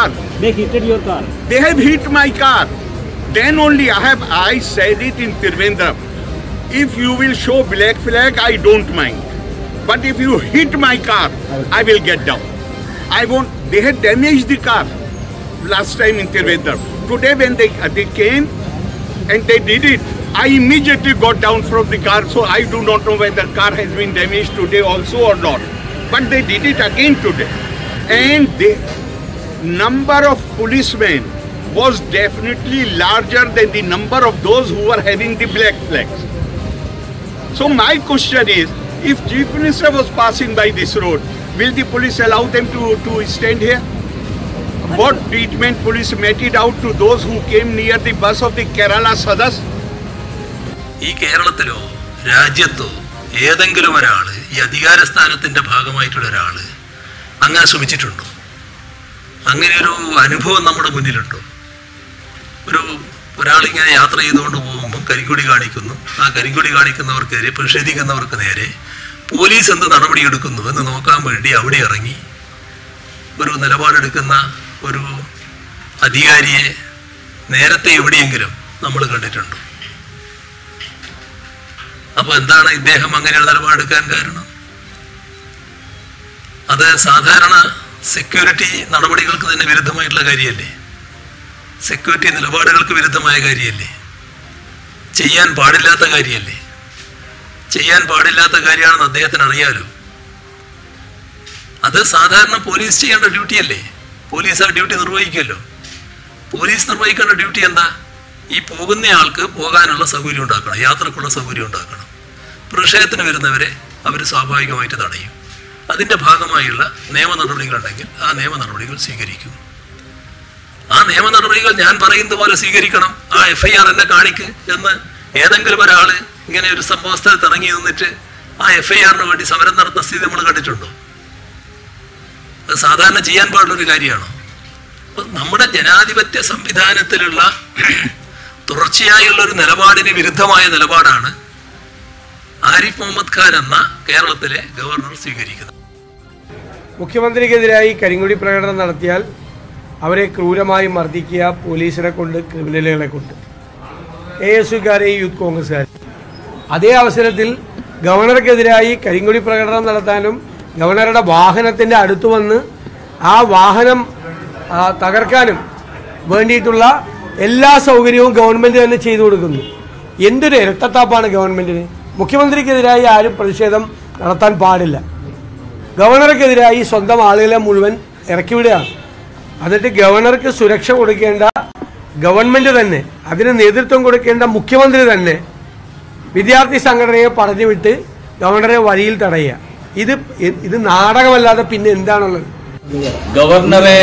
car. They hit your car. They have hit my car. Then only I said it in Trivandrum. If you will show black flag, I don't mind. But if you hit my car, I will get down. I won't. They had damaged the car last time in Trivandrum. Today when they came and they did it, I immediately got down from the car. So I do not know whether the car has been damaged today also or not. But they did it again today. And the number of policemen was definitely larger than the number of those who were having the black flags. So my question is, if Chief Minister was passing by this road, will the police allow them to stand here? What treatment police meted out to those who came near the bus of the Kerala Sadas? ഈ കേരളത്തിലോ രാജ്യത്തോ ഏതെങ്കിലും ഒരാൾ ഈ അധികാര സ്ഥാനത്തിൻ്റെ ഭാഗമായിട്ടുള്ള ഒരാൾ അങ്ങനെ ശ്രമിച്ചിട്ടുണ്ടോ? അങ്ങനെ ഒരു അനുഭവം നമ്മുടെ മുന്നിലുണ്ടോ? ഒരാളിങ്ങനെ യാത്ര ചെയ്തുകൊണ്ട് പോകുമ്പോൾ കരിങ്കൊടി കാണിക്കുന്നു. ആ കരിങ്കൊടി കാണിക്കുന്നവർക്കെതിരെ പ്രതിഷേധിക്കുന്നവർക്ക് നേരെ പോലീസ് എന്ത് നടപടിയെടുക്കുന്നു എന്ന് നോക്കാൻ വേണ്ടി അവിടെ ഇറങ്ങി ഒരു നിലപാടെടുക്കുന്ന ഒരു അധികാരിയെ നേരത്തെ എവിടെയെങ്കിലും നമ്മൾ കണ്ടിട്ടുണ്ടോ? അപ്പോൾ എന്താണ് ഇദ്ദേഹം അങ്ങനെയുള്ള നിലപാടെടുക്കാൻ കാരണം? അത് സാധാരണ സെക്യൂരിറ്റി നടപടികൾക്ക് തന്നെ വിരുദ്ധമായിട്ടുള്ള കാര്യമല്ലേ? സെക്യൂരിറ്റി നിലപാടുകൾക്ക് വിരുദ്ധമായ കാര്യമല്ലേ? ചെയ്യാൻ പാടില്ലാത്ത കാര്യമല്ലേ? ചെയ്യാൻ പാടില്ലാത്ത കാര്യമാണെന്ന് അദ്ദേഹത്തിന് അറിയാലോ. അത് സാധാരണ പോലീസ് ചെയ്യേണ്ട ഡ്യൂട്ടിയല്ലേ? പോലീസ് ആ ഡ്യൂട്ടി നിർവഹിക്കുമല്ലോ. പോലീസ് നിർവഹിക്കേണ്ട ഡ്യൂട്ടി എന്താ? ഈ പോകുന്നയാൾക്ക് പോകാനുള്ള സൗകര്യം ഉണ്ടാക്കണം, യാത്രക്കുള്ള സൗകര്യം ഉണ്ടാക്കണം. പ്രതിഷേധത്തിന് വരുന്നവരെ അവർ സ്വാഭാവികമായിട്ട് തടയും. അതിൻ്റെ ഭാഗമായുള്ള നിയമ നടപടികളുണ്ടെങ്കിൽ ആ നിയമ നടപടികൾ സ്വീകരിക്കും. ആ നിയമ നടപടികൾ ഞാൻ പറയുന്നത് പോലെ സ്വീകരിക്കണം. ആ FIR എന്നെ കാണിക്ക് എന്ന് ഏതെങ്കിലും ഒരാൾ ഇങ്ങനെ ഒരു സംഭവ സ്ഥലത്ത് ഇറങ്ങി നിന്നിട്ട് ആ FIRന് വേണ്ടി സമരം നടത്തുന്ന സ്ഥിതി നമ്മൾ കണ്ടിട്ടുണ്ടോ? അത് സാധാരണ ചെയ്യാൻ പാടുള്ളൊരു കാര്യമാണോ? അപ്പം നമ്മുടെ ജനാധിപത്യ സംവിധാനത്തിലുള്ള തുടർച്ചയായുള്ള ഒരു നിലപാടിന് വിരുദ്ധമായ നിലപാടാണ് ആരിഫ് മുഹമ്മദ് ഖാൻ എന്ന കേരളത്തിലെ ഗവർണർ സ്വീകരിക്കുന്നത്. മുഖ്യമന്ത്രിക്കെതിരായി കരിങ്കൊടി പ്രകടനം നടത്തിയാൽ അവരെ ക്രൂരമായി മർദ്ദിക്കുക, പോലീസിനെ കൊണ്ട്, ക്രിമിനലുകളെ കൊണ്ട്, ASUക്കാരെയും യൂത്ത് കോൺഗ്രസ്സുകാരെയും. അതേ അവസരത്തിൽ ഗവർണർക്കെതിരായി കരിങ്കൊടി പ്രകടനം നടത്താനും ഗവർണറുടെ വാഹനത്തിൻ്റെ അടുത്ത് വന്ന് ആ വാഹനം തകർക്കാനും വേണ്ടിയിട്ടുള്ള എല്ലാ സൗകര്യവും ഗവൺമെൻറ് തന്നെ ചെയ്തു കൊടുക്കുന്നു. എന്തൊരു ഇരട്ടത്താപ്പാണ് ഗവൺമെൻറ്റിന്! മുഖ്യമന്ത്രിക്കെതിരായി ആരും പ്രതിഷേധം നടത്താൻ പാടില്ല. ഗവർണർക്കെതിരായി സ്വന്തം ആളുകളെ മുഴുവൻ ഇറക്കിവിടുകയാണ്. എന്നിട്ട് ഗവർണർക്ക് സുരക്ഷ കൊടുക്കേണ്ട ഗവൺമെൻറ് തന്നെ, അതിന് നേതൃത്വം കൊടുക്കേണ്ട മുഖ്യമന്ത്രി തന്നെ വിദ്യാർത്ഥി സംഘടനയെ പറഞ്ഞു വിട്ട് ഗവർണറെ വഴിയിൽ തടയുക. ഇത് നാടകമല്ലാതെ പിന്നെ എന്താണുള്ളത്? ഗവർണറെ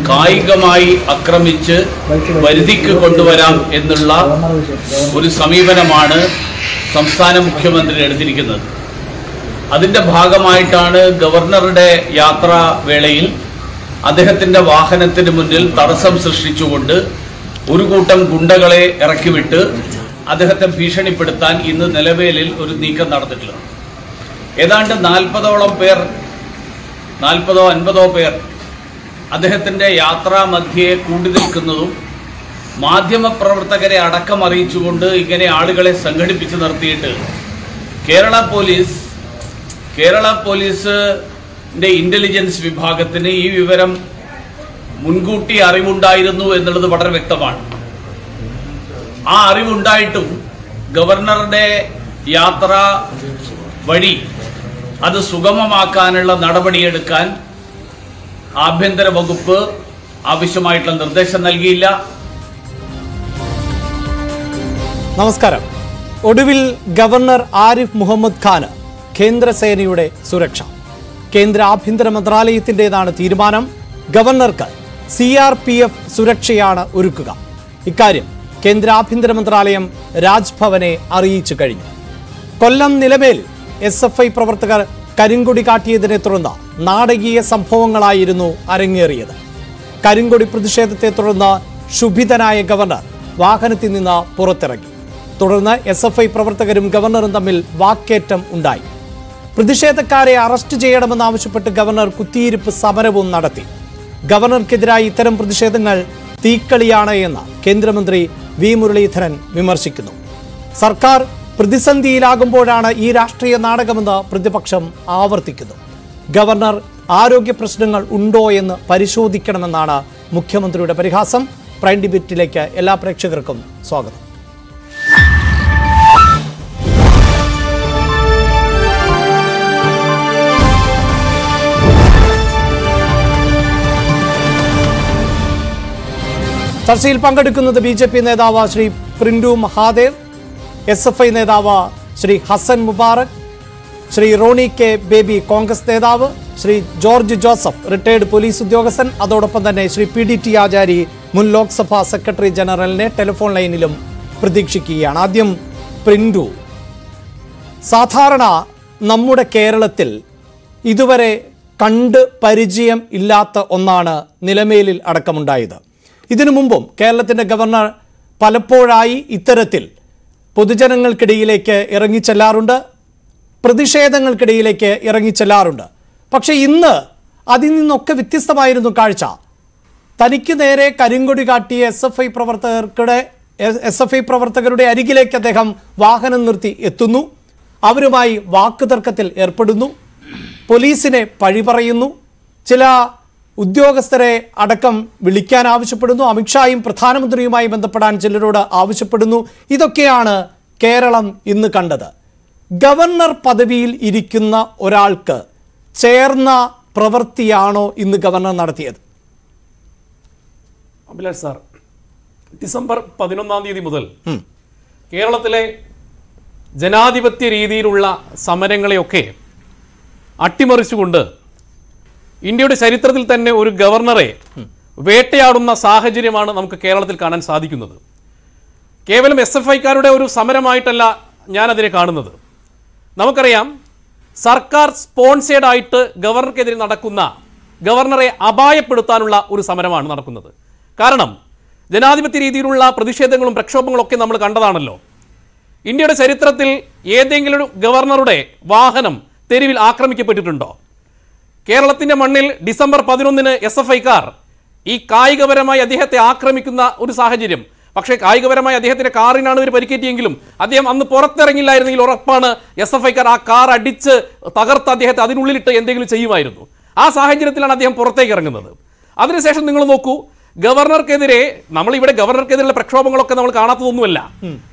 കായികമായി ആക്രമിച്ച് വരുതിക്ക് കൊണ്ടുവരാം എന്നുള്ള ഒരു സമീപനമാണ് സംസ്ഥാന മുഖ്യമന്ത്രി എടുത്തിരിക്കുന്നത്. അതിൻ്റെ ഭാഗമായിട്ടാണ് ഗവർണറുടെ യാത്രാവേളയിൽ അദ്ദേഹത്തിൻ്റെ വാഹനത്തിന് മുന്നിൽ തടസ്സം സൃഷ്ടിച്ചുകൊണ്ട് ഒരു കൂട്ടം ഗുണ്ടകളെ ഇറക്കിവിട്ട് അദ്ദേഹത്തെ ഭീഷണിപ്പെടുത്താൻ ഇന്ന് നിലവേലിൽ ഒരു നീക്കം നടന്നിട്ടുള്ളത്. ഏതാണ്ട് 40ഓളം പേർ, 40ഓ 50ഓ പേർ അദ്ദേഹത്തിൻ്റെ യാത്രാ മധ്യേ കൂടി നിൽക്കുന്നതും മാധ്യമപ്രവർത്തകരെ അടക്കം അറിയിച്ചുകൊണ്ട് ഇങ്ങനെ ആളുകളെ സംഘടിപ്പിച്ച് നിർത്തിയിട്ട് കേരള പോലീസിൻ്റെ ഇൻ്റലിജൻസ് വിഭാഗത്തിന് ഈ വിവരം മുൻകൂട്ടി അറിവുണ്ടായിരുന്നു എന്നുള്ളത് വളരെ വ്യക്തമാണ്. ആ അറിവുണ്ടായിട്ടും ഗവർണറുടെ യാത്ര വഴി അത് സുഗമമാക്കാനുള്ള നടപടിയെടുക്കാൻ ആഭ്യന്തര വകുപ്പ് ആവശ്യമായിട്ടുള്ള നിർദ്ദേശം നൽകിയില്ല. നമസ്കാരം. ഒടുവിൽ ഗവർണർ ആരിഫ് മുഹമ്മദ് ഖാന് കേന്ദ്രസേനയുടെ സുരക്ഷ. കേന്ദ്ര ആഭ്യന്തര മന്ത്രാലയത്തിൻ്റെതാണ് തീരുമാനം. ഗവർണർക്ക് CRPF സുരക്ഷയാണ് ഒരുക്കുക. ഇക്കാര്യം കേന്ദ്ര ആഭ്യന്തര മന്ത്രാലയം രാജ്ഭവനെ അറിയിച്ചു കഴിഞ്ഞു. കൊല്ലം നിലമേൽ SFI പ്രവർത്തകർ കരിങ്കൊടി കാട്ടിയതിനെ തുടർന്ന് നാടകീയ സംഭവങ്ങളായിരുന്നു അരങ്ങേറിയത്. കരിങ്കൊടി പ്രതിഷേധത്തെ തുടർന്ന് ക്ഷുഭിതനായ ഗവർണർ വാഹനത്തിൽ നിന്ന് പുറത്തിറങ്ങി. തുടർന്ന് SFI പ്രവർത്തകരും ഗവർണറും തമ്മിൽ വാക്കേറ്റം ഉണ്ടായി. പ്രതിഷേധക്കാരെ അറസ്റ്റ് ചെയ്യണമെന്നാവശ്യപ്പെട്ട് ഗവർണർ കുത്തിയിരിപ്പ് സമരവും നടത്തി. ഗവർണർക്കെതിരായി ഇത്തരം പ്രതിഷേധങ്ങൾ തീക്കളിയാണ് എന്ന് കേന്ദ്രമന്ത്രി വി മുരളീധരൻ വിമർശിക്കുന്നു. സർക്കാർ പ്രതിസന്ധിയിലാകുമ്പോഴാണ് ഈ രാഷ്ട്രീയ നാടകമെന്ന് പ്രതിപക്ഷം ആവർത്തിക്കുന്നു. ഗവർണർ ആരോഗ്യ പ്രശ്നങ്ങൾ ഉണ്ടോ എന്ന് പരിശോധിക്കണമെന്നാണ് മുഖ്യമന്ത്രിയുടെ പരിഹാസം. പ്രൈം ഡിബേറ്റിലേക്ക് എല്ലാ പ്രേക്ഷകർക്കും സ്വാഗതം. ചർച്ചയിൽ പങ്കെടുക്കുന്നത് BJP നേതാവ് ശ്രീ പ്രിൻഡു മഹാദേവ്, SFI നേതാവ് ശ്രീ ഹസൻ മുബാറക്, ശ്രീ റോണി കെ ബേബി കോൺഗ്രസ് നേതാവ്, Shri George Joseph retired police ഉദ്യോഗസ്ഥൻ, അതോടൊപ്പം തന്നെ ശ്രീ PDT ആചാരി മുൻ ലോക്സഭാ സെക്രട്ടറി ജനറലിനെ ടെലിഫോൺ ലൈനിലും പ്രതീക്ഷിക്കുകയാണ്. ആദ്യം പ്രിൻഡു, സാധാരണ നമ്മുടെ കേരളത്തിൽ ഇതുവരെ കണ്ട് പരിചയം ഇല്ലാത്ത ഒന്നാണ് നിലമേലിൽ അടക്കമുണ്ടായത്. ഇതിനു മുമ്പും കേരളത്തിൻ്റെ ഗവർണർ പലപ്പോഴായി ഇത്തരത്തിൽ പൊതുജനങ്ങൾക്കിടയിലേക്ക് ഇറങ്ങിച്ചെല്ലാറുണ്ട്, പ്രതിഷേധങ്ങൾക്കിടയിലേക്ക് ഇറങ്ങിച്ചെല്ലാറുണ്ട്. പക്ഷേ ഇന്ന് അതിൽ നിന്നൊക്കെ വ്യത്യസ്തമായിരുന്നു കാഴ്ച. തനിക്ക് നേരെ കരിങ്കൊടി കാട്ടിയ SFI പ്രവർത്തകരുടെ അരികിലേക്ക് അദ്ദേഹം വാഹനം നിർത്തി എത്തുന്നു, അവരുമായി വാക്കുതർക്കത്തിൽ ഏർപ്പെടുന്നു, പോലീസിനെ പഴി പറയുന്നു, ചില ഉദ്യോഗസ്ഥരെ അടക്കം വിളിക്കാൻ ആവശ്യപ്പെടുന്നു, അമിത്ഷായും പ്രധാനമന്ത്രിയുമായി ബന്ധപ്പെടാൻ ചിലരോട് ആവശ്യപ്പെടുന്നു. ഇതൊക്കെയാണ് കേരളം ഇന്ന് കണ്ടത്. ഗവർണർ പദവിയിൽ ഇരിക്കുന്ന ഒരാൾക്ക് ചേർന്ന പ്രവൃത്തിയാണോ ഇന്ന് ഗവർണർ നടത്തിയത്? അഭിലാഷ് സാർ, ഡിസംബർ 11 മുതൽ കേരളത്തിലെ ജനാധിപത്യ രീതിയിലുള്ള സമരങ്ങളെയൊക്കെ അട്ടിമറിച്ചുകൊണ്ട് ഇന്ത്യയുടെ ചരിത്രത്തിൽ തന്നെ ഒരു ഗവർണറെ വേട്ടയാടുന്ന സാഹചര്യമാണ് നമുക്ക് കേരളത്തിൽ കാണാൻ സാധിക്കുന്നത്. കേവലം SFIക്കാരുടെ ഒരു സമരമായിട്ടല്ല ഞാനതിനെ കാണുന്നത്. നമുക്കറിയാം, സർക്കാർ സ്പോൺസേഡ് ആയിട്ട് ഗവർണർക്കെതിരെ നടക്കുന്ന, ഗവർണറെ അപായപ്പെടുത്താനുള്ള ഒരു സമരമാണ് നടക്കുന്നത്. കാരണം ജനാധിപത്യ രീതിയിലുള്ള പ്രതിഷേധങ്ങളും പ്രക്ഷോഭങ്ങളും ഒക്കെ നമ്മൾ കണ്ടതാണല്ലോ. ഇന്ത്യയുടെ ചരിത്രത്തിൽ ഏതെങ്കിലും ഒരു ഗവർണറുടെ വാഹനം തെരുവിൽ ആക്രമിക്കപ്പെട്ടിട്ടുണ്ടോ? കേരളത്തിൻ്റെ മണ്ണിൽ ഡിസംബർ 11 SFIക്കാർ ഈ കായികപരമായി അദ്ദേഹത്തെ ആക്രമിക്കുന്ന ഒരു സാഹചര്യം. പക്ഷേ കായികപരമായി അദ്ദേഹത്തിൻ്റെ കാറിനാണ് ഇവർ പരിക്കേറ്റിയെങ്കിലും അദ്ദേഹം അന്ന് പുറത്തിറങ്ങില്ലായിരുന്നെങ്കിൽ ഉറപ്പാണ് SFIക്കാർ ആ കാർ അടിച്ച് തകർത്ത് അദ്ദേഹത്തെ അതിനുള്ളിലിട്ട് എന്തെങ്കിലും ചെയ്യുമായിരുന്നു. ആ സാഹചര്യത്തിലാണ് അദ്ദേഹം പുറത്തേക്ക് ഇറങ്ങുന്നത്. അതിനുശേഷം നിങ്ങൾ നോക്കൂ, ഗവർണർക്കെതിരെ നമ്മളിവിടെ ഗവർണർക്കെതിരെയുള്ള പ്രക്ഷോഭങ്ങളൊക്കെ നമ്മൾ കാണാത്തതൊന്നുമല്ല.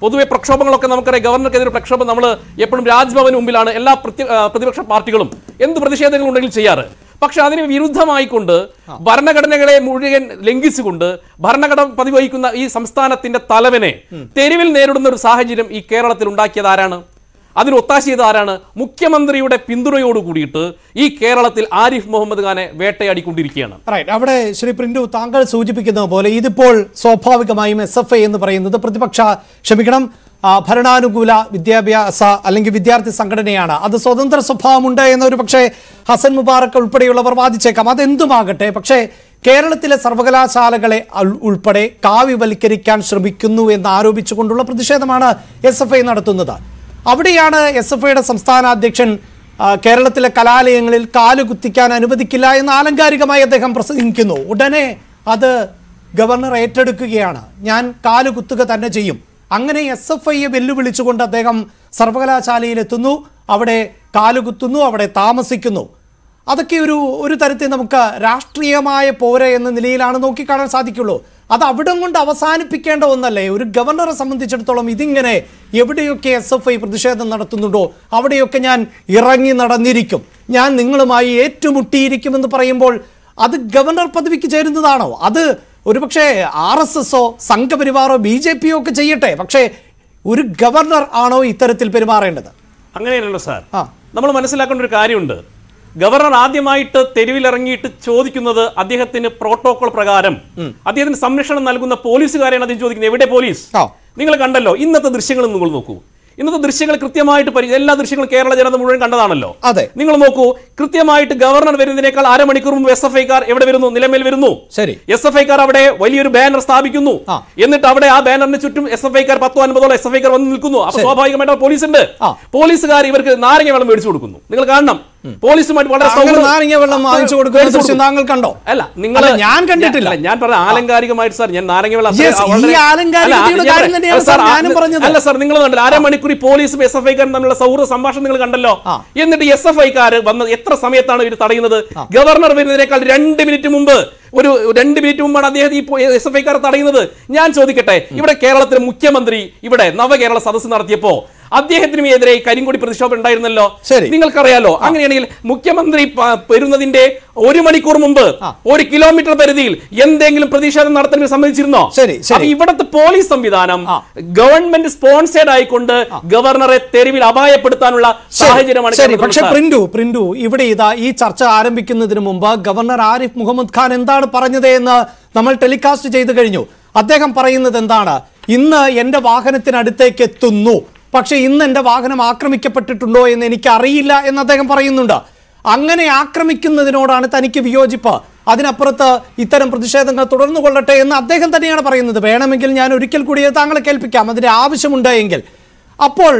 പൊതുവെ പ്രക്ഷോഭങ്ങളൊക്കെ നമുക്കറിയാം. ഗവർണർക്കെതിരെ പ്രക്ഷോഭം നമ്മൾ എപ്പോഴും രാജ്ഭവന് മുമ്പിലാണ് എല്ലാ പ്രതിപക്ഷ പാർട്ടികളും എന്ത് പ്രതിഷേധങ്ങളുണ്ടെങ്കിലും ചെയ്യാറ്. പക്ഷെ അതിന് വിരുദ്ധമായിക്കൊണ്ട് ഭരണഘടനകളെ മുഴുവൻ ലംഘിച്ചുകൊണ്ട് ഭരണഘടന പതിവഹിക്കുന്ന ഈ സംസ്ഥാനത്തിന്റെ തലവനെ തെരുവിൽ നേരിടുന്ന ഒരു സാഹചര്യം ഈ കേരളത്തിൽ ഉണ്ടാക്കിയത് ആരാണ്? അതിന് ഒത്താശ ചെയ്ത ആരാണ്? മുഖ്യമന്ത്രിയുടെ പിന്തുണയോട് കൂടിയിട്ട് ഈ കേരളത്തിൽ ആരിഫ് മുഹമ്മദ് ഖാനെ വേട്ടയാടിക്കൊണ്ടിരിക്കുകയാണ്. അവിടെ ശ്രീ പ്രിൻഡു, താങ്കൾ സൂചിപ്പിക്കുന്നത് പോലെ ഇതിപ്പോൾ സ്വാഭാവികമായും SFI എന്ന് പറയുന്നത് ഭരണാനുകൂല വിദ്യാഭ്യാസ അല്ലെങ്കിൽ വിദ്യാർത്ഥി സംഘടനയാണ്. അത് സ്വതന്ത്ര സ്വഭാവമുണ്ട് എന്നൊരു പക്ഷേ ഹസൻ മുബാറക് ഉൾപ്പെടെയുള്ളവർ വാദിച്ചേക്കാം. അതെന്തുമാകട്ടെ, പക്ഷേ കേരളത്തിലെ സർവകലാശാലകളെ ഉൾപ്പെടെ കാവ്യവൽക്കരിക്കാൻ ശ്രമിക്കുന്നു എന്ന് ആരോപിച്ചുകൊണ്ടുള്ള പ്രതിഷേധമാണ് SFI നടത്തുന്നത്. അവിടെയാണ് SFIയുടെ സംസ്ഥാന അധ്യക്ഷൻ കേരളത്തിലെ കലാലയങ്ങളിൽ കാലുകുത്തിക്കാൻ അനുവദിക്കില്ല എന്ന് ആലങ്കാരികമായി അദ്ദേഹം പ്രസംഗിക്കുന്നു. ഉടനെ അത് ഗവർണർ ഏറ്റെടുക്കുകയാണ്, ഞാൻ കാലുകുത്തുക തന്നെ ചെയ്യും. അങ്ങനെ SFIയെ വെല്ലുവിളിച്ചുകൊണ്ട് അദ്ദേഹം സർവകലാശാലയിലെത്തുന്നു, അവിടെ കാലുകുത്തുന്നു, അവിടെ താമസിക്കുന്നു. അതൊക്കെ ഒരു തരത്തിൽ നമുക്ക് രാഷ്ട്രീയമായ പോര എന്ന നിലയിലാണ് നോക്കിക്കാണാൻ സാധിക്കുള്ളൂ. അത് അവിടം കൊണ്ട് അവസാനിപ്പിക്കേണ്ട ഒന്നല്ലേ? ഒരു ഗവർണറെ സംബന്ധിച്ചിടത്തോളം ഇതിങ്ങനെ എവിടെയൊക്കെ SFI പ്രതിഷേധം നടത്തുന്നുണ്ടോ അവിടെയൊക്കെ ഞാൻ ഇറങ്ങി നടന്നിരിക്കും, ഞാൻ നിങ്ങളുമായി ഏറ്റുമുട്ടിയിരിക്കുമെന്ന് പറയുമ്പോൾ അത് ഗവർണർ പദവിക്ക് ചേരുന്നതാണോ? അത് ഒരുപക്ഷെ RSSോ സംഘപരിവാറോ BJPയോ ഒക്കെ ചെയ്യട്ടെ, പക്ഷേ ഒരു ഗവർണർ ആണോ ഇത്തരത്തിൽ പെരുമാറേണ്ടത്? അങ്ങനെയല്ലല്ലോ സാർ. നമ്മൾ മനസ്സിലാക്കേണ്ട ഒരു കാര്യമുണ്ട്. ഗവർണർ ആദ്യമായിട്ട് തെരുവിലിറങ്ങിയിട്ട് ചോദിക്കുന്നത് അദ്ദേഹത്തിന് പ്രോട്ടോകോൾ പ്രകാരം അദ്ദേഹത്തിന് സംരക്ഷണം നൽകുന്ന പോലീസുകാരെയാണ് അദ്ദേഹം ചോദിക്കുന്നത്. എവിടെ പോലീസ്? നിങ്ങൾ കണ്ടല്ലോ ഇന്നത്തെ ദൃശ്യങ്ങൾ, നിങ്ങൾ നോക്കൂ. ഇന്നത്തെ ദൃശ്യങ്ങൾ കൃത്യമായിട്ട് എല്ലാ ദൃശ്യങ്ങളും കേരള ജനത മുഴുവൻ കണ്ടതാണല്ലോ. അതെ, നിങ്ങൾ നോക്കൂ, കൃത്യമായിട്ട് ഗവർണർ വരുന്നതിനേക്കാൾ അരമണിക്കൂർ മുമ്പ് SFIക്കാർ എവിടെ വരുന്നു? നിലമേൽ വരുന്നു. ശരി, SFIക്കാർ അവിടെ വലിയൊരു ബാനർ സ്ഥാപിക്കുന്നു. എന്നിട്ട് അവിടെ ആ ബാനറിന് ചുറ്റും SFIക്കാർ 10-50 SFIക്കാർ വന്ന് നിൽക്കുന്നു. അപ്പൊ സ്വാഭാവികമായിട്ട് പോലീസ് ഉണ്ട്. പോലീസുകാർ ഇവർക്ക് നാരങ്ങ വെള്ളം മേടിച്ചു കൊടുക്കുന്നു. നിങ്ങൾ കാണണം, പോലീസുമായിട്ട് വളരെ നാരങ്ങ വെള്ളം വാങ്ങിച്ചു കൊടുക്കുന്ന ദൃശ്യം താങ്കൾ കണ്ടോ? അല്ല, നിങ്ങൾ ഞാൻ കണ്ടിട്ടില്ല. ഞാൻ പറഞ്ഞ ആലങ്കാരികമായിട്ട് സാർ, ഞാൻ നാരങ്ങ വെള്ളം അല്ല സാർ, നിങ്ങൾ കണ്ടല്ലോ അരമണിക്കൂർ പോലീസും SFI കാരും തമ്മിലുള്ള സൗഹൃദ സംഭാഷണം നിങ്ങൾ കണ്ടല്ലോ. എന്നിട്ട് SFI കാര് വന്നത് എത്ര സമയത്താണ് ഇവർ തടയുന്നത്? ഗവർണർ വരുന്നതിനേക്കാൾ 2 മിനിറ്റ് മുമ്പ്, ഒരു 2 മിനിറ്റ് മുമ്പാണ് അദ്ദേഹം ഈ SFI കാരെ തടയുന്നത്. ഞാൻ ചോദിക്കട്ടെ, ഇവിടെ കേരളത്തിലെ മുഖ്യമന്ത്രി ഇവിടെ നവകേരള സദസ്സ് നടത്തിയപ്പോ അദ്ദേഹത്തിനും എതിരെ കരിങ്കൊടി പ്രതിഷേധം ഉണ്ടായിരുന്നല്ലോ, നിങ്ങൾക്കറിയാലോ. അങ്ങനെയാണെങ്കിൽ മുഖ്യമന്ത്രി വരുന്നതിന്റെ 1 മണിക്കൂർ മുമ്പ് 1 കിലോമീറ്റർ പരിധിയിൽ എന്തെങ്കിലും പ്രതിഷേധം നടത്താൻ സമ്മതിച്ചിരുന്നോ? ഇവിടുത്തെ പോലീസ് സംവിധാനം ഗവൺമെന്റ് സ്പോൺസേഡ് ആയിക്കൊണ്ട് ഗവർണറെ തെരുവിൽ അപായപ്പെടുത്താനുള്ള സാഹചര്യമാണ്. പക്ഷേ പ്രിന്റു ഇവിടെ ഇതാ ഈ ചർച്ച ആരംഭിക്കുന്നതിന് മുമ്പ് ഗവർണർ ആരിഫ് മുഹമ്മദ് ഖാൻ എന്താണ് പറഞ്ഞത് എന്ന് നമ്മൾ ടെലികാസ്റ്റ് ചെയ്തു കഴിഞ്ഞു. അദ്ദേഹം പറയുന്നത് എന്താണ്? ഇന്ന് എന്റെ വാഹനത്തിനടുത്തേക്ക് എത്തുന്നു, പക്ഷെ ഇന്ന് എന്റെ വാഹനം ആക്രമിക്കപ്പെട്ടിട്ടുണ്ടോ എന്ന് എനിക്ക് അറിയില്ല എന്ന് അദ്ദേഹം പറയുന്നുണ്ട്. അങ്ങനെ ആക്രമിക്കുന്നതിനോടാണ് തനിക്ക് വിയോജിപ്പ്. അതിനപ്പുറത്ത് ഇത്തരം പ്രതിഷേധങ്ങൾ തുടർന്നു കൊള്ളട്ടെ എന്ന് അദ്ദേഹം തന്നെയാണ് പറയുന്നത്. വേണമെങ്കിൽ ഞാൻ ഒരിക്കൽ കൂടി താങ്കളെ കേൾപ്പിക്കാം, അതിന്റെ ആവശ്യമുണ്ട് എങ്കിൽ. അപ്പോൾ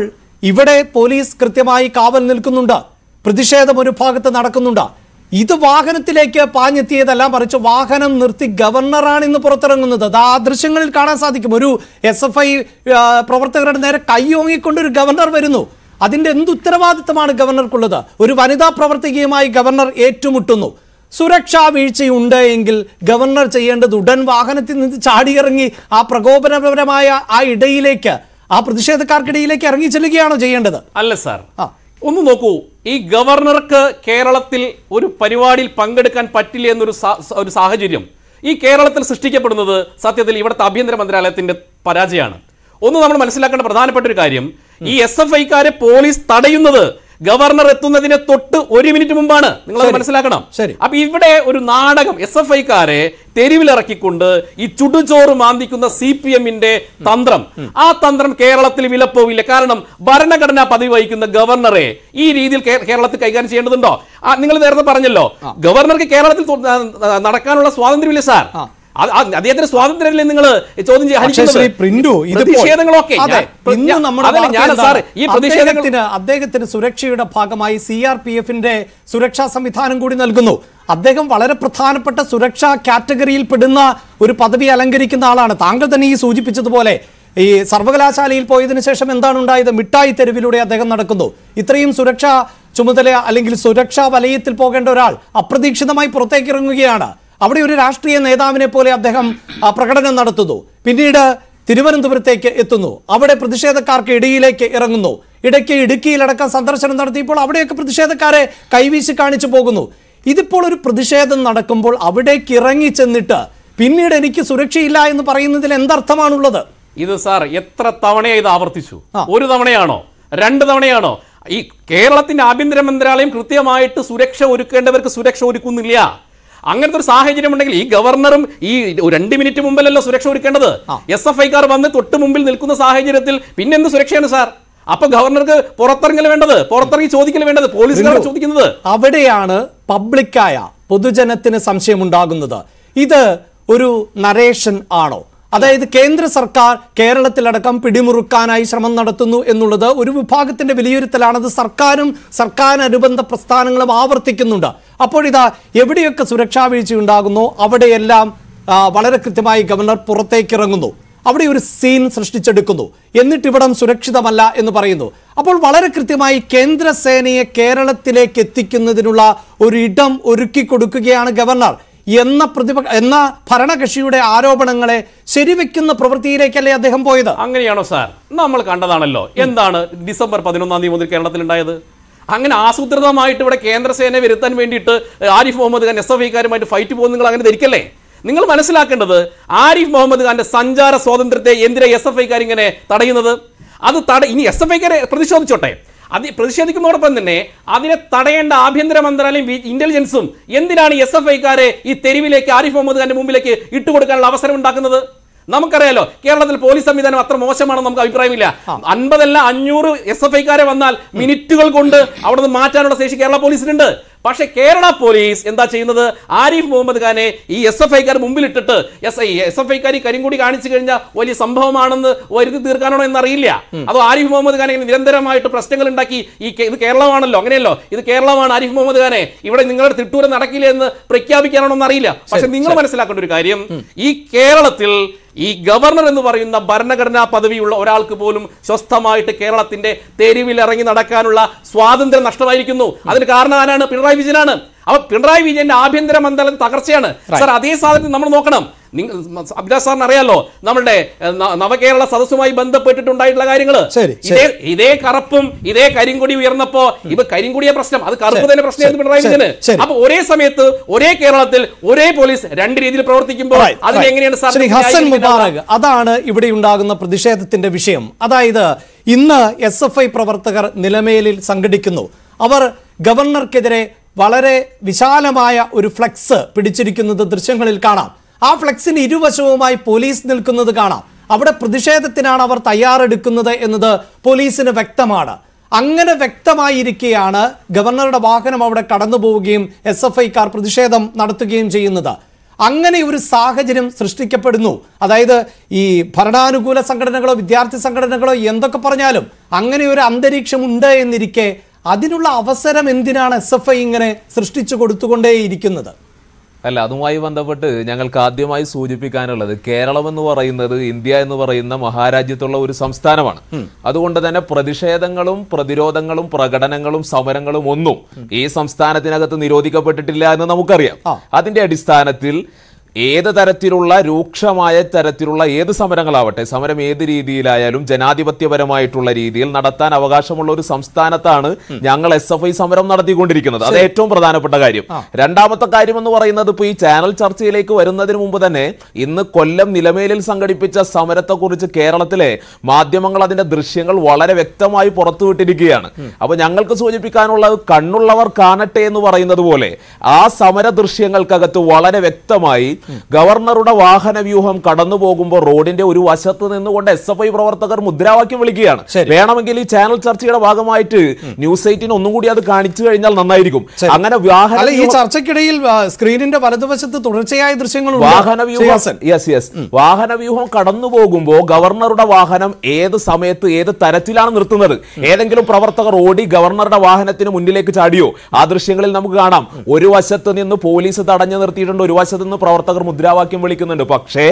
ഇവിടെ പോലീസ് കൃത്യമായി കാവൽ നിൽക്കുന്നുണ്ട്, പ്രതിഷേധം ഒരു ഭാഗത്ത് നടക്കുന്നുണ്ട്. ഇത് വാഹനത്തിലേക്ക് പാഞ്ഞെത്തിയതല്ല, മറിച്ച് വാഹനം നിർത്തി ഗവർണറാണ് ഇന്ന് പുറത്തിറങ്ങുന്നത്. അത് ആ ദൃശ്യങ്ങളിൽ കാണാൻ സാധിക്കും. ഒരു SFI പ്രവർത്തകരുടെ നേരെ കൈയോങ്ങിക്കൊണ്ട് ഒരു ഗവർണർ വരുന്നു. അതിന്റെ എന്ത് ഉത്തരവാദിത്തമാണ് ഗവർണർക്കുള്ളത്? ഒരു വനിതാ പ്രവർത്തകയുമായി ഗവർണർ ഏറ്റുമുട്ടുന്നു. സുരക്ഷാ വീഴ്ചയുണ്ട് എങ്കിൽ ഗവർണർ ചെയ്യേണ്ടത് ഉടൻ വാഹനത്തിൽ നിന്ന് ചാടിയിറങ്ങി ആ പ്രകോപനപരമായ ആ ഇടയിലേക്ക്, ആ പ്രതിഷേധക്കാർക്കിടയിലേക്ക് ഇറങ്ങി ചെല്ലുകയാണോ ചെയ്യേണ്ടത്? അല്ല സാർ, ഒന്ന് നോക്കൂ. ഈ ഗവർണർക്ക് കേരളത്തിൽ ഒരു പരിപാടിയിൽ പങ്കെടുക്കാൻ പറ്റില്ല എന്നൊരു സാഹചര്യം ഈ കേരളത്തിൽ സൃഷ്ടിക്കപ്പെടുന്നത് സത്യത്തിൽ ഇവിടുത്തെ ആഭ്യന്തര മന്ത്രാലയത്തിന്റെ പരാജയമാണ്. ഒന്ന് നമ്മൾ മനസ്സിലാക്കേണ്ട പ്രധാനപ്പെട്ട ഒരു കാര്യം, ഈ SFI കാരെ പോലീസ് തടയുന്നത് ഗവർണർ എത്തുന്നതിന് തൊട്ട് 1 മിനിറ്റ് മുമ്പാണ്. നിങ്ങളത് മനസ്സിലാക്കണം. അപ്പൊ ഇവിടെ ഒരു നാടകം, SFI കാരെ തെരുവിലിറക്കിക്കൊണ്ട് ഈ ചുടുചോറ് മാന്തിക്കുന്ന CPM-ന്റെ തന്ത്രം, ആ തന്ത്രം കേരളത്തിൽ വിലപ്പോവില്ല. കാരണം ഭരണഘടനാ പദവി വഹിക്കുന്ന ഗവർണറെ ഈ രീതിയിൽ കേരളത്തിൽ കൈകാര്യം ചെയ്യേണ്ടതുണ്ടോ? നിങ്ങൾ നേരത്തെ പറഞ്ഞല്ലോ, ഗവർണർക്ക് കേരളത്തിൽ നടക്കാനുള്ള സ്വാതന്ത്ര്യമില്ല സാർ. അദ്ദേഹത്തിന് സ്വാതന്ത്ര്യമില്ലേ നിങ്ങൾ ചോദ്യം അദ്ദേഹത്തിന് സുരക്ഷയുടെ ഭാഗമായി CRPF-ന്റെ സുരക്ഷാ സംവിധാനം കൂടി നൽകുന്നു. അദ്ദേഹം വളരെ പ്രധാനപ്പെട്ട സുരക്ഷാ കാറ്റഗറിയിൽ പെടുന്ന ഒരു പദവി അലങ്കരിക്കുന്ന ആളാണ്. താങ്കൾ തന്നെ ഈ സൂചിപ്പിച്ചതുപോലെ ഈ സർവകലാശാലയിൽ പോയതിനു ശേഷം എന്താണ് ഉണ്ടായത്? മിഠായി തെരുവിലൂടെ അദ്ദേഹം നടക്കുന്നു. ഇത്രയും സുരക്ഷാ ചുമതല അല്ലെങ്കിൽ സുരക്ഷാ വലയത്തിൽ പോകേണ്ട ഒരാൾ അപ്രതീക്ഷിതമായി പുറത്തേക്ക് ഇറങ്ങുകയാണ്. അവിടെ ഒരു രാഷ്ട്രീയ നേതാവിനെ പോലെ അദ്ദേഹം പ്രകടനം നടത്തുന്നു. പിന്നീട് തിരുവനന്തപുരത്തേക്ക് എത്തുന്നു, അവിടെ പ്രതിഷേധക്കാർക്ക് ഇടയിലേക്ക് ഇറങ്ങുന്നു. ഇടയ്ക്ക് ഇടുക്കിയിലടക്കം സന്ദർശനം നടത്തിയപ്പോൾ അവിടെയൊക്കെ പ്രതിഷേധക്കാരെ കൈവീശി കാണിച്ചു പോകുന്നു. ഇതിപ്പോൾ ഒരു പ്രതിഷേധം നടക്കുമ്പോൾ അവിടേക്ക് ഇറങ്ങി ചെന്നിട്ട് പിന്നീട് എനിക്ക് സുരക്ഷയില്ല എന്ന് പറയുന്നതിൽ എന്തർത്ഥമാണുള്ളത്? ഇത് സാർ എത്ര തവണയാ ഇത് ആവർത്തിച്ചു? 1 തവണയാണോ 2 തവണയാണോ? ഈ കേരളത്തിന്റെ ആഭ്യന്തര മന്ത്രാലയം കൃത്യമായിട്ട് സുരക്ഷ ഒരുക്കേണ്ടവർക്ക് സുരക്ഷ ഒരുക്കുന്നില്ല. അങ്ങനത്തെ ഒരു സാഹചര്യം ഉണ്ടെങ്കിൽ ഈ ഗവർണറും ഈ 2 മിനിറ്റ് മുമ്പിലല്ലോ സുരക്ഷ ഒരുക്കേണ്ടത്. SFI കാർ വന്ന് തൊട്ട് മുമ്പിൽ നിൽക്കുന്ന സാഹചര്യത്തിൽ പിന്നെ എന്ത് സുരക്ഷയാണ് സാർ? അപ്പൊ ഗവർണർക്ക് പുറത്തിറങ്ങൽ വേണ്ടത്, പുറത്തിറങ്ങി ചോദിക്കൽ വേണ്ടത്, പോലീസുകാർ ചോദിക്കുന്നത്. അവിടെയാണ് പബ്ലിക്കായ പൊതുജനത്തിന് സംശയമുണ്ടാകുന്നത്. ഇത് ഒരു നരേഷൻ ആണോ? അതായത് കേന്ദ്ര സർക്കാർ കേരളത്തിലടക്കം പിടിമുറുക്കാനായി ശ്രമം നടത്തുന്നു എന്നുള്ളത് ഒരു വിഭാഗത്തിന്റെ വിലയിരുത്തലാണ്. അത് സർക്കാരും സർക്കാരിനനുബന്ധ പ്രസ്ഥാനങ്ങളും ആവർത്തിക്കുന്നുണ്ട്. അപ്പോഴിതാ എവിടെയൊക്കെ സുരക്ഷാ വീഴ്ച ഉണ്ടാകുന്നോ അവിടെയെല്ലാം വളരെ കൃത്യമായി ഗവർണർ പുറത്തേക്ക് ഇറങ്ങുന്നു, അവിടെ ഒരു സീൻ സൃഷ്ടിച്ചെടുക്കുന്നു, എന്നിട്ട് ഇവിടം സുരക്ഷിതമല്ല എന്ന് പറയുന്നു. അപ്പോൾ വളരെ കൃത്യമായി കേന്ദ്രസേനയെ കേരളത്തിലേക്ക് എത്തിക്കുന്നതിനുള്ള ഒരു ഇടം ഒരുക്കി കൊടുക്കുകയാണ് ഗവർണർ എന്ന ഭരണകക്ഷിയുടെ ആരോപണങ്ങളെ ശരിവെക്കുന്ന പ്രവൃത്തിയിലേക്കല്ലേ അദ്ദേഹം പോയത്? അങ്ങനെയാണോ സാർ? നമ്മൾ കണ്ടതാണല്ലോ എന്താണ് ഡിസംബർ 11-ാം തീയതി മുതൽ കേരളത്തിൽ ഉണ്ടായത്. അങ്ങനെ ആസൂത്രിതമായിട്ട് ഇവിടെ കേന്ദ്രസേനയെ വരുത്താൻ വേണ്ടിയിട്ട് ആരിഫ് മുഹമ്മദ് ഖാൻ SFI കാരുമായിട്ട് ഫൈറ്റ് പോകുന്ന നിങ്ങൾ അങ്ങനെ ധരിക്കല്ലേ? നിങ്ങൾ മനസ്സിലാക്കേണ്ടത് ആരിഫ് മുഹമ്മദ് ഖാന്റെ സഞ്ചാര സ്വാതന്ത്ര്യത്തെ എന്തിനാ SFI കാർ ഇങ്ങനെ തടയുന്നത്? ഇനി SFI കാരെ പ്രതിഷേധിച്ചോട്ടെ, അത് പ്രതിഷേധിക്കുന്നതോടൊപ്പം തന്നെ അതിനെ തടയേണ്ട ആഭ്യന്തര മന്ത്രാലയം ഇന്റലിജൻസും എന്തിനാണ് SFI കാരെ ഈ തെരുവിലേക്ക് ആരിഫ് മുഹമ്മദ് ഖാന്റെ മുമ്പിലേക്ക് ഇട്ടുകൊടുക്കാനുള്ള അവസരം ഉണ്ടാക്കുന്നത്? നമുക്കറിയാലോ കേരളത്തിൽ പോലീസ് സംവിധാനം അത്ര മോശമാണെന്ന് നമുക്ക് അഭിപ്രായമില്ല. 50 അല്ല 500 SFI കാരെ വന്നാൽ മിനിറ്റുകൾ കൊണ്ട് അവിടെ നിന്ന് മാറ്റാനുള്ള ശേഷി കേരള പോലീസിനുണ്ട്. പക്ഷേ കേരള പോലീസ് എന്താ ചെയ്യുന്നത്? ആരിഫ് മുഹമ്മദ് ഖാനെ ഈ SFIക്കാർ മുമ്പിലിട്ടിട്ട് SFIക്കാർ ഈ കരിങ്കൊടി കാണിച്ചു കഴിഞ്ഞാൽ വലിയ സംഭവമാണെന്ന് വരുത്തി തീർക്കാനാണോ എന്നറിയില്ല. അതോ ആരിഫ് മുഹമ്മദ് ഖാനെ നിരന്തരമായിട്ട് പ്രശ്നങ്ങൾ ഉണ്ടാക്കി ഇത് കേരളമാണല്ലോ, അങ്ങനെയല്ലോ, ഇത് കേരളമാണ്, ആരിഫ് മുഹമ്മദ് ഖാനെ ഇവിടെ നിങ്ങളുടെ തിട്ടൂരം നടക്കില്ല എന്ന് പ്രഖ്യാപിക്കാനാണോ എന്നറിയില്ല. പക്ഷെ നിങ്ങൾ മനസ്സിലാക്കേണ്ട ഒരു കാര്യം, ഈ കേരളത്തിൽ ഈ ഗവർണർ എന്ന് പറയുന്ന ഭരണഘടനാ പദവിയുള്ള ഒരാൾക്ക് പോലും സ്വസ്ഥമായിട്ട് കേരളത്തിന്റെ തെരുവിൽ ഇറങ്ങി നടക്കാനുള്ള സ്വാതന്ത്ര്യം നഷ്ടമായിരിക്കുന്നു. അതിന് കാരണം ആരാണ്? പിണറായി വിജയനാണ്. അപ്പൊ പിണറായി വിജയന്റെ ആഭ്യന്തര മണ്ഡലം തകർച്ചയാണ് സാർ. അതേ സാധനത്തിൽ നമ്മൾ നോക്കണം. അഭിലാഷ് സാറിന് അറിയാലോ നമ്മളുടെ നവകേരള സദസ്സുമായി ബന്ധപ്പെട്ടിട്ടുണ്ടായിട്ടുള്ള കാര്യങ്ങൾ. ഇതേ കറുപ്പും ഇതേ കരിങ്കൊടി ഉയർന്നപ്പോ ഇപ്പൊ കരിങ്കൊടിയ പ്രശ്നം, അത് കറുപ്പ് തന്നെ പ്രശ്നമായിരുന്നു പിണറായി വിജയന്. അപ്പൊ ഒരേ സമയത്ത് ഒരേ കേരളത്തിൽ ഒരേ പോലീസ് രണ്ട് രീതിയിൽ പ്രവർത്തിക്കുമ്പോൾ അതിനെങ്ങനെയാണ് സാർ? ഹസൻ മുബാറക്, അതാണ് ഇവിടെ ഉണ്ടാകുന്ന പ്രതിഷേധത്തിന്റെ വിഷയം. അതായത് ഇന്ന് SFI പ്രവർത്തകർ നിലമേലിൽ സംഘടിക്കുന്നു. അവർ ഗവർണർക്കെതിരെ വളരെ വിശാലമായ ഒരു ഫ്ലെക്സ് പിടിച്ചിരിക്കുന്നത് ദൃശ്യങ്ങളിൽ കാണാം. ആ ഫ്ലെക്സിന് ഇരുവശവുമായി പോലീസ് നിൽക്കുന്നത് കാണാം. അവിടെ പ്രതിഷേധത്തിനാണ് അവർ തയ്യാറെടുക്കുന്നത് എന്നത് പോലീസിന് വ്യക്തമാണ്. അങ്ങനെ വ്യക്തമായിരിക്കെയാണ് ഗവർണറുടെ വാഹനം അവിടെ കടന്നു പോവുകയും SFIക്കാർ പ്രതിഷേധം നടത്തുകയും ചെയ്യുന്നത്. അങ്ങനെ ഒരു സാഹചര്യം സൃഷ്ടിക്കപ്പെടുന്നു. അതായത് ഈ ഭരണാനുകൂല സംഘടനകളോ വിദ്യാർത്ഥി സംഘടനകളോ എന്തൊക്കെ പറഞ്ഞാലും അങ്ങനെ ഒരു അന്തരീക്ഷം ഉണ്ട് എന്നിരിക്കെ അതിനുള്ള അവസരം എന്തിനാണ് SFI ഇങ്ങനെ സൃഷ്ടിച്ചു കൊടുത്തുകൊണ്ടേയിരിക്കുന്നത്? അല്ല, അതുമായി ബന്ധപ്പെട്ട് ഞങ്ങൾക്ക് ആദ്യമായി സൂചിപ്പിക്കാനുള്ളത്, കേരളം എന്ന് പറയുന്നത് ഇന്ത്യ എന്ന് പറയുന്ന മഹാരാജ്യത്തുള്ള ഒരു സംസ്ഥാനമാണ്. അതുകൊണ്ട് തന്നെ പ്രതിഷേധങ്ങളും പ്രതിരോധങ്ങളും പ്രകടനങ്ങളും സമരങ്ങളും ഒന്നും ഈ സംസ്ഥാനത്തിനകത്ത് നിരോധിക്കപ്പെട്ടിട്ടില്ല എന്ന് നമുക്കറിയാം. അതിന്റെ അടിസ്ഥാനത്തിൽ ഏത് തരത്തിലുള്ള രൂക്ഷമായ തരത്തിലുള്ള ഏത് സമരങ്ങളാവട്ടെ, സമരം ഏത് രീതിയിലായാലും ജനാധിപത്യപരമായിട്ടുള്ള രീതിയിൽ നടത്താൻ അവകാശമുള്ള ഒരു സംസ്ഥാനത്താണ് ഞങ്ങൾ SFI സമരം നടത്തിക്കൊണ്ടിരിക്കുന്നത്. അത് ഏറ്റവും പ്രധാനപ്പെട്ട കാര്യം. രണ്ടാമത്തെ കാര്യം എന്ന് പറയുന്നത്, ഇപ്പൊ ഈ ചാനൽ ചർച്ചയിലേക്ക് വരുന്നതിന് മുമ്പ് തന്നെ ഇന്ന് കൊല്ലം നിലമേലിൽ സംഘടിപ്പിച്ച സമരത്തെക്കുറിച്ച് കേരളത്തിലെ മാധ്യമങ്ങൾ അതിന്റെ ദൃശ്യങ്ങൾ വളരെ വ്യക്തമായി പുറത്തുവിട്ടിരിക്കുകയാണ്. അപ്പൊ ഞങ്ങൾക്ക് സൂചിപ്പിക്കാനുള്ളത്, കണ്ണുള്ളവർ കാണട്ടെ എന്ന് പറയുന്നത് പോലെ ആ സമര ദൃശ്യങ്ങൾക്കകത്ത് വളരെ വ്യക്തമായി ഗവർണറുടെ വാഹന വ്യൂഹം കടന്നു പോകുമ്പോൾ റോഡിന്റെ ഒരു വശത്ത് നിന്നുകൊണ്ട് SFI പ്രവർത്തകർ മുദ്രാവാക്യം വിളിക്കുകയാണ്. വേണമെങ്കിൽ ഈ ചാനൽ ചർച്ചയുടെ ഭാഗമായിട്ട് ന്യൂസ് 18 ഒന്നും കൂടി അത് കാണിച്ചു കഴിഞ്ഞാൽ നന്നായിരിക്കും. അങ്ങനെ ഈ ചർച്ചയ്ക്കിടയിൽ സ്ക്രീനിന്റെ വലതുവശത്ത് തുടർച്ചയായ ദൃശ്യങ്ങൾ വാഹന വ്യൂഹം കടന്നു പോകുമ്പോൾ ഗവർണറുടെ വാഹനം ഏത് സമയത്ത് ഏത് തരത്തിലാണ് നിർത്തുന്നത്, ഏതെങ്കിലും പ്രവർത്തകർ ഓടി ഗവർണറുടെ വാഹനത്തിന് മുന്നിലേക്ക് ചാടിയോ? ആ ദൃശ്യങ്ങളിൽ നമുക്ക് കാണാം. ഒരു വശത്ത് നിന്ന് പോലീസ് തടഞ്ഞു നിർത്തിയിട്ടുണ്ട്, ഒരു വശത്ത് നിന്ന് പ്രവർത്തകർ മുദ്രാവാക്യം വിളിക്കുന്നുണ്ട്. പക്ഷേ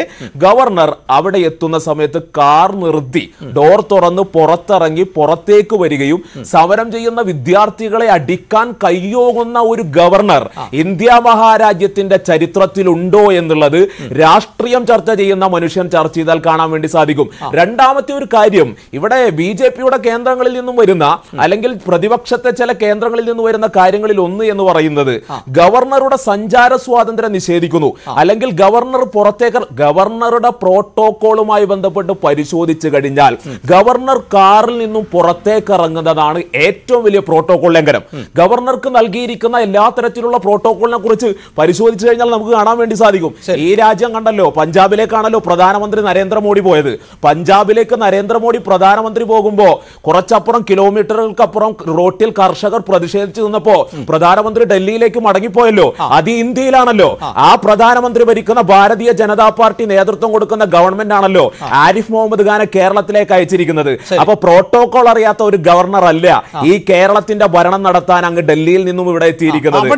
ഗവർണർ അവിടെ എത്തുന്ന സമയത്ത് കാർ നിർത്തി ഡോർ തുറന്ന് പുറത്തിറങ്ങി പുറത്തേക്ക് വരികയും സമരം ചെയ്യുന്ന വിദ്യാർത്ഥികളെ അടിക്കാൻ കയ്യോങ്ങുന്ന ഒരു ഗവർണർ ഇന്ത്യ മഹാരാജ്യത്തിന്റെ ചരിത്രത്തിലുണ്ടോ എന്നുള്ളത് രാഷ്ട്രീയം ചർച്ച ചെയ്യുന്ന മനുഷ്യൻ ചർച്ച ചെയ്താൽ കാണാൻ വേണ്ടി സാധിക്കും. രണ്ടാമത്തെ ഒരു കാര്യം, ഇവിടെ BJPയുടെ കേന്ദ്രങ്ങളിൽ നിന്നും വരുന്ന, അല്ലെങ്കിൽ പ്രതിപക്ഷത്തെ ചില കേന്ദ്രങ്ങളിൽ നിന്ന് വരുന്ന കാര്യങ്ങളിൽ ഒന്ന് എന്ന് പറയുന്നത്, ഗവർണറുടെ സഞ്ചാര സ്വാതന്ത്ര്യം നിഷേധിക്കുന്നു, അല്ലെങ്കിൽ ഗവർണറുടെ പ്രോട്ടോകോളുമായി ബന്ധപ്പെട്ട് പരിശോധിച്ചു കഴിഞ്ഞാൽ ഗവർണർ കാറിൽ നിന്നും പുറത്തേക്ക് ഇറങ്ങുന്നതാണ് ഏറ്റവും വലിയ പ്രോട്ടോകോൾ ലംഘനം. ഗവർണർക്ക് നൽകിയിരിക്കുന്ന എല്ലാ തരത്തിലുള്ള പ്രോട്ടോകോളിനെ കുറിച്ച് പരിശോധിച്ചു കഴിഞ്ഞാൽ നമുക്ക് കാണാൻ വേണ്ടി സാധിക്കും. ഈ രാജ്യം കണ്ടല്ലോ, പഞ്ചാബിലേക്കാണല്ലോ പ്രധാനമന്ത്രി നരേന്ദ്രമോദി പോയത്. പഞ്ചാബിലേക്ക് നരേന്ദ്രമോദി പ്രധാനമന്ത്രി പോകുമ്പോ കുറച്ചപ്പുറം കിലോമീറ്ററുകൾക്കപ്പുറം റോട്ടിൽ കർഷകർ പ്രതിഷേധിച്ചു നിന്നപ്പോ പ്രധാനമന്ത്രി ഡൽഹിയിലേക്ക് മടങ്ങിപ്പോയല്ലോ. അത് ഇന്ത്യയിലാണല്ലോ. ആ പ്രധാനമന്ത്രി ഭരിക്കുന്ന ഭാരതീയ ജനതാ പാർട്ടി നേതൃത്വം കൊടുക്കുന്ന ഗവൺമെന്റ് ആണല്ലോ ആരിഫ് മുഹമ്മദ് ഖാനെ കേരളത്തിലേക്ക് അയച്ചിരിക്കുന്നത്. അപ്പൊ പ്രോട്ടോകോൾ അറിയാത്ത ഒരു ഗവർണർ അല്ല ഈ കേരളത്തിന്റെ ഭരണം നടത്താൻ അങ്ങ് ഡൽഹിയിൽ നിന്നും ഇവിടെ എത്തിയിരിക്കുന്നത്.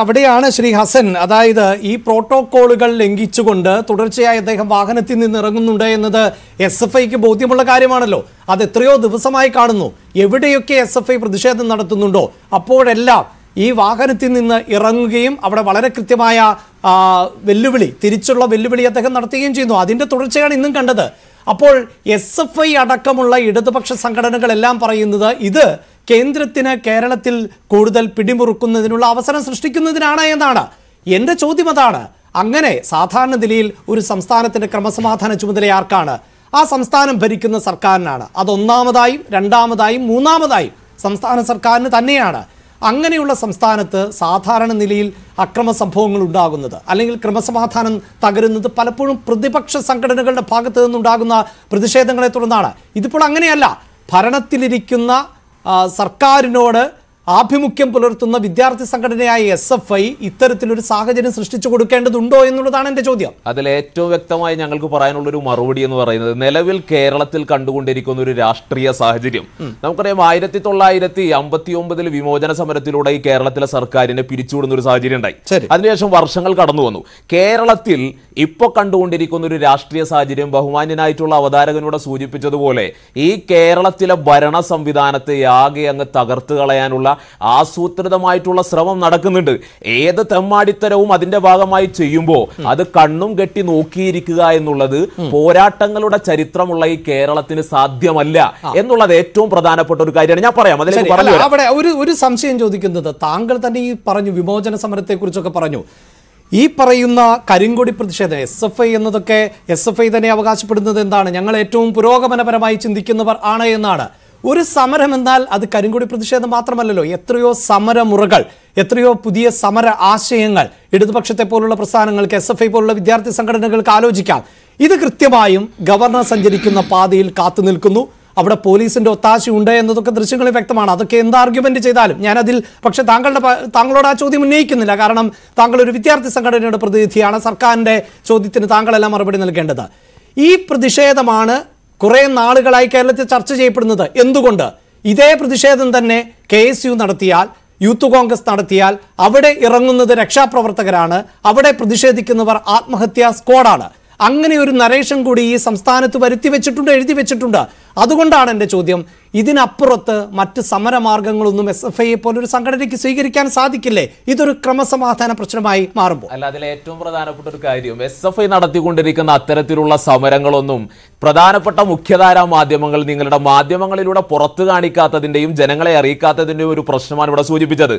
അവിടെയാണ് ശ്രീ ഹസൻ, അതായത് ഈ പ്രോട്ടോകോളുകൾ ലംഘിച്ചുകൊണ്ട് തുടർച്ചയായി അദ്ദേഹം വാഹനത്തിൽ നിന്ന് ഇറങ്ങുന്നുണ്ട് എന്നത് SFIക്ക് ബോധ്യമുള്ള കാര്യമാണല്ലോ. അത് എത്രയോ ദിവസമായി കാണുന്നു. എവിടെയൊക്കെ SFI പ്രതിഷേധം നടത്തുന്നുണ്ടോ അപ്പോഴെല്ലാം ഈ വാഹനത്തിൽ നിന്ന് ഇറങ്ങുകയും അവിടെ വളരെ കൃത്യമായ തിരിച്ചുള്ള വെല്ലുവിളി അദ്ദേഹം നടത്തുകയും ചെയ്യുന്നു. അതിന്റെ തുടർച്ചയാണ് ഇന്നും കണ്ടത്. അപ്പോൾ SFI അടക്കമുള്ള ഇടതുപക്ഷ സംഘടനകളെല്ലാം പറയുന്നത് ഇത് കേന്ദ്രത്തിന് കേരളത്തിൽ കൂടുതൽ പിടിമുറുക്കുന്നതിനുള്ള അവസരം സൃഷ്ടിക്കുന്നതിനാണ് എന്നാണ്. എൻ്റെ ചോദ്യം അതാണ്. അങ്ങനെ സാധാരണ നിലയിൽ ഒരു സംസ്ഥാനത്തിന്റെ ക്രമസമാധാന ചുമതല ആർക്കാണ്? ആ സംസ്ഥാനം ഭരിക്കുന്ന സർക്കാരിനാണ്. അതൊന്നാമതായും രണ്ടാമതായും മൂന്നാമതായും സംസ്ഥാന സർക്കാരിന് തന്നെയാണ്. അങ്ങനെയുള്ള സംസ്ഥാനത്ത് സാധാരണ നിലയിൽ അക്രമ സംഭവങ്ങൾ ഉണ്ടാകുന്നത്, അല്ലെങ്കിൽ ക്രമസമാധാനം തകരുന്നത് പലപ്പോഴും പ്രതിപക്ഷ സംഘടനകളുടെ ഭാഗത്ത് നിന്നുണ്ടാകുന്ന പ്രതിഷേധങ്ങളെ തുടർന്നാണ്. ഇതിപ്പോൾ അങ്ങനെയല്ല. ഭരണത്തിലിരിക്കുന്ന സർക്കാരിനോട് ആഭിമുഖ്യം പുലർത്തുന്ന വിദ്യാർത്ഥി സംഘടനയായ SFI ഇത്തരത്തിലൊരു സാഹചര്യം സൃഷ്ടിച്ചു കൊടുക്കേണ്ടതുണ്ടോ എന്നുള്ളതാണ് എന്റെ ചോദ്യം. അതിൽ ഏറ്റവും വ്യക്തമായി ഞങ്ങൾക്ക് പറയാനുള്ളൊരു മറുപടി എന്ന് പറയുന്നത്, നിലവിൽ കേരളത്തിൽ കണ്ടുകൊണ്ടിരിക്കുന്ന ഒരു രാഷ്ട്രീയ സാഹചര്യം നമുക്കറിയാം. 1959 വിമോചന സമരത്തിലൂടെ ഈ കേരളത്തിലെ സർക്കാരിനെ പിരിച്ചുവിടുന്ന ഒരു സാഹചര്യം ഉണ്ടായി. അതിനുശേഷം വർഷങ്ങൾ കടന്നു വന്നു. കേരളത്തിൽ ഇപ്പൊ കണ്ടുകൊണ്ടിരിക്കുന്ന ഒരു രാഷ്ട്രീയ സാഹചര്യം ബഹുമാന്യനായിട്ടുള്ള അവതാരകനോട് സൂചിപ്പിച്ചതുപോലെ ഈ കേരളത്തിലെ ഭരണ സംവിധാനത്തെ ആകെ അങ്ങ് തകർത്ത് കളയാനുള്ള ആസൂത്രിതമായിട്ടുള്ള ശ്രമം നടക്കുന്നുണ്ട്. ഏത് തെമ്മാടിത്തരവും അതിന്റെ ഭാഗമായി ചെയ്യുമ്പോൾ അത് കണ്ണും കെട്ടി നോക്കിയിരിക്കുക എന്നുള്ളത് പോരാട്ടങ്ങളുടെ ചരിത്രമുള്ള ഈ കേരളത്തിന് സാധ്യമല്ല എന്നുള്ളത് ഏറ്റവും പ്രധാനപ്പെട്ട ഒരു കാര്യമാണ്. ഞാൻ പറയാം അവിടെ ഒരു സംശയം ചോദിക്കുന്നത്, താങ്കൾ തന്നെ ഈ പറഞ്ഞു വിമോചന സമരത്തെ കുറിച്ചൊക്കെ പറഞ്ഞു. ഈ പറയുന്ന കരിങ്കൊടി പ്രതിഷേധം SFI എന്നതൊക്കെ SFI തന്നെ അവകാശപ്പെടുന്നത് എന്താണ്? ഞങ്ങൾ ഏറ്റവും പുരോഗമനപരമായി ചിന്തിക്കുന്നവർ ആണ് എന്നാണ്. ഒരു സമരം എന്നാൽ അത് കരിങ്കൊടി പ്രതിഷേധം മാത്രമല്ലല്ലോ. എത്രയോ സമരമുറകൾ, എത്രയോ പുതിയ സമര ആശയങ്ങൾ ഇടതുപക്ഷത്തെ പോലുള്ള പ്രസ്ഥാനങ്ങൾക്ക്, SFI പോലുള്ള വിദ്യാർത്ഥി സംഘടനകൾക്ക് ആലോചിക്കാം. ഇത് കൃത്യമായും ഗവർണർ സഞ്ചരിക്കുന്ന പാതയിൽ കാത്തു നിൽക്കുന്നു. അവിടെ പോലീസിന്റെ ഒത്താശയുണ്ട് എന്നതൊക്കെ ദൃശ്യങ്ങളിൽ വ്യക്തമാണ്. അതൊക്കെ എന്ത് ആർഗ്യുമെന്റ് ചെയ്താലും ഞാനതിൽ പക്ഷെ താങ്കളോട് ആ ചോദ്യം ഉന്നയിക്കുന്നില്ല. കാരണം താങ്കൾ ഒരു വിദ്യാർത്ഥി സംഘടനയുടെ പ്രതിനിധിയാണ്. സർക്കാരിന്റെ ചോദ്യത്തിന് താങ്കളെല്ലാം മറുപടി നൽകേണ്ടത്. ഈ പ്രതിഷേധമാണ് കുറെ നാളുകളായി കേരളത്തിൽ ചർച്ച ചെയ്യപ്പെടുന്നത്. എന്തുകൊണ്ട്? ഇതേ പ്രതിഷേധം തന്നെ KSU നടത്തിയാൽ, യൂത്ത് കോൺഗ്രസ് നടത്തിയാൽ അവിടെ ഇറങ്ങുന്നത് രക്ഷാപ്രവർത്തകരാണ്, അവിടെ പ്രതിഷേധിക്കുന്നവർ ആത്മഹത്യാ സ്ക്വാഡാണ്. അങ്ങനെ ഒരു നരേഷൻ കൂടി ഈ സംസ്ഥാനത്ത് വരുത്തി വെച്ചിട്ടുണ്ട്, എഴുതി വെച്ചിട്ടുണ്ട്. അതുകൊണ്ടാണ് എൻ്റെ ചോദ്യം, ഇതിനപ്പുറത്ത് മറ്റ് സമരമാർഗങ്ങളൊന്നും SFI പോലൊരു സംഘടനയ്ക്ക് സ്വീകരിക്കാൻ സാധിക്കില്ലേ? ഇതൊരു ക്രമസമാധാന പ്രശ്നമായി മാറുമ്പോൾ. അല്ല, അതിലെ ഏറ്റവും പ്രധാനപ്പെട്ട ഒരു കാര്യം, SFI നടത്തിക്കൊണ്ടിരിക്കുന്ന അത്തരത്തിലുള്ള സമരങ്ങളൊന്നും പ്രധാനപ്പെട്ട മുഖ്യധാരാ മാധ്യമങ്ങൾ നിങ്ങളുടെ മാധ്യമങ്ങളിലൂടെ പുറത്തു കാണിക്കാത്തതിന്റെയും ജനങ്ങളെ അറിയിക്കാത്തതിന്റെയും ഒരു പ്രശ്നമാണ് ഇവിടെ സൂചിപ്പിച്ചത്.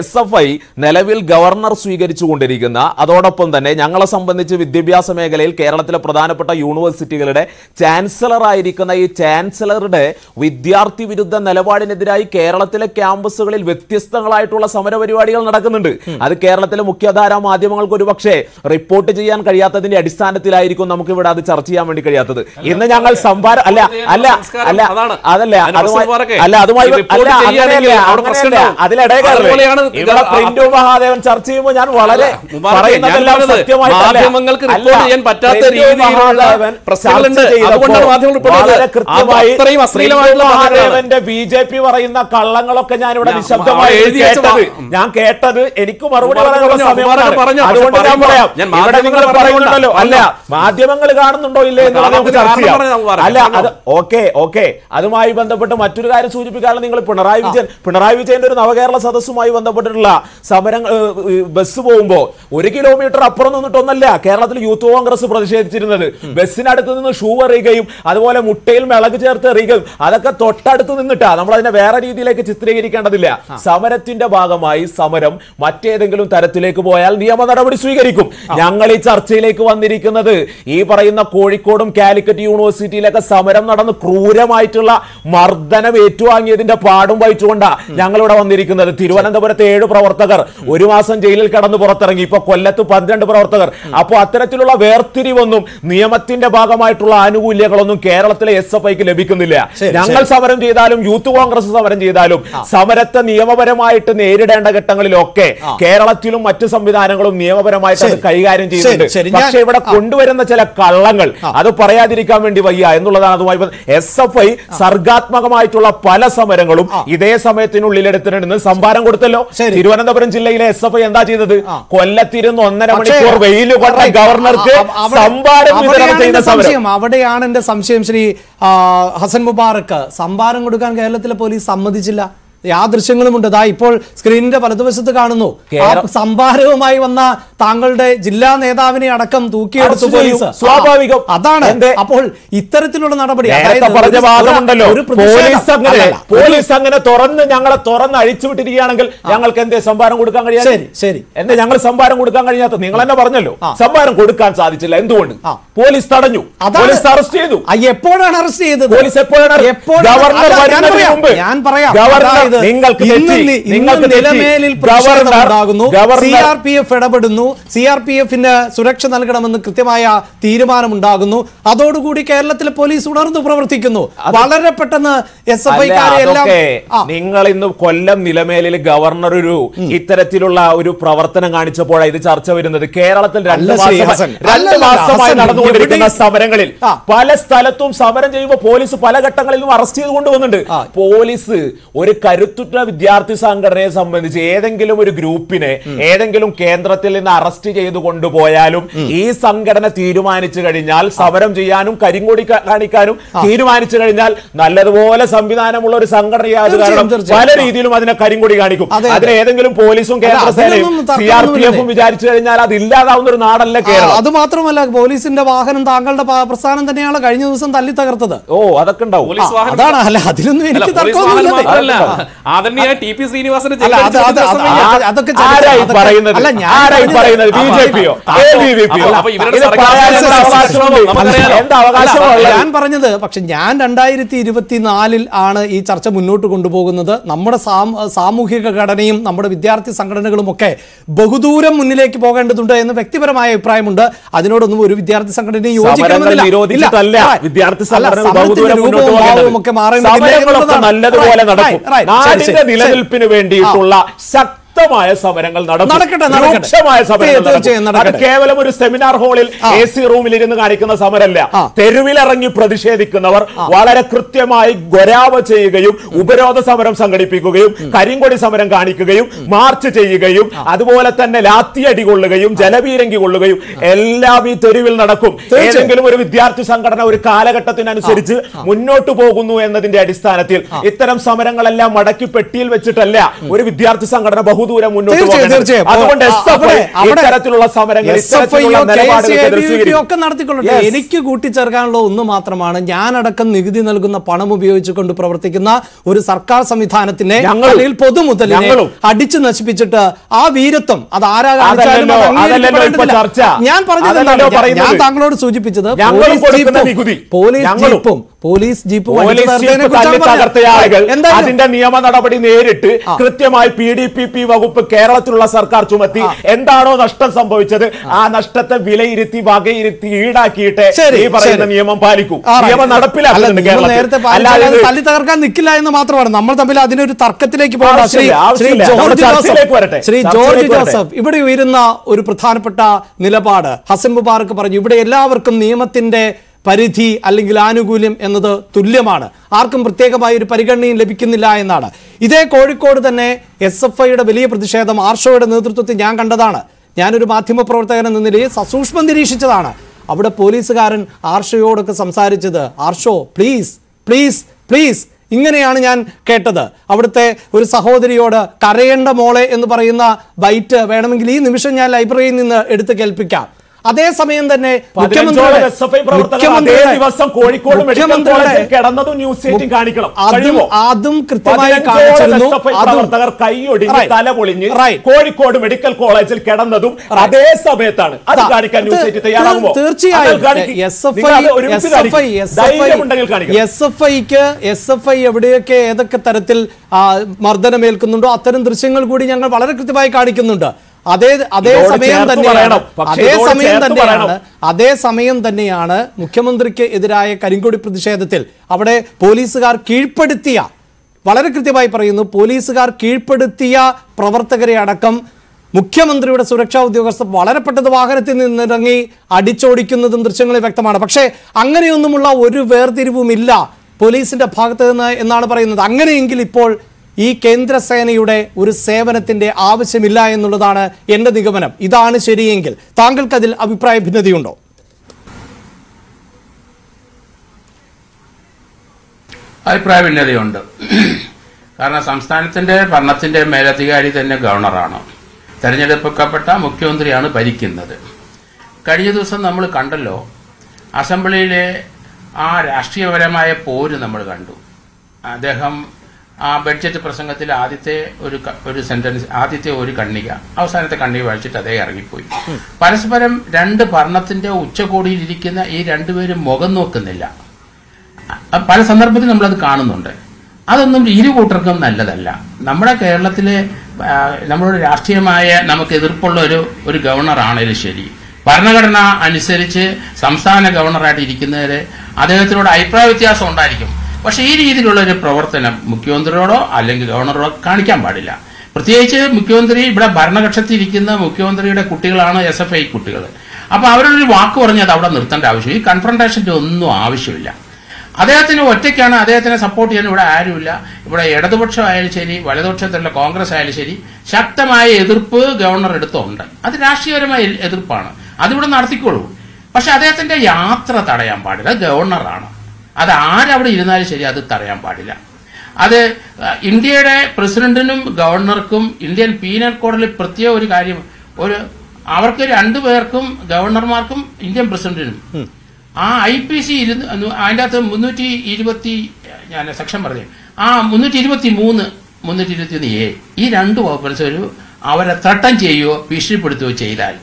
SFI നിലവിൽ ഗവർണർ സ്വീകരിച്ചുകൊണ്ടിരിക്കുന്ന, അതോടൊപ്പം തന്നെ ഞങ്ങളെ സംബന്ധിച്ച് വിദ്യാഭ്യാസ മേഖലയിൽ കേരളത്തിലെ പ്രധാനപ്പെട്ട യൂണിവേഴ്സിറ്റികളുടെ ചാൻസലർ ആയിരിക്കുന്ന ഈ ചാൻസലറുടെ വിദ്യാർത്ഥി വിരുദ്ധ നിലപാടിനെതിരായി കേരളത്തിലെ ക്യാമ്പസുകളിൽ വ്യത്യസ്തങ്ങളായിട്ടുള്ള സമരപരിപാടികൾ നടക്കുന്നുണ്ട്. അത് കേരളത്തിലെ മുഖ്യധാരാ മാധ്യമങ്ങൾക്ക് ഒരുപക്ഷെ റിപ്പോർട്ട് ചെയ്യാൻ കഴിയാത്തതിന്റെ അടിസ്ഥാനത്തിലായിരിക്കും നമുക്ക് ഇവിടെ അത് ചർച്ച ചെയ്യാൻ വേണ്ടി കഴിയാത്തത്. ഇന്ന് ഞങ്ങൾ പ്രിന്റു മഹാദേവൻ ചർച്ച ചെയ്യുമ്പോൾ ഞാൻ വളരെ BJP പറയുന്ന കള്ളങ്ങളൊക്കെ ഞാൻ ഇവിടെ നിശബ്ദമായി ഞാൻ കേട്ടത്. എനിക്ക് മറുപടി പറയാനുള്ള സമയമാണ്. അതുകൊണ്ട് ഞാൻ പറയാം, ഇവിടെ നിങ്ങൾ പറയുന്നുണ്ടല്ലോ, അല്ല മാധ്യമങ്ങൾ കാണുന്നുണ്ടോ ഇല്ലേ എന്നുള്ളത് നമുക്ക് ചർച്ച ചെയ്യാം. അല്ല അത് ഓക്കെ. അതുമായി ബന്ധപ്പെട്ട് മറ്റൊരു കാര്യം സൂചിപ്പിക്കാനുള്ള, നിങ്ങൾ പിണറായി വിജയന്റെ ഒരു നവകേരള സദസ്സുമായി ബന്ധപ്പെട്ടിട്ടുള്ള സമരം ബസ് പോകുമ്പോൾ 1 കിലോമീറ്റർ അപ്പുറം നിന്നിട്ടൊന്നല്ല കേരളത്തിൽ യൂത്ത് കോൺഗ്രസ് പ്രതിഷേധിച്ചിരുന്നത്. ബസ്സിനടുത്ത് നിന്ന് ഷൂ എറിയുകയും അതുപോലെ മുട്ടയിൽ മിളക് ചേർത്ത് എറിയുകയും അതൊക്കെ തൊട്ടടുത്ത് നിന്നിട്ടാ. നമ്മൾ അതിനെ വേറെ രീതിയിലേക്ക് ചിത്രീകരിക്കേണ്ടതില്ല. സമരത്തിന്റെ ഭാഗമായി സമരം മറ്റേതെങ്കിലും തരത്തിലേക്ക് പോയാൽ നിയമ നടപടി സ്വീകരിക്കും. ഞങ്ങൾ ഈ ചർച്ചയിലേക്ക് വന്നിരിക്കുന്നത് ഈ പറയുന്ന കോഴിക്കോടും കാലിക്കറ്റ് യൂണിവേഴ്സിറ്റിയിലൊക്കെ സമരം നടന്ന് ക്രൂരമായിട്ടുള്ള മർദ്ദനം ഏറ്റുവാങ്ങിയതിന്റെ പാടും വഹിച്ചുകൊണ്ടാ ഞങ്ങളിവിടെ വന്നിരിക്കുന്നത്. തിരുവനന്തപുരത്തെ 7 പ്രവർത്തകർ 1 മാസം ജയിലിൽ കടന്ന് പുറത്തിറങ്ങി. ഇപ്പൊ കൊല്ലത്ത് 12 പ്രവർത്തകർ. അപ്പോൾ അത്തരത്തിലുള്ള വേർതിരിവൊന്നും നിയമത്തിന്റെ ഭാഗമായിട്ടുള്ള ആനുകൂല്യങ്ങളൊന്നും കേരളത്തിലെ SFIക്ക് ലഭിക്കുന്നില്ല. ഞങ്ങൾ സമരം ചെയ്താലും യൂത്ത് കോൺഗ്രസ് സമരം ചെയ്താലും സമരത്തെ നിയമപരമായിട്ട് നേരിടേണ്ട ഘട്ടങ്ങളിലൊക്കെ കേരളത്തിലും മറ്റു സംവിധാനങ്ങളും നിയമപരമായിട്ട് അത് കൈകാര്യം ചെയ്യുന്നുണ്ട്. പക്ഷെ ഇവിടെ കൊണ്ടുവരുന്ന ചില കള്ളങ്ങൾ അത് പറയാതിരിക്കാൻ വേണ്ടി വയ്യ എന്നുള്ളതാണ്. അതുമായി SFI സർഗാത്മകമായിട്ടുള്ള പല സമരങ്ങളും ഇതേ സമയത്തിനുള്ളിലെടുത്തിട്ട് സംഭാരം കൊടുത്തല്ലോ. തിരുവനന്തപുരം ജില്ലയിലെ SFI എന്താ ചെയ്തത്? കൊല്ലത്തിരുന്ന് 1.5 മണിക്കൂർ വെയിൽ കൊണ്ട ഗവർണർക്ക് സംഭാരം വിതരണം ചെയ്യുന്ന സമരം. അവിടെയാണ് എന്റെ സംശയം. ശ്രീ ഹസൻ മുബാറക്ക്, സംഭാരം കൊടുക്കാൻ കേരളത്തിലെ പോലീസ് സമ്മതിച്ചില്ല. ആ ദൃശ്യങ്ങളുമുണ്ട്. ഇപ്പോൾ സ്ക്രീനിന്റെ വലതുവശത്ത് കാണുന്നു. സംഭാരവുമായി വന്ന താങ്കളുടെ ജില്ലാ നേതാവിനെ അടക്കം തൂക്കിയെടുത്തു പോലീസ്. സ്വാഭാവികം. അതാണ്. അപ്പോൾ ഇത്തരത്തിലുള്ള നടപടി പോലീസ് അങ്ങനെ ഞങ്ങളെ തുറന്ന് അഴിച്ചുവിട്ടിരിക്കുകയാണെങ്കിൽ ഞങ്ങൾക്ക് എന്തേ സംഭാരം കൊടുക്കാൻ കഴിയാ? ശരി, എന്താ ഞങ്ങൾ സംഭാരം കൊടുക്കാൻ കഴിയാത്ത? നിങ്ങൾ തന്നെ പറഞ്ഞല്ലോ സംഭാരം കൊടുക്കാൻ സാധിച്ചില്ല. എന്തുകൊണ്ട്? പോലീസ് തടഞ്ഞു, പോലീസ് അറസ്റ്റ് ചെയ്തു. എപ്പോഴാണ് അറസ്റ്റ് ചെയ്തത്? പോലീസ് എപ്പോഴാണ്? ഗവർണർ വരുന്നതിന് മുമ്പ്. ഞാൻ പറയാം, നിങ്ങൾക്ക് നിലമേലിൽ പ്രതിഷേധമുണ്ടാകുന്നു, CRPF ഇടപെടുന്നു, CRPFന് സുരക്ഷ നൽകണമെന്ന് കൃത്യമായ തീരുമാനമുണ്ടാകുന്നു. അതോടുകൂടി കേരളത്തിലെ പോലീസ് ഉണർന്നു പ്രവർത്തിക്കുന്നു. വളരെ പെട്ടെന്ന് SFIക്കാരെ എല്ലാം നിങ്ങൾ ഇന്ന് കൊല്ലം നിലമേലിൽ ഗവർണർ ഒരു ഇത്തരത്തിലുള്ള ഒരു പ്രവർത്തനം കാണിച്ചപ്പോഴാണ് ഇത് ചർച്ച വരുന്നത്. കേരളത്തിൽ 2 മാസമായി നടന്നുകൊണ്ടിരിക്കുന്ന സമരങ്ങളിൽ പല സ്ഥലത്തും സമരം ചെയ്യുമ്പോൾ പോലീസ് പല ഘട്ടങ്ങളിലും അറസ്റ്റ് ചെയ്ത് കൊണ്ടുവന്നുണ്ട്. പോലീസ് ഒരു കരുത്തുറ്റ വിദ്യാർത്ഥി സംഘടനയെ സംബന്ധിച്ച് ഏതെങ്കിലും ഒരു ഗ്രൂപ്പിനെ ഏതെങ്കിലും കേന്ദ്രത്തിൽ നിന്ന് അറസ്റ്റ് ചെയ്ത് കൊണ്ടുപോയാലും ഈ സംഘടന തീരുമാനിച്ചു കഴിഞ്ഞാൽ സമരം ചെയ്യാനും കരിങ്കൊടി കാണിക്കാനും തീരുമാനിച്ചു കഴിഞ്ഞാൽ നല്ലതുപോലെ സംവിധാനമുള്ള ഒരു സംഘടനയായത് കാരണം പല രീതിയിലും അതിനെ കരിങ്കൊടി കാണിക്കും. അതിന് ഏതെങ്കിലും പോലീസും കേന്ദ്രസേനയും CRPFും വിചാരിച്ചു കഴിഞ്ഞാൽ അത് ഇല്ലാതാവുന്ന ഒരു നാടല്ല കേരളം. അത് മാത്രമല്ല, പോലീസിന്റെ വാഹനം താങ്കളുടെ പ്രസ്ഥാനം തന്നെയാണ് കഴിഞ്ഞ ദിവസം തല്ലി തകർത്തത്. അതൊക്കെ ഉണ്ടാവും. അതാണ് അല്ല, അതിലൊന്നും എനിക്ക് തർക്കമൊന്നുമില്ല. ഞാൻ പറഞ്ഞത് പക്ഷെ ഞാൻ 2024 ആണ് ഈ ചർച്ച മുന്നോട്ട് കൊണ്ടുപോകുന്നത്. നമ്മുടെ സാമൂഹിക ഘടനയും നമ്മുടെ വിദ്യാർത്ഥി സംഘടനകളും ഒക്കെ ബഹുദൂരം മുന്നിലേക്ക് പോകേണ്ടതുണ്ട് എന്ന് വ്യക്തിപരമായ അഭിപ്രായമുണ്ട്. അതിനോടൊന്നും ഒരു വിദ്യാർത്ഥി സംഘടനയും യോജിക്കണമെന്നില്ല. നിലനിൽപ്പിന് വേണ്ടിയിട്ടുള്ള ശക്തമായ സമരങ്ങൾ നടക്കട്ടെ. കേവലം ഒരു സെമിനാർ ഹാളിൽ AC റൂമിൽ ഇരുന്ന് കാണിക്കുന്ന സമരമല്ല. തെരുവിലിറങ്ങി പ്രതിഷേധിക്കുന്നവർ വളരെ കൃത്യമായി ഗൊരാവ ചെയ്യുകയും ഉപരോധ സമരം സംഘടിപ്പിക്കുകയും കരിങ്കൊടി സമരം കാണിക്കുകയും മാർച്ച് ചെയ്യുകയും അതുപോലെ തന്നെ ലാത്തിയടി കൊള്ളുകയും ജലപീരങ്കി കൊള്ളുകയും എല്ലാം ഈ തെരുവിൽ നടക്കും. ഏതെങ്കിലും ഒരു വിദ്യാർത്ഥി സംഘടന ഒരു കാലഘട്ടത്തിനനുസരിച്ച് മുന്നോട്ട് പോകുന്നു എന്നതിന്റെ അടിസ്ഥാനത്തിൽ ഇത്തരം സമരങ്ങളെല്ലാം മടക്കി പെട്ടിയിൽ വെച്ചിട്ടല്ല ഒരു വിദ്യാർത്ഥി സംഘടന ബഹുദൂരം മുന്നോട്ട് പോകുന്നത്. അതുകൊണ്ട് ഇത്തരത്തിലുള്ള സമരങ്ങൾ ഒക്കെ നടത്തിക്കൊള്ളട്ടെ. എനിക്ക് കൂട്ടിച്ചേർക്കാനുള്ള ഒന്ന് മാത്രമാണ്, ഞാനടക്കം നികുതി നൽകുന്ന പണം ഉപയോഗിച്ചുകൊണ്ട് പ്രവർത്തിക്കുന്ന ഒരു സർക്കാർ സംവിധാനത്തിനെ പൊതുമുതലിനെ അടിച്ചു നശിപ്പിച്ചിട്ട് ആ വീരത്വം അത് ആരാ കാണിച്ചാലും ഞാൻ പറഞ്ഞത് ഞാൻ താങ്കളോട് സൂചിപ്പിച്ചത് പോലീസ് ജീപ്പും അതിന്റെ നിയമ നടപടി നേരിട്ട് കൃത്യമായി PDPP വകുപ്പ് കേരളത്തിലുള്ള സർക്കാർ ചുമത്തി എന്താണോ നഷ്ടം സംഭവിച്ചത് ആ നഷ്ടത്തെ വിലയിരുത്തി വകയിരുത്തി ഈടാക്കിയിട്ട് ഈ പറയുന്ന നിയമം പാലിക്കൂ. നിയമം നടപ്പിലാക്കുന്നുണ്ട് കേരളത്തിൽ. തല്ലി തകർക്കാൻ നിൽക്കില്ല എന്ന് മാത്രമാണ്. നമ്മൾ തമ്മിൽ അതിനൊരു തർക്കത്തിലേക്ക് പോകണം. ശ്രീ ജോർജ് ജോസഫ്, ഇവിടെ ഉയരുന്ന ഒരു പ്രധാനപ്പെട്ട നിലപാട് ഹസൻ മുബാറക്ക് പറഞ്ഞു, ഇവിടെ എല്ലാവർക്കും നിയമത്തിന്റെ പരിധി അല്ലെങ്കിൽ ആനുകൂല്യം എന്നത് തുല്യമാണ്, ആർക്കും പ്രത്യേകമായ ഒരു പരിഗണനയും ലഭിക്കുന്നില്ല എന്നാണ്. ഇതേ കോഴിക്കോട് തന്നെ SFIയുടെ വലിയ പ്രതിഷേധം ആർഷോയുടെ നേതൃത്വത്തിൽ ഞാൻ കണ്ടതാണ്. ഞാനൊരു മാധ്യമപ്രവർത്തകൻ എന്ന നിലയിൽ സസൂക്ഷ്മം നിരീക്ഷിച്ചതാണ്. അവിടെ പോലീസുകാരൻ ആർഷയോടൊക്കെ സംസാരിച്ചത്, ആർഷോ പ്ലീസ് പ്ലീസ് പ്ലീസ് ഇങ്ങനെയാണ് ഞാൻ കേട്ടത്. അവിടുത്തെ ഒരു സഹോദരിയോട് കരയേണ്ട മോളെ എന്ന് പറയുന്ന ബൈറ്റ് വേണമെങ്കിൽ ഈ നിമിഷം ഞാൻ ലൈബ്രറിയിൽ നിന്ന് എടുത്ത് കേൾപ്പിക്കാം. അതേസമയം തന്നെ അതും കൃത്യമായി കാണിച്ചിരുന്നു. കോഴിക്കോട് മെഡിക്കൽ കോളേജിൽ കിടന്നതും അതേ സമയത്താണ്. തീർച്ചയായും SFI എവിടെയൊക്കെ ഏതൊക്കെ തരത്തിൽ മർദ്ദനമേൽക്കുന്നുണ്ടോ അത്തരം ദൃശ്യങ്ങൾ കൂടി ഞങ്ങൾ വളരെ കൃത്യമായി കാണിക്കുന്നുണ്ട്. അതേസമയം തന്നെയാണ് മുഖ്യമന്ത്രിക്ക് എതിരായ കരിങ്കൊടി പ്രതിഷേധത്തിൽ അവിടെ പോലീസുകാർ കീഴ്പ്പെടുത്തിയ, വളരെ കൃത്യമായി പറയുന്നു, പോലീസുകാർ കീഴ്പ്പെടുത്തിയ പ്രവർത്തകരെ അടക്കം മുഖ്യമന്ത്രിയുടെ സുരക്ഷാ ഉദ്യോഗസ്ഥർ വളരെ പെട്ടെന്ന് വാഹനത്തിൽ നിന്നിറങ്ങി അടിച്ചോടിക്കുന്നതും ദൃശ്യങ്ങളിൽ വ്യക്തമാണ്. പക്ഷേ അങ്ങനെയൊന്നുമുള്ള ഒരു വേർതിരിവുമില്ല പോലീസിന്റെ ഭാഗത്ത് നിന്ന് എന്നാണ് പറയുന്നത്. അങ്ങനെയെങ്കിൽ ഇപ്പോൾ ഈ കേന്ദ്രസേനയുടെ ഒരു സേവനത്തിന്റെ ആവശ്യമില്ല എന്നുള്ളതാണ് എൻ്റെ നിഗമനം. ഇതാണ് ശരിയെങ്കിൽ താങ്കൾക്ക് അതിൽ അഭിപ്രായ ഭിന്നതയുണ്ടോ? അഭിപ്രായ ഭിന്നതയുണ്ട്. കാരണം സംസ്ഥാനത്തിന്റെ ഭരണത്തിന്റെ മേലധികാരി തന്നെ ഗവർണറാണ്, തെരഞ്ഞെടുക്കപ്പെട്ട മുഖ്യമന്ത്രിയാണ് ഭരിക്കുന്നത്. കഴിഞ്ഞ ദിവസം നമ്മൾ കണ്ടല്ലോ, അസംബ്ലിയിലെ ആ രാഷ്ട്രീയപരമായ പോര് നമ്മൾ കണ്ടു. അദ്ദേഹം ആ ബഡ്ജറ്റ് പ്രസംഗത്തിൽ ആദ്യത്തെ ഒരു കണ്ണിക, അവസാനത്തെ കണ്ണിക വായിച്ചിട്ട് അതേ ഇറങ്ങിപ്പോയി. പരസ്പരം രണ്ട് ഭരണത്തിന്റെ ഉച്ചകോടിയിലിരിക്കുന്ന ഈ രണ്ടുപേരും മുഖം നോക്കുന്നില്ല. പല സന്ദർഭത്തിൽ നമ്മളത് കാണുന്നുണ്ട്. അതൊന്നും ഇരു കൂട്ടർക്കും നല്ലതല്ല. നമ്മുടെ കേരളത്തിലെ നമ്മുടെ രാഷ്ട്രീയമായ നമുക്ക് എതിർപ്പുള്ള ഒരു ഗവർണറാണേലും ശരി, ഭരണഘടന അനുസരിച്ച് സംസ്ഥാന ഗവർണറായിട്ട് ഇരിക്കുന്നവരെ അദ്ദേഹത്തിനോട് അഭിപ്രായ വ്യത്യാസം ഉണ്ടായിരിക്കും. പക്ഷേ ഈ രീതിയിലുള്ള ഒരു പ്രവർത്തനം മുഖ്യമന്ത്രിയോടോ അല്ലെങ്കിൽ ഗവർണറോടോ കാണിക്കാൻ പാടില്ല. പ്രത്യേകിച്ച് മുഖ്യമന്ത്രി ഇവിടെ ഭരണകക്ഷത്തിൽ ഇരിക്കുന്ന മുഖ്യമന്ത്രിയുടെ കുട്ടികളാണ് SFI കുട്ടികൾ. അപ്പോൾ അവരൊരു വാക്ക് പറഞ്ഞത് അവിടെ നിർത്തേണ്ട ആവശ്യം, ഈ കൺഫ്രണ്ടേഷൻ്റെ ഒന്നും ആവശ്യമില്ല. അദ്ദേഹത്തിന് ഒറ്റയ്ക്കാണ്, അദ്ദേഹത്തിനെ സപ്പോർട്ട് ചെയ്യാൻ ഇവിടെ ആരുമില്ല. ഇവിടെ ഇടതുപക്ഷം ആയാലും ശരി, വലതുപക്ഷത്തിലുള്ള കോൺഗ്രസ് ആയാലും ശരി, ശക്തമായ എതിർപ്പ് ഗവർണർ എടുത്തുണ്ട്. അത് രാഷ്ട്രീയപരമായ എതിർപ്പാണ്, അതിവിടെ നടത്തിക്കോളൂ. പക്ഷെ അദ്ദേഹത്തിന്റെ യാത്ര തടയാൻ പാടില്ല. ഗവർണറാണ്, അത് ആരവിടെ ഇരുന്നാലും ശരി, അത് തടയാൻ പാടില്ല. അത് ഇന്ത്യയുടെ പ്രസിഡന്റിനും ഗവർണർക്കും ഇന്ത്യൻ പീനൽ കോഡിൽ പ്രത്യേക ഒരു കാര്യം, അവർക്ക് രണ്ടുപേർക്കും ഗവർണർമാർക്കും ഇന്ത്യൻ പ്രസിഡന്റിനും ആ IPC അതിൻ്റെ അകത്ത് 320 ഞാൻ സെക്ഷൻ പറഞ്ഞു, ആ 323, 321A ഈ രണ്ട് വകുപ്പനുസരിച്ച് അവരെ ത്രട്ടൻ ചെയ്യുകയോ ഭീഷണിപ്പെടുത്തുകയോ ചെയ്താൽ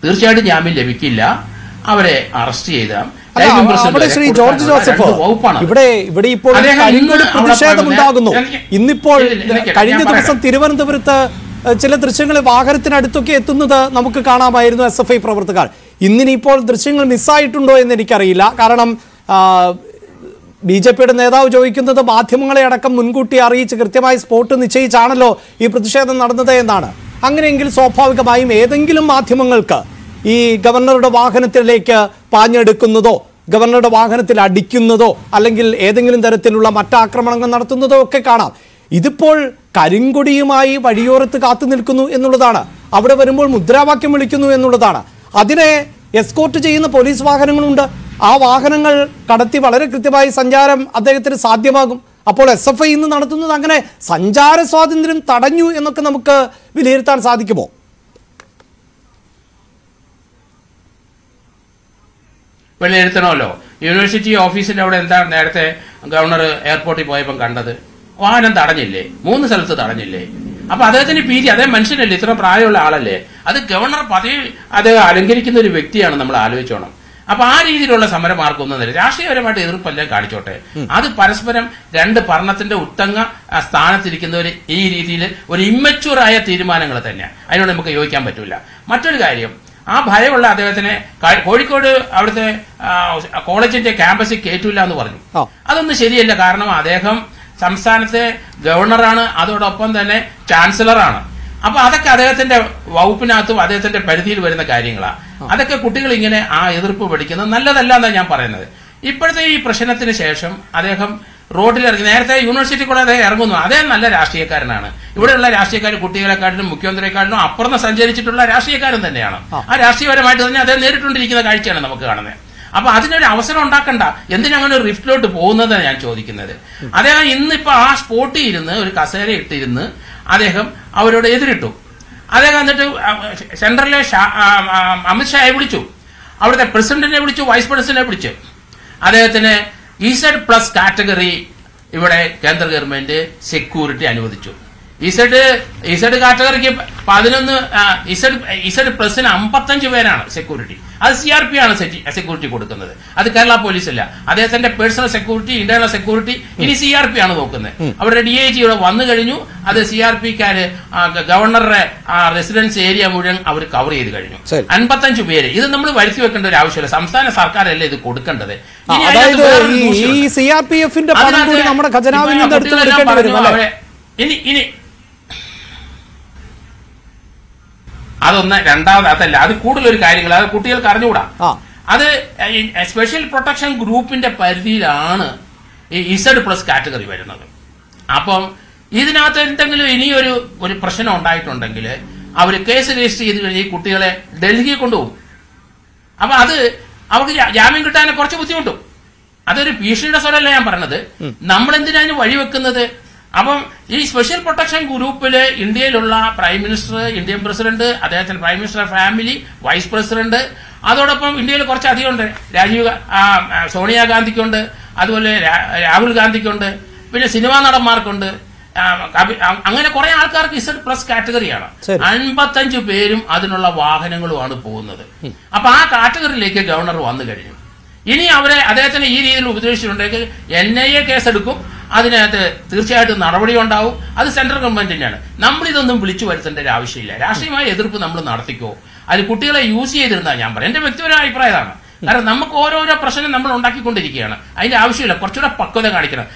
തീർച്ചയായിട്ടും ജാമ്യം ലഭിക്കില്ല, അവരെ അറസ്റ്റ് ചെയ്താൽ. ശ്രീ ജോർജ് ജോസഫ്, ഇവിടെ ഇപ്പോൾ പ്രതിഷേധമുണ്ടാകുന്നു. ഇന്നിപ്പോൾ കഴിഞ്ഞ ദിവസം തിരുവനന്തപുരത്ത് ചില ദൃശ്യങ്ങൾ വാഹനത്തിനടുത്തൊക്കെ എത്തുന്നത് നമുക്ക് കാണാമായിരുന്നു SFI പ്രവർത്തകർ. ഇന്നിനിപ്പോൾ ദൃശ്യങ്ങൾ മിസ്സായിട്ടുണ്ടോ എന്ന് എനിക്കറിയില്ല. കാരണം BJPയുടെ നേതാവ് ചോദിക്കുന്നത് മാധ്യമങ്ങളെ അടക്കം മുൻകൂട്ടി അറിയിച്ച് കൃത്യമായി സ്പോട്ട് നിശ്ചയിച്ചാണല്ലോ ഈ പ്രതിഷേധം നടന്നത് എന്നാണ്. അങ്ങനെയെങ്കിൽ സ്വാഭാവികമായും ഏതെങ്കിലും മാധ്യമങ്ങൾക്ക് ഈ ഗവർണറുടെ വാഹനത്തിലേക്ക് പാഞ്ഞെടുക്കുന്നതോ ഗവർണറുടെ വാഹനത്തിൽ അടിക്കുന്നതോ അല്ലെങ്കിൽ ഏതെങ്കിലും തരത്തിലുള്ള മറ്റാക്രമണങ്ങൾ നടത്തുന്നതോ ഒക്കെ കാണാം. ഇതിപ്പോൾ കരിങ്കൊടിയുമായി വഴിയോരത്ത് കാത്തു നിൽക്കുന്നു എന്നുള്ളതാണ്. അവിടെ വരുമ്പോൾ മുദ്രാവാക്യം വിളിക്കുന്നു എന്നുള്ളതാണ്. അതിനെ എസ്കോർട്ട് ചെയ്യുന്ന പോലീസ് വാഹനങ്ങളുണ്ട്. ആ വാഹനങ്ങൾ കടത്തി വളരെ കൃത്യമായി സഞ്ചാരം അദ്ദേഹത്തിന് സാധ്യമാകും. അപ്പോൾ SFI ഇന്ന് നടത്തുന്നത് അങ്ങനെ സഞ്ചാര സ്വാതന്ത്ര്യം തടഞ്ഞു എന്നൊക്കെ നമുക്ക് വിലയിരുത്താൻ സാധിക്കുമോ? വിലയിരുത്തണമല്ലോ. യൂണിവേഴ്സിറ്റി ഓഫീസിന്റെ അവിടെ എന്താ നേരത്തെ ഗവർണർ എയർപോർട്ടിൽ പോയപ്പോൾ കണ്ടത്? വാഹനം തടഞ്ഞില്ലേ? 3 സ്ഥലത്ത് തടഞ്ഞില്ലേ? അപ്പൊ അദ്ദേഹത്തിന് പീരി, അതേ മനുഷ്യനല്ലേ, ഇത്ര പ്രായമുള്ള ആളല്ലേ, അത് ഗവർണർ പദവി അത് അലങ്കരിക്കുന്ന ഒരു വ്യക്തിയാണ്, നമ്മൾ ആലോചിച്ചോണം. അപ്പൊ ആ രീതിയിലുള്ള സമരമാർക്കൊന്നും രാഷ്ട്രീയപരമായിട്ട് എതിർപ്പെല്ലാം കാണിച്ചോട്ടെ. അത് പരസ്പരം രണ്ട് ഭരണത്തിന്റെ ഉത്തങ്ങ സ്ഥാനത്തിരിക്കുന്നവർ ഈ രീതിയിൽ ഒരു ഇമ്മച്യൂറായ തീരുമാനങ്ങൾ തന്നെയാണ്, അതിനോട് നമുക്ക് യോജിക്കാൻ പറ്റില്ല. മറ്റൊരു കാര്യം, ആ ഭയമുള്ള അദ്ദേഹത്തിനെ കോഴിക്കോട് അവിടുത്തെ കോളേജിന്റെ ക്യാമ്പസിൽ കയറ്റില്ല എന്ന് പറഞ്ഞു. അതൊന്നും ശരിയല്ല. കാരണം അദ്ദേഹം സംസ്ഥാനത്തെ ഗവർണറാണ്, അതോടൊപ്പം തന്നെ ചാൻസലറാണ്. അപ്പൊ അതൊക്കെ അദ്ദേഹത്തിന്റെ വകുപ്പിനകത്തും അദ്ദേഹത്തിന്റെ പരിധിയിൽ വരുന്ന കാര്യങ്ങളാണ്. അതൊക്കെ കുട്ടികൾ ഇങ്ങനെ ആ എതിർപ്പ് പഠിക്കുന്നത് നല്ലതല്ല എന്നാണ് ഞാൻ പറയുന്നത്. ഇപ്പോഴത്തെ ഈ പ്രശ്നത്തിന് ശേഷം അദ്ദേഹം റോഡിലിറങ്ങി, നേരത്തെ യൂണിവേഴ്സിറ്റി കൂടെ അദ്ദേഹം ഇറങ്ങുന്നു. അദ്ദേഹം നല്ല രാഷ്ട്രീയക്കാരനാണ്. ഇവിടെയുള്ള രാഷ്ട്രീയക്കാർ കുട്ടികളെക്കാട്ടിലും മുഖ്യമന്ത്രിയെക്കാട്ടിലും അപ്പുറം സഞ്ചരിച്ചിട്ടുള്ള രാഷ്ട്രീയക്കാരൻ തന്നെയാണ്. ആ രാഷ്ട്രീയപരമായിട്ട് തന്നെ അദ്ദേഹം നേരിട്ടുകൊണ്ടിരിക്കുന്ന കാഴ്ചയാണ് നമുക്ക് കാണുന്നത്. അപ്പൊ അതിനൊരു അവസരം ഉണ്ടാക്കണ്ട. എന്തിനങ്ങനെ ഒരു റിഫ്റ്റിലോട്ട് പോകുന്നതാണ് ഞാൻ ചോദിക്കുന്നത്. അദ്ദേഹം ഇന്നിപ്പോ ആ സ്പോട്ടിൽ ഇരുന്ന് ഒരു കസേര ഇട്ടിരുന്ന് അദ്ദേഹം അവരോട് എതിരിട്ടു. അദ്ദേഹം എന്നിട്ട് സെൻട്രലിലെ അമിത്ഷായെ വിളിച്ചു, അവിടുത്തെ പ്രസിഡന്റിനെ വിളിച്ചു, വൈസ് പ്രസിഡന്റിനെ വിളിച്ചു. അദ്ദേഹത്തിന് Z+ കാറ്റഗറി ഇവിടെ കേന്ദ്ര ഗവൺമെന്റ് സെക്യൂരിറ്റി അനുവദിച്ചു. Z കാറ്റഗറിക്ക് 11 Z+ന് 55 പേരാണ് സെക്യൂരിറ്റി. അത് CRP ആണ് സെക്യൂരിറ്റി കൊടുക്കുന്നത്, അത് കേരള പോലീസ് അല്ല. അദ്ദേഹത്തിന്റെ പേഴ്സണൽ സെക്യൂരിറ്റി, ഇന്റേണൽ സെക്യൂരിറ്റി ഇനി CRP ആണ് നോക്കുന്നത്. അവിടെ DIG ഇവിടെ വന്നു കഴിഞ്ഞു. അത് CRPക്കാര് ഗവർണറുടെ റെസിഡൻസ് ഏരിയ മുഴുവൻ അവർ കവർ ചെയ്ത് കഴിഞ്ഞു. 55 പേര്. ഇത് നമ്മൾ വരുത്തി വെക്കേണ്ട ഒരു ആവശ്യമില്ല, സംസ്ഥാന സർക്കാരല്ലേ ഇത് കൊടുക്കേണ്ടത്. ഇനി അതൊന്ന് രണ്ടാമത് അതല്ല, അത് കൂടുതലൊരു കാര്യങ്ങൾ അത് കുട്ടികൾക്ക് അറിഞ്ഞുകൂടാ. അത് സ്പെഷ്യൽ പ്രൊട്ടക്ഷൻ ഗ്രൂപ്പിന്റെ പരിധിയിലാണ് ഈ Z+ കാറ്റഗറി വരുന്നത്. അപ്പം ഇതിനകത്ത് എന്തെങ്കിലും ഇനിയൊരു പ്രശ്നം ഉണ്ടായിട്ടുണ്ടെങ്കിൽ അവർ കേസ് രജിസ്റ്റർ ചെയ്ത് കഴിഞ്ഞ് ഈ കുട്ടികളെ ഡൽഹിയിൽ കൊണ്ടുപോകും. അപ്പൊ അത് അവർക്ക് ജാമ്യം കിട്ടാൻ കുറച്ച് ബുദ്ധിമുട്ടും. അതൊരു ഭീഷണിയുടെ സ്വരമല്ല ഞാൻ പറഞ്ഞത്. നമ്മളെന്തിനാണ് വഴിവെക്കുന്നത്? അപ്പം ഈ സ്പെഷ്യൽ പ്രൊട്ടക്ഷൻ ഗ്രൂപ്പില് ഇന്ത്യയിലുള്ള പ്രൈം മിനിസ്റ്റർ, ഇന്ത്യൻ പ്രസിഡന്റ്, അദ്ദേഹത്തിന്റെ prime minister family, vice president, അതോടൊപ്പം ഇന്ത്യയിൽ കുറച്ചധികം ഉണ്ട്. സോണിയാഗാന്ധിക്കുണ്ട്, അതുപോലെ രാഹുൽ ഗാന്ധിക്കുണ്ട്, പിന്നെ സിനിമാ നടന്മാർക്കുണ്ട്. അങ്ങനെ കുറെ ആൾക്കാർക്ക് Z+ കാറ്റഗറിയാണ്. 55 പേരും അതിനുള്ള വാഹനങ്ങളുമാണ് പോകുന്നത്. അപ്പൊ ആ കാറ്റഗറിയിലേക്ക് ഗവർണർ വന്നു കഴിഞ്ഞു. ഇനി അദ്ദേഹത്തിന് ഈ രീതിയിൽ ഉപദേശിച്ചിട്ടുണ്ടെങ്കിൽ NIA കേസെടുക്കും. അതിനകത്ത് തീർച്ചയായിട്ടും നടപടി ഉണ്ടാവും. അത് സെൻട്രൽ ഗവൺമെന്റിന്റെയാണ്. നമ്മളിതൊന്നും വിളിച്ചു വരുത്തേണ്ട ഒരു ആവശ്യമില്ല. രാഷ്ട്രീയമായ എതിർപ്പ് നമ്മൾ നടത്തിക്കോ. അത് കുട്ടികളെ യൂസ് ചെയ്തിരുന്നാൽ ഞാൻ പറയാം, എന്റെ വ്യക്തിപരമായ അഭിപ്രായമാണ്. കാരണം നമുക്ക് ഓരോരോ പ്രശ്നം നമ്മൾ ഉണ്ടാക്കിക്കൊണ്ടിരിക്കുകയാണ്. അതിന്റെ ആവശ്യമില്ല. കുറച്ചുകൂടെ പക്വത കാണിക്കണം.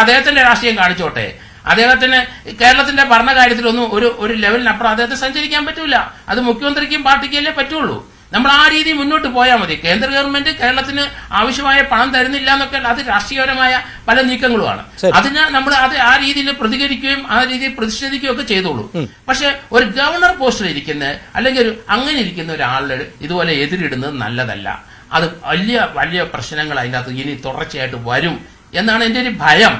അദ്ദേഹത്തിന്റെ രാഷ്ട്രീയം കാണിച്ചോട്ടെ. അദ്ദേഹത്തിന് കേരളത്തിന്റെ ഭരണകാര്യത്തിലൊന്നും ഒരു ലെവലിനപ്പുറം അദ്ദേഹത്തെ സഞ്ചരിക്കാൻ പറ്റൂല. അത് മുഖ്യമന്ത്രിക്കും പാർട്ടിക്കല്ലേ പറ്റുള്ളൂ. നമ്മൾ ആ രീതി മുന്നോട്ട് പോയാൽ മതി. കേന്ദ്ര ഗവൺമെന്റ് കേരളത്തിന് ആവശ്യമായ പണം തരുന്നില്ല എന്നൊക്കെ അത് രാഷ്ട്രീയപരമായ പല നീക്കങ്ങളുമാണ്. അതിന് നമ്മൾ അത് ആ രീതിയിൽ പ്രതികരിക്കുകയും ആ രീതിയിൽ പ്രതിഷേധിക്കുകയും ഒക്കെ ചെയ്തോളൂ. പക്ഷെ ഒരു ഗവർണർ പോസ്റ്റിൽ ഇരിക്കുന്ന അല്ലെങ്കിൽ അങ്ങനെ ഇരിക്കുന്ന ഒരാളുടെ ഇതുപോലെ എതിരിടുന്നത് നല്ലതല്ല. അത് വലിയ വലിയ പ്രശ്നങ്ങൾ അതിൻ്റെ അകത്ത് ഇനി തുടർച്ചയായിട്ട് വരും എന്നാണ് എൻ്റെ ഒരു ഭയം.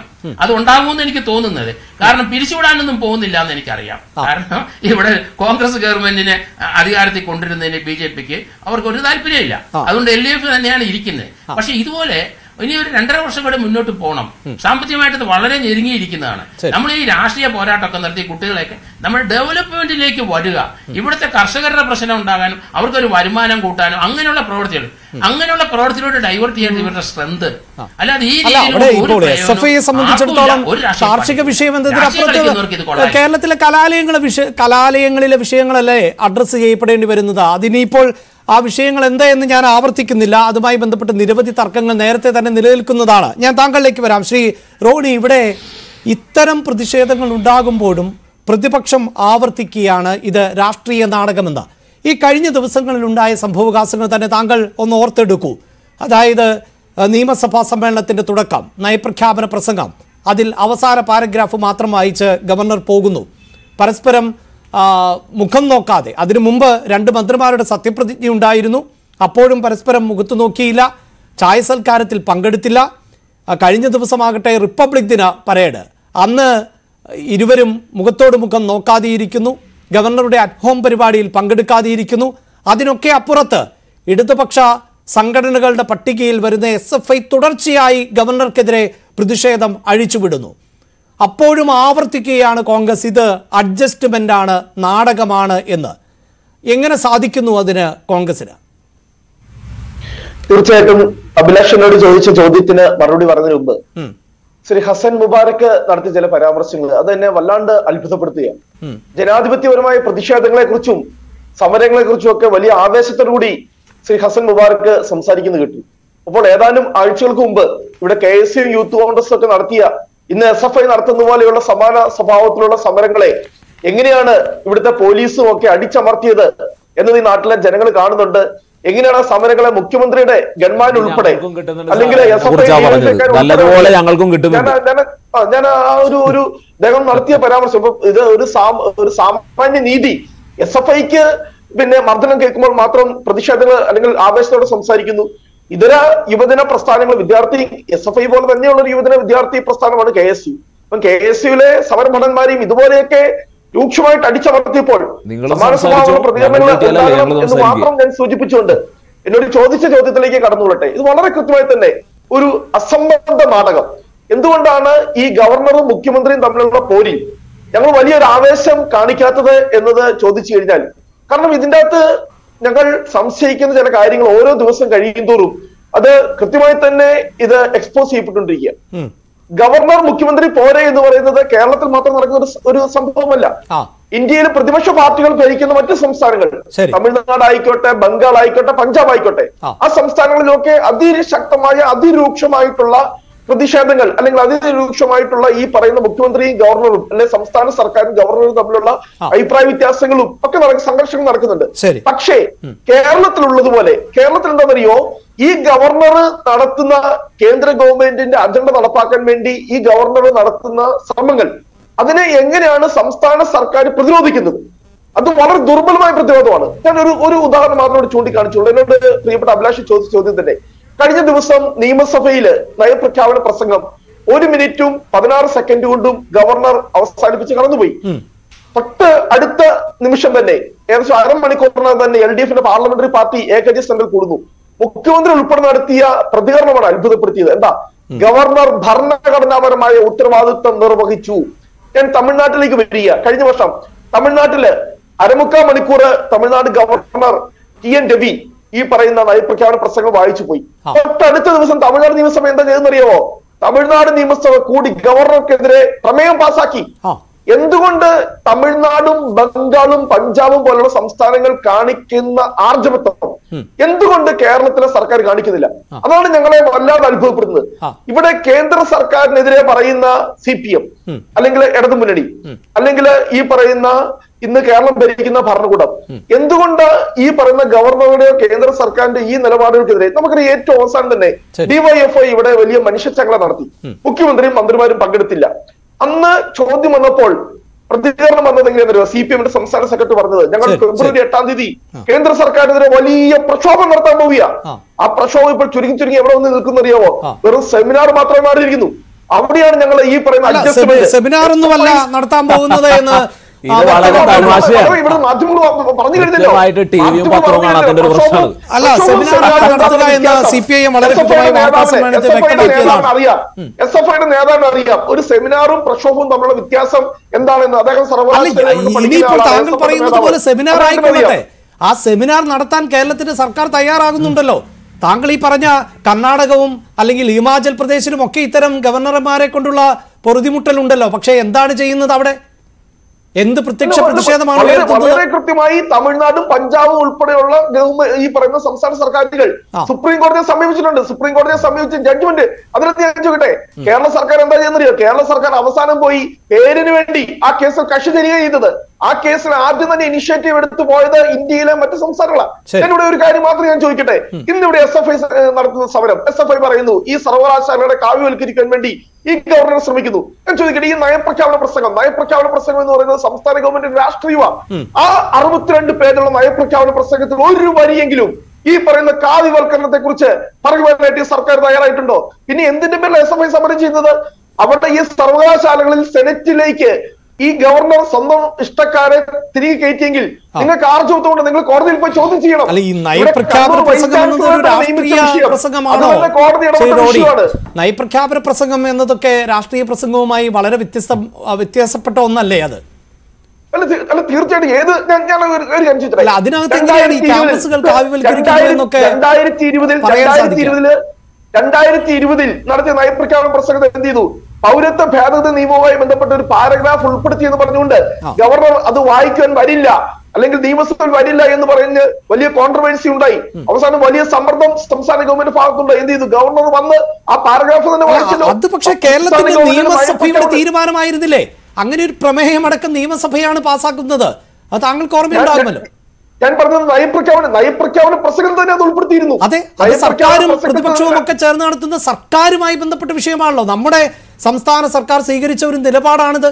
അത് ഉണ്ടാകുമെന്ന് എനിക്ക് തോന്നുന്നത്. കാരണം പിരിച്ചുവിടാനൊന്നും പോകുന്നില്ല എന്ന് എനിക്കറിയാം. കാരണം ഇവിടെ കോൺഗ്രസ് ഗവൺമെന്റിനെ അധികാരത്തിൽ കൊണ്ടുവരുന്നതിന് BJPക്ക് അവർക്ക് ഒരു താല്പര്യമില്ല. അതുകൊണ്ട് LDF തന്നെയാണ് ഇരിക്കുന്നത്. പക്ഷെ ഇതുപോലെ ഇനി ഒരു 2.5 വർഷം കൂടെ മുന്നോട്ട് പോകണം. സാമ്പത്തികമായിട്ട് വളരെ ഞെരുങ്ങിയിരിക്കുന്നതാണ്. നമ്മൾ ഈ രാഷ്ട്രീയ പോരാട്ടമൊക്കെ നടത്തി കുട്ടികളെയൊക്കെ നമ്മൾ ഡെവലപ്മെന്റിലേക്ക് വരിക. ഇവിടുത്തെ കർഷകരുടെ പ്രശ്നം ഉണ്ടാകാനും അവർക്കൊരു വരുമാനം കൂട്ടാനും അങ്ങനെയുള്ള പ്രവർത്തിയിലൂടെ ഡൈവേർട്ട് ചെയ്യാൻ ഇവരുടെ സ്ട്രെങ്ത്. അല്ലാതെ ഈ സംബന്ധിച്ചിടത്തോളം കാർഷിക വിഷയം എന്നതിനപ്പുറത്ത് കേരളത്തിലെ കലാലയങ്ങളിലെ വിഷയങ്ങളല്ലേ അഡ്രസ് ചെയ്യപ്പെടേണ്ടി വരുന്നത്. അതിനിപ്പോൾ ആ വിഷയങ്ങൾ എന്തായെന്ന് ഞാൻ ആവർത്തിക്കുന്നില്ല. അതുമായി ബന്ധപ്പെട്ട് നിരവധി തർക്കങ്ങൾ നേരത്തെ തന്നെ നിലനിൽക്കുന്നതാണ്. ഞാൻ താങ്കളിലേക്ക് വരാം. ശ്രീ റോണി, ഇവിടെ ഇത്തരം പ്രതിഷേധങ്ങൾ ഉണ്ടാകുമ്പോഴും പ്രതിപക്ഷം ആവർത്തിക്കുകയാണ് ഇത് രാഷ്ട്രീയ നാടകമെന്ന്. ഈ കഴിഞ്ഞ ദിവസങ്ങളിലുണ്ടായ സംഭവവികാസങ്ങൾ തന്നെ താങ്കൾ ഒന്ന് ഓർത്തെടുക്കൂ. അതായത് നിയമസഭാ സമ്മേളനത്തിൻ്റെ തുടക്കം, നയപ്രഖ്യാപന പ്രസംഗം, അതിൽ അവസാന പാരഗ്രാഫ് മാത്രം വായിച്ച് ഗവർണർ പോകുന്നു. പരസ്പരം മുഖം നോക്കാതെ. അതിനു മുമ്പ് 2 മന്ത്രിമാരുടെ സത്യപ്രതിജ്ഞ ഉണ്ടായിരുന്നു. അപ്പോഴും പരസ്പരം മുഖത്ത് നോക്കിയില്ല. ചായ സൽക്കാരത്തിൽ പങ്കെടുത്തില്ല. കഴിഞ്ഞ ദിവസമാകട്ടെ റിപ്പബ്ലിക് ദിന പരേഡ്, അന്ന് ഇരുവരും മുഖത്തോട് മുഖം നോക്കാതെയിരിക്കുന്നു. ഗവർണറുടെ അറ്റ്ഹോം പരിപാടിയിൽ പങ്കെടുക്കാതെയിരിക്കുന്നു. അതിനൊക്കെ അപ്പുറത്ത് ഇടതുപക്ഷ സംഘടനകളുടെ പട്ടികയിൽ വരുന്ന SFI തുടർച്ചയായി ഗവർണർക്കെതിരെ പ്രതിഷേധം അഴിച്ചുവിടുന്നു. അപ്പോഴും ആവർത്തിക്കുകയാണ് കോൺഗ്രസ് ഇത് അഡ്ജസ്റ്റ്മെന്റ് ആണ്, നാടകമാണ് എന്ന്. എങ്ങനെ സാധിക്കുന്നു അതിന് കോൺഗ്രസിന്? തീർച്ചയായിട്ടും അഭിലാഷനോട് ചോദിച്ച ചോദ്യത്തിന് മറുപടി പറഞ്ഞതിന് മുമ്പ് ശ്രീ ഹസൻ മുബാറക്ക് നടത്തിയ ചില പരാമർശങ്ങൾ അത് എന്നെ വല്ലാണ്ട് അത്ഭുതപ്പെടുത്തുകയാണ്. ജനാധിപത്യപരമായ പ്രതിഷേധങ്ങളെ കുറിച്ചും സമരങ്ങളെ കുറിച്ചും ഒക്കെ വലിയ ആവേശത്തോടുകൂടി ശ്രീ ഹസൻ മുബാറക്ക് സംസാരിക്കുന്നത് കേട്ടു. അപ്പോൾ ഏതാനും ആഴ്ചകൾക്ക് മുമ്പ് ഇവിടെ KSU യൂത്ത് കോൺഗ്രസ് ഒക്കെ നടത്തിയ, ഇന്ന് SFI നടത്തുന്ന പോലെയുള്ള സമാന സ്വഭാവത്തിലുള്ള സമരങ്ങളെ എങ്ങനെയാണ് ഇവിടുത്തെ പോലീസും ഒക്കെ അടിച്ചമർത്തിയത് എന്നത് ഈ നാട്ടിലെ ജനങ്ങൾ കാണുന്നുണ്ട്. എങ്ങനെയാണ് ആ സമരങ്ങളെ മുഖ്യമന്ത്രിയുടെ ഗൺമാൻ ഉൾപ്പെടെ അല്ലെങ്കിൽ ഞാൻ ആ ഒരു അദ്ദേഹം നടത്തിയ പരാമർശം, ഇത് ഒരു സാമാന്യ നീതി. SFIക്ക് പിന്നെ മർദ്ദനം കേൾക്കുമ്പോൾ മാത്രം പ്രതിഷേധങ്ങൾ അല്ലെങ്കിൽ ആവേശത്തോടെ സംസാരിക്കുന്നു. ഇതര യുവജന പ്രസ്ഥാനങ്ങൾ, വിദ്യാർത്ഥി SFI പോലെ തന്നെയുള്ള ഒരു യുവജന വിദ്യാർത്ഥി പ്രസ്ഥാനമാണ് KSU. അപ്പം KSUവിലെ സമരഭടന്മാരെയും ഇതുപോലെയൊക്കെ രൂക്ഷമായിട്ട് അടിച്ചമർത്തിയപ്പോൾ സമാന സ്വഭാവമുള്ള പ്രതികരണങ്ങൾ എന്ന് മാത്രം ഞാൻ സൂചിപ്പിച്ചുകൊണ്ട് എന്നോട് ചോദിച്ച ചോദ്യത്തിലേക്ക് കടന്നുകൊള്ളട്ടെ. ഇത് വളരെ കൃത്യമായി തന്നെ ഒരു അസംബന്ധ നാടകം. എന്തുകൊണ്ടാണ് ഈ ഗവർണറും മുഖ്യമന്ത്രിയും തമ്മിലുള്ള പോരിൽ ഞങ്ങൾ വലിയൊരു ആവേശം കാണിക്കാത്തത് എന്നത് ചോദിച്ചു കഴിഞ്ഞാൽ, കാരണം ഇതിൻ്റെ അകത്ത് ഞങ്ങൾ സംശയിക്കുന്ന ചില കാര്യങ്ങൾ ഓരോ ദിവസം കഴിയും തോറും അത് കൃത്യമായി തന്നെ ഇത് എക്സ്പോസ് ചെയ്യപ്പെട്ടുകൊണ്ടിരിക്കുക. ഗവർണർ മുഖ്യമന്ത്രി പോരെ എന്ന് പറയുന്നത് കേരളത്തിൽ മാത്രം നടക്കുന്ന ഒരു സംഭവമല്ല. ഇന്ത്യയിൽ പ്രതിപക്ഷ പാർട്ടികൾ ഭരിക്കുന്ന മറ്റ് സംസ്ഥാനങ്ങൾ, തമിഴ്നാട് ആയിക്കോട്ടെ, ബംഗാൾ ആയിക്കോട്ടെ, പഞ്ചാബ് ആയിക്കോട്ടെ, ആ സംസ്ഥാനങ്ങളിലൊക്കെ അതിശക്തമായ അതിരൂക്ഷമായിട്ടുള്ള പ്രതിഷേധങ്ങൾ അല്ലെങ്കിൽ അതിരൂക്ഷമായിട്ടുള്ള ഈ പറയുന്ന മുഖ്യമന്ത്രിയും ഗവർണറും അല്ലെങ്കിൽ സംസ്ഥാന സർക്കാരും ഗവർണറും തമ്മിലുള്ള അഭിപ്രായ വ്യത്യാസങ്ങളും ഒക്കെ സംഘർഷങ്ങൾ നടക്കുന്നുണ്ട്. പക്ഷേ കേരളത്തിലുള്ളതുപോലെ കേരളത്തിൽ എന്താണെന്നറിയോ, ഈ ഗവർണർ നടത്തുന്ന കേന്ദ്ര ഗവൺമെന്റിന്റെ അജണ്ട നടപ്പാക്കാൻ വേണ്ടി ഈ ഗവർണർ നടത്തുന്ന ശ്രമങ്ങൾ, അതിനെ എങ്ങനെയാണ് സംസ്ഥാന സർക്കാർ പ്രതിരോധിക്കുന്നത്? അത് വളരെ ദുർബലമായ പ്രതിരോധമാണ്. ഞാൻ ഒരു ഉദാഹരണം മാത്രം ചൂണ്ടിക്കാണിച്ചുള്ളൂ. എന്നോട് പ്രിയപ്പെട്ട അഭിലാഷ് ചോദിച്ച ചോദ്യത്തിന്റെ കഴിഞ്ഞ ദിവസം നിയമസഭയില് നയപ്രഖ്യാപന പ്രസംഗം 1 മിനിറ്റും 16 സെക്കൻഡ് കൊണ്ടും ഗവർണർ അവസാനിപ്പിച്ച് കടന്നുപോയി. തൊട്ട് അടുത്ത നിമിഷം തന്നെ ഏകദേശം അരമണിക്കൂറിനകം തന്നെ LDFന്റെ പാർലമെന്ററി പാർട്ടി AKG സെന്ററിൽ കൂടുന്നു. മുഖ്യമന്ത്രി ഉൾപ്പെടെ നടത്തിയ പ്രതികരണമാണ് അത്ഭുതപ്പെടുത്തിയത്. എന്താ? ഗവർണർ ഭരണഘടനാപരമായ ഉത്തരവാദിത്വം നിർവഹിച്ചു. ഞാൻ തമിഴ്നാട്ടിലേക്ക് വരിക. കഴിഞ്ഞ വർഷം തമിഴ്നാട്ടില് 1/4 മണിക്കൂർ തമിഴ്നാട് ഗവർണർ TN രവി ഈ പറയുന്ന നയപ്രഖ്യാപന പ്രസംഗം വായിച്ചു പോയി. തൊട്ടടുത്ത ദിവസം തമിഴ്നാട് നിയമസഭ എന്താ ചെയ്തെന്നറിയാമോ? തമിഴ്നാട് നിയമസഭ കൂടി ഗവർണർക്കെതിരെ പ്രമേയം പാസാക്കി. എന്തുകൊണ്ട് തമിഴ്നാടും ബംഗാളും പഞ്ചാബും പോലുള്ള സംസ്ഥാനങ്ങൾ കാണിക്കുന്ന ആർജവത്വം എന്തുകൊണ്ട് കേരളത്തിലെ സർക്കാർ കാണിക്കുന്നില്ല? അതാണ് ഞങ്ങളെ വല്ലാതെ അത്ഭുതപ്പെടുന്നത്. ഇവിടെ കേന്ദ്ര സർക്കാരിനെതിരെ പറയുന്ന CPM അല്ലെങ്കിൽ ഇടതുമുന്നണി അല്ലെങ്കിൽ ഈ പറയുന്ന ഇന്ന് കേരളം ഭരിക്കുന്ന ഭരണകൂടം എന്തുകൊണ്ട് ഈ പറയുന്ന ഗവർണറുടെയോ കേന്ദ്ര സർക്കാരിന്റെ ഈ നിലപാടുകൾക്കെതിരെ നമുക്കറിയാം ഏറ്റവും അവസാനം തന്നെ DYFI ഇവിടെ വലിയ മനുഷ്യച്ചങ്ങല നടത്തി. മുഖ്യമന്ത്രിയും മന്ത്രിമാരും പങ്കെടുത്തില്ല. അന്ന് ചോദ്യം വന്നപ്പോൾ പ്രതികരണം വന്നത് എങ്ങനെയാണെന്നറിയോ? CPMന്റെ സംസ്ഥാന സെക്രട്ടറി പറഞ്ഞത് ഞങ്ങൾ ഫെബ്രുവരി 8-ാം തീയതി കേന്ദ്ര സർക്കാരിനെതിരെ വലിയ പ്രക്ഷോഭം നടത്താൻ പോവുക. ആ പ്രക്ഷോഭം ഇപ്പോൾ ചുരുങ്ങി എവിടെ വന്ന് നിൽക്കുന്നറിയാവോ? വെറും സെമിനാർ മാത്രമേ മാറിയിരിക്കുന്നു. അവിടെയാണ് ഞങ്ങൾ ഈ പറയുന്ന സെമിനാർ ഒന്നുമല്ല നടത്താൻ പോകുന്നത് എന്ന് ഇവിടെ മാധ്യമങ്ങൾ പറഞ്ഞു കഴിഞ്ഞല്ലോ. അല്ല, സെമിനാർ നടത്തുക എന്ന് CPIM വളരെ കൃത്യമായി വാർത്താ സമ്മേളനത്തിൽ വ്യക്തമാക്കിയതാണ്. അറിയാം, SFIയുടെ നേതാവിന് അറിയാം ഒരു സെമിനാറും പ്രക്ഷോഭവും തമ്മിലുള്ള വ്യത്യാസം എന്താണെന്ന്. അദ്ദേഹം ഇനിയിപ്പോൾ താങ്കൾ പറയുന്നത് പോലെ സെമിനാർ ആയിക്കൊള്ളട്ടെ, ആ സെമിനാർ നടത്താൻ കേരളത്തിന്റെ സർക്കാർ തയ്യാറാകുന്നുണ്ടല്ലോ. താങ്കൾ ഈ പറഞ്ഞ കർണാടകവും അല്ലെങ്കിൽ ഹിമാചൽ പ്രദേശിലും ഒക്കെ ഇത്തരം ഗവർണർമാരെ കൊണ്ടുള്ള പൊറുതിമുട്ടലുണ്ടല്ലോ. പക്ഷേ എന്താണ് ചെയ്യുന്നത് അവിടെ? എന്ത് പ്രത്യക്ഷ പ്രതിഷേധമാണ് വളരെ കൃത്യമായി തമിഴ്നാടും പഞ്ചാബും ഉൾപ്പെടെയുള്ള ഈ പറയുന്ന സംസ്ഥാന സർക്കാരുകൾ സുപ്രീം കോടതിയെ സമീപിച്ചിട്ടുണ്ട്. സുപ്രീം കോടതിയെ സമീപിച്ച ജഡ്ജ്മെന്റ് അതിനകത്ത് ഞാൻ ചോദിക്കട്ടെ, കേരള സർക്കാർ എന്താ ചെയ്യുന്നറിയോ? കേരള സർക്കാർ അവസാനം പോയി പേരിന് വേണ്ടി ആ കേസിൽ കക്ഷി തരികയാണ് ചെയ്തത്. ആ കേസിൽ ആദ്യം തന്നെ ഇനിഷ്യേറ്റീവ് എടുത്തു പോയത് ഇന്ത്യയിലെ മറ്റു സംസ്ഥാനങ്ങളാണ്. ഞാനിവിടെ ഒരു കാര്യം മാത്രം ഞാൻ ചോദിക്കട്ടെ, ഇന്നിവിടെ SFI നടത്തുന്ന സമരം, SFI പറയുന്നു ഈ സർവകലാശാലയുടെ കാവ്യവൽക്കരിക്കാൻ വേണ്ടി ഈ ഗവർണർ ശ്രമിക്കുന്നു. ഞാൻ ചോദിക്കട്ടെ, ഈ നയപ്രഖ്യാപന പ്രസംഗം എന്ന് പറയുന്നത് സംസ്ഥാന ഗവൺമെന്റിന്റെ രാഷ്ട്രീയമാണ്. ആ 62 പേജുള്ള നയപ്രഖ്യാപന പ്രസംഗത്തിൽ ഒരു വരിയെങ്കിലും ഈ പറയുന്ന കാവ്യവൽക്കരണത്തെ കുറിച്ച് പറയുവാനായിട്ട് സർക്കാർ തയ്യാറായിട്ടുണ്ടോ? പിന്നെ എന്തിന്റെ പേരിൽ SFI സമരം ചെയ്യുന്നത്? അവരുടെ ഈ സർവകലാശാലകളിൽ സെനറ്റിലേക്ക് ഈ ഗവർണർ സ്വന്തം ഇഷ്ടക്കാരെ തിരികെ കയറ്റിയെങ്കിൽ നിങ്ങൾക്ക് ആർജവത്തോണ്ട് നിങ്ങൾ കോടതിയിൽ പോയി ചോദ്യം ചെയ്യണം. നയപ്രഖ്യാപന പ്രസംഗം എന്നതൊക്കെ രാഷ്ട്രീയ പ്രസംഗവുമായി വളരെ വ്യത്യാസപ്പെട്ട ഒന്നല്ലേ അത്? അല്ല തീർച്ചയായിട്ടും. ഏത് ഞാൻ ഒരു കാര്യം ചോദിച്ചത്, അതിനകത്ത് എങ്ങനെയാണ് ഈ ക്യാമ്പസുകൾ കാവ്യവൽക്കരിക്കുന്നത് എന്നൊക്കെ 2020 നടത്തിയ നയപ്രഖ്യാപന പ്രസംഗത്തെ എന്ത് ചെയ്തു? പൗരത്വ ഭേദഗതി നിയമവുമായി ബന്ധപ്പെട്ട ഒരു പാരഗ്രാഫ് ഉൾപ്പെടുത്തി എന്ന് പറഞ്ഞുകൊണ്ട് ഗവർണർ അത് വായിക്കാൻ വരില്ല അല്ലെങ്കിൽ നിയമസഭയിൽ വരില്ല എന്ന് പറഞ്ഞ് വലിയ കോൺട്രവേഴ്സി ഉണ്ടായി. അവസാനം വലിയ സമ്മർദ്ദം സംസ്ഥാന ഗവൺമെന്റ് ഭാഗത്തുണ്ട്. എന്ത് ചെയ്തു? ഗവർണർ വന്ന് ആ പാരഗ്രാഫ് തന്നെ വായിച്ചല്ലോ. അത് പക്ഷേ കേരളത്തിന്റെ നിയമസഭയുടെ തീരുമാനമായിരുന്നില്ലേ? അങ്ങനെ ഒരു പ്രമേയം അടക്കം നിയമസഭയാണ് പാസ്സാക്കുന്നത്. അത് താങ്കൾക്ക് ഓർമ്മയുണ്ടാകുമല്ലോ. ഞാൻ പറഞ്ഞത് നയപ്രഖ്യാപന പ്രസംഗം തന്നെ അത് ഉൾപ്പെടുത്തിയിരുന്നു. അതെ, സർക്കാരും പ്രതിപക്ഷവും ഒക്കെ ചേർന്ന് നടത്തുന്ന സർക്കാരുമായി ബന്ധപ്പെട്ട വിഷയമാണല്ലോ. നമ്മുടെ സംസ്ഥാന സർക്കാർ സ്വീകരിച്ച ഒരു നിലപാടാണിത്.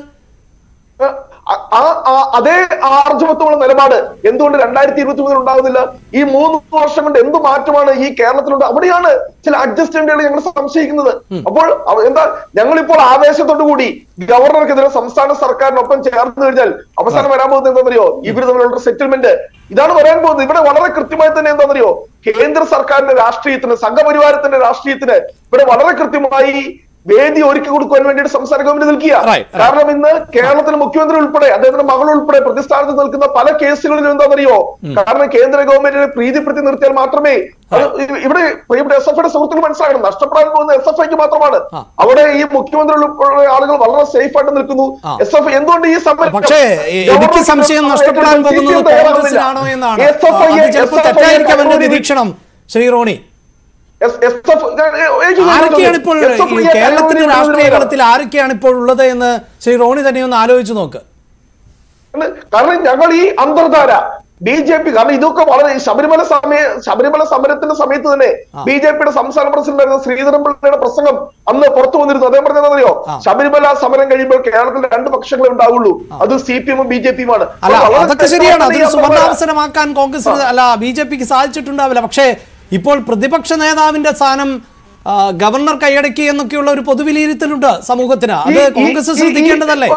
അതേ ആർജവത്വമുള്ള നിലപാട് എന്തുകൊണ്ട് 2023 ഉണ്ടാകുന്നില്ല? ഈ 3 വർഷം കൊണ്ട് എന്ത് മാറ്റമാണ് ഈ കേരളത്തിലുണ്ട്? അവിടെയാണ് ചില അഡ്ജസ്റ്റ്മെന്റുകൾ ഞങ്ങൾ സംശയിക്കുന്നത്. അപ്പോൾ എന്താ ഞങ്ങളിപ്പോൾ ആവേശത്തോടു കൂടി ഗവർണർക്കെതിരെ സംസ്ഥാന സർക്കാരിനൊപ്പം ചേർന്ന് കഴിഞ്ഞാൽ അവസാനം വരാൻ പോകുന്നത് എന്താണെന്നറിയോ? ഇവർ തമ്മിലുള്ള സെറ്റിൽമെന്റ് ഇതാണ് വരാൻ പോകുന്നത്. ഇവിടെ വളരെ കൃത്യമായി തന്നെ എന്താണെന്നറിയോ? കേന്ദ്ര സർക്കാരിന്റെ രാഷ്ട്രീയത്തിന്, സംഘപരിവാരത്തിന്റെ രാഷ്ട്രീയത്തിന് ഇവിടെ വളരെ കൃത്യമായി വേദി ഒരുക്കി കൊടുക്കുവാൻ വേണ്ടിയിട്ട് സംസ്ഥാന ഗവൺമെന്റ് നിൽക്കുക. കാരണം ഇന്ന് കേരളത്തിലെ മുഖ്യമന്ത്രി ഉൾപ്പെടെ അദ്ദേഹത്തിന്റെ മകൾ ഉൾപ്പെടെ പ്രതിസ്ഥാനത്ത് നിൽക്കുന്ന പല കേസുകളിലും എന്താണെന്നറിയോ? കാരണം കേന്ദ്ര ഗവൺമെന്റിനെ പ്രീതിപ്പെടുത്തി നിർത്തിയാൽ മാത്രമേ ഇവിടെ SFIയുടെ സുഹൃത്തുക്കൾ മനസ്സിലാക്കണം, നഷ്ടപ്പെടാൻ പോകുന്ന SFIക്ക് മാത്രമാണ്. അവിടെ ഈ മുഖ്യമന്ത്രി ഉൾപ്പെടെ ആളുകൾ വളരെ സേഫ് ആയിട്ട് നിൽക്കുന്നു. SFI എന്തുകൊണ്ട് ഈ സമരം? പക്ഷേ എനിക്ക് സംശയം നഷ്ടപ്പെടാൻ പോകുന്നത് കോൺഗ്രസിനാണോ എന്നാണ്. തെറ്റായിരിക്കാം എന്റെ നിരീക്ഷണം. ശ്രീ റോണി, ആരൊക്കെയാണ് ഇപ്പോൾ കേരളത്തിന്റെ രാഷ്ട്രീയ കളത്തിൽ ആരൊക്കെയാണ് ഇപ്പോൾ ഉള്ളത് എന്ന് ശ്രീ റോണി തന്നെ ഒന്ന് ആലോചിച്ച് നോക്ക്. കാരണം ഞങ്ങൾ ഈ അന്തർധാര BJP, കാരണം ഇതൊക്കെ വളരെ ശബരിമല സമരത്തിന്റെ സമയത്ത് തന്നെ BJPയുടെ സംസ്ഥാന പ്രസിഡന്റ് ശ്രീധരൻപിള്ളയുടെ പ്രസംഗം അന്ന് പുറത്തു വന്നിരുന്നു. അദ്ദേഹം പറഞ്ഞതറിയോ? ശബരിമല സമരം കഴിയുമ്പോൾ കേരളത്തിൽ 2 പക്ഷങ്ങളെ ഉണ്ടാവുള്ളൂ, അത് CPM ഉം BJP-യുമാണ്. അതൊക്കെ ശരിയാണ്. അതൊരു സുവർണാവസരമാക്കാൻ കോൺഗ്രസ് BJPക്ക് സാധിച്ചിട്ടുണ്ടാവില്ല. പക്ഷേ ഇപ്പോൾ പ്രതിപക്ഷ നേതാവിന്റെ സ്ഥാനം ഗവർണർ കൈയടക്കി എന്നൊക്കെയുള്ള ഒരു പൊതുവിലയിരുത്തലുണ്ട് സമൂഹത്തിന്. അത് കോൺഗ്രസ് ശ്രദ്ധിക്കേണ്ടതല്ലേ?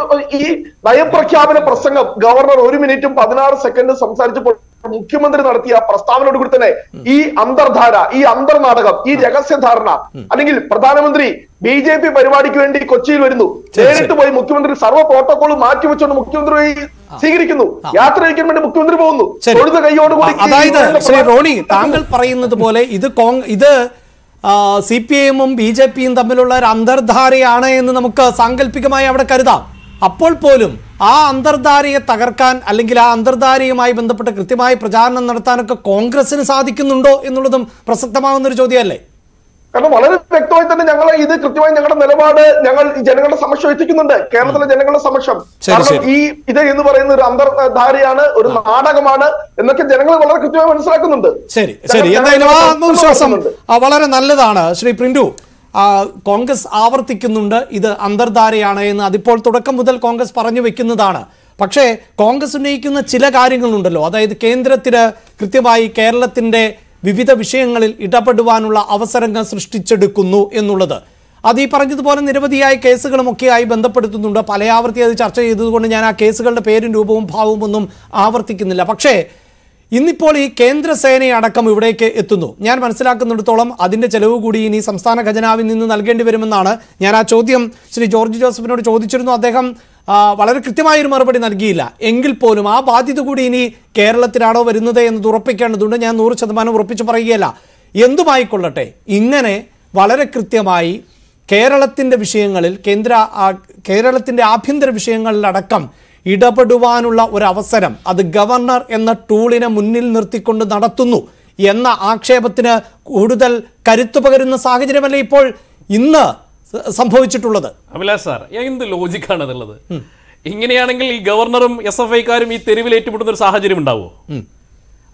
ഈ നയപ്രഖ്യാപന പ്രസംഗം ഗവർണർ 1 മിനിറ്റും 16 സെക്കൻഡും സംസാരിച്ചപ്പോൾ മുഖ്യമന്ത്രി നടത്തിയ പ്രസ്താവനയോട് കൂടി തന്നെ ഈ അന്തർധാര, ഈ അന്തർനാടകം, ഈ രഹസ്യധാരണ അല്ലെങ്കിൽ പ്രധാനമന്ത്രി BJP പരിപാടിക്ക് വേണ്ടി കൊച്ചിയിൽ വരുന്നു, നേരിട്ട് പോയി മുഖ്യമന്ത്രി സർവ്വ പ്രോട്ടോകോൾ മാറ്റിവെച്ചുകൊണ്ട് മുഖ്യമന്ത്രി സ്വീകരിക്കുന്നു, യാത്ര അയക്കാൻ വേണ്ടി മുഖ്യമന്ത്രി പോകുന്നു തൊഴുത കൈയോടുകൂടി. അതായത് ശ്രീ റോണി, താങ്കൾ പറയുന്നത് പോലെ ഇത് CPIM-ഉം BJP-യും തമ്മിലുള്ള ഒരു അന്തർധാരയാണ് എന്ന് നമുക്ക് സാങ്കല്പികമായി അവിടെ കരുതാം. അപ്പോൾ പോലും ആ അന്തർധാരയെ തകർക്കാൻ അല്ലെങ്കിൽ ആ അന്തർധാരയുമായി ബന്ധപ്പെട്ട് കൃത്യമായി പ്രചാരണം നടത്താനൊക്കെ കോൺഗ്രസിന് സാധിക്കുന്നുണ്ടോ എന്നുള്ളതും പ്രസക്തമാകുന്ന ഒരു ചോദ്യമല്ലേ? കാരണം വളരെ വ്യക്തമായി തന്നെ ഞങ്ങൾ ഇത് കൃത്യമായി ഞങ്ങളുടെ നിലപാട് ഞങ്ങൾ ജനങ്ങളുടെ സമക്ഷം എത്തിക്കുന്നുണ്ട്, കേരളത്തിലെ ജനങ്ങളുടെ സമക്ഷം. കാരണം ഇത് എന്ന് പറയുന്ന ഒരു അന്തർധാരയാണ്, ഒരു നാടകമാണ് എന്നൊക്കെ ജനങ്ങൾ വളരെ കൃത്യമായി മനസ്സിലാക്കുന്നുണ്ട്. ശരി ശരി, എന്തായാലും ആ ആത്മവിശ്വാസം വളരെ നല്ലതാണ്. ശ്രീ പ്രിന്റു, കോൺഗ്രസ് ആവർത്തിക്കുന്നുണ്ട് ഇത് അന്തർധാരയാണ് എന്ന്. അതിപ്പോൾ തുടക്കം മുതൽ കോൺഗ്രസ് പറഞ്ഞു വെക്കുന്നതാണ്. പക്ഷേ കോൺഗ്രസ് ഉന്നയിക്കുന്ന ചില കാര്യങ്ങളുണ്ടല്ലോ, അതായത് കേന്ദ്രത്തിന് കൃത്യമായി കേരളത്തിന്റെ വിവിധ വിഷയങ്ങളിൽ ഇടപെടുവാനുള്ള അവസരങ്ങൾ സൃഷ്ടിച്ചെടുക്കുന്നു എന്നുള്ളത്. അത് ഈ പറഞ്ഞതുപോലെ നിരവധിയായ കേസുകളുമൊക്കെയായി ബന്ധപ്പെടുത്തുന്നുണ്ട്. പല ആവർത്തി അത് ചർച്ച ചെയ്തതുകൊണ്ട് ഞാൻ ആ കേസുകളുടെ പേരും രൂപവും ഭാവവും ഒന്നും ആവർത്തിക്കുന്നില്ല. പക്ഷേ ഇന്നിപ്പോൾ ഈ കേന്ദ്രസേനയടക്കം ഇവിടേക്ക് എത്തുന്നു. ഞാൻ മനസ്സിലാക്കുന്നിടത്തോളം അതിൻ്റെ ചെലവ് കൂടി ഇനി സംസ്ഥാന ഖജനാവിൽ നിന്ന് നൽകേണ്ടി വരുമെന്നാണ്. ഞാൻ ആ ചോദ്യം ശ്രീ ജോർജ് ജോസഫിനോട് ചോദിച്ചിരുന്നു. അദ്ദേഹം വളരെ കൃത്യമായൊരു മറുപടി നൽകിയില്ല. എങ്കിൽ പോലും ആ ബാധ്യത കൂടി ഇനി കേരളത്തിലാണോ വരുന്നത് എന്നത് ഉറപ്പിക്കേണ്ടതുണ്ട്. ഞാൻ 100% ഉറപ്പിച്ച് പറയുകയല്ല. എന്തുമായിക്കൊള്ളട്ടെ, ഇങ്ങനെ വളരെ കൃത്യമായി കേരളത്തിൻ്റെ വിഷയങ്ങളിൽ കേരളത്തിൻ്റെ ആഭ്യന്തര വിഷയങ്ങളിലടക്കം ഇടപെടുവാനുള്ള ഒരു അവസരം അത് ഗവർണർ എന്ന ടൂളിനെ മുന്നിൽ നിർത്തിക്കൊണ്ട് നടത്തുന്നു എന്ന ആക്ഷേപത്തിന് കൂടുതൽ കരുത്തു പകരുന്ന സാഹചര്യമല്ലേ ഇപ്പോൾ ഇന്ന് സംഭവിച്ചിട്ടുള്ളത്? അഭിലാഷ് സാർ, എന്ത് ലോജിക്കാണ് അതുള്ളത്? ഇങ്ങനെയാണെങ്കിൽ ഈ ഗവർണറും SFIക്കാരും ഈ തെരുവിൽ ഏറ്റുമുട്ടുന്ന ഒരു സാഹചര്യം ഉണ്ടാവുമോ?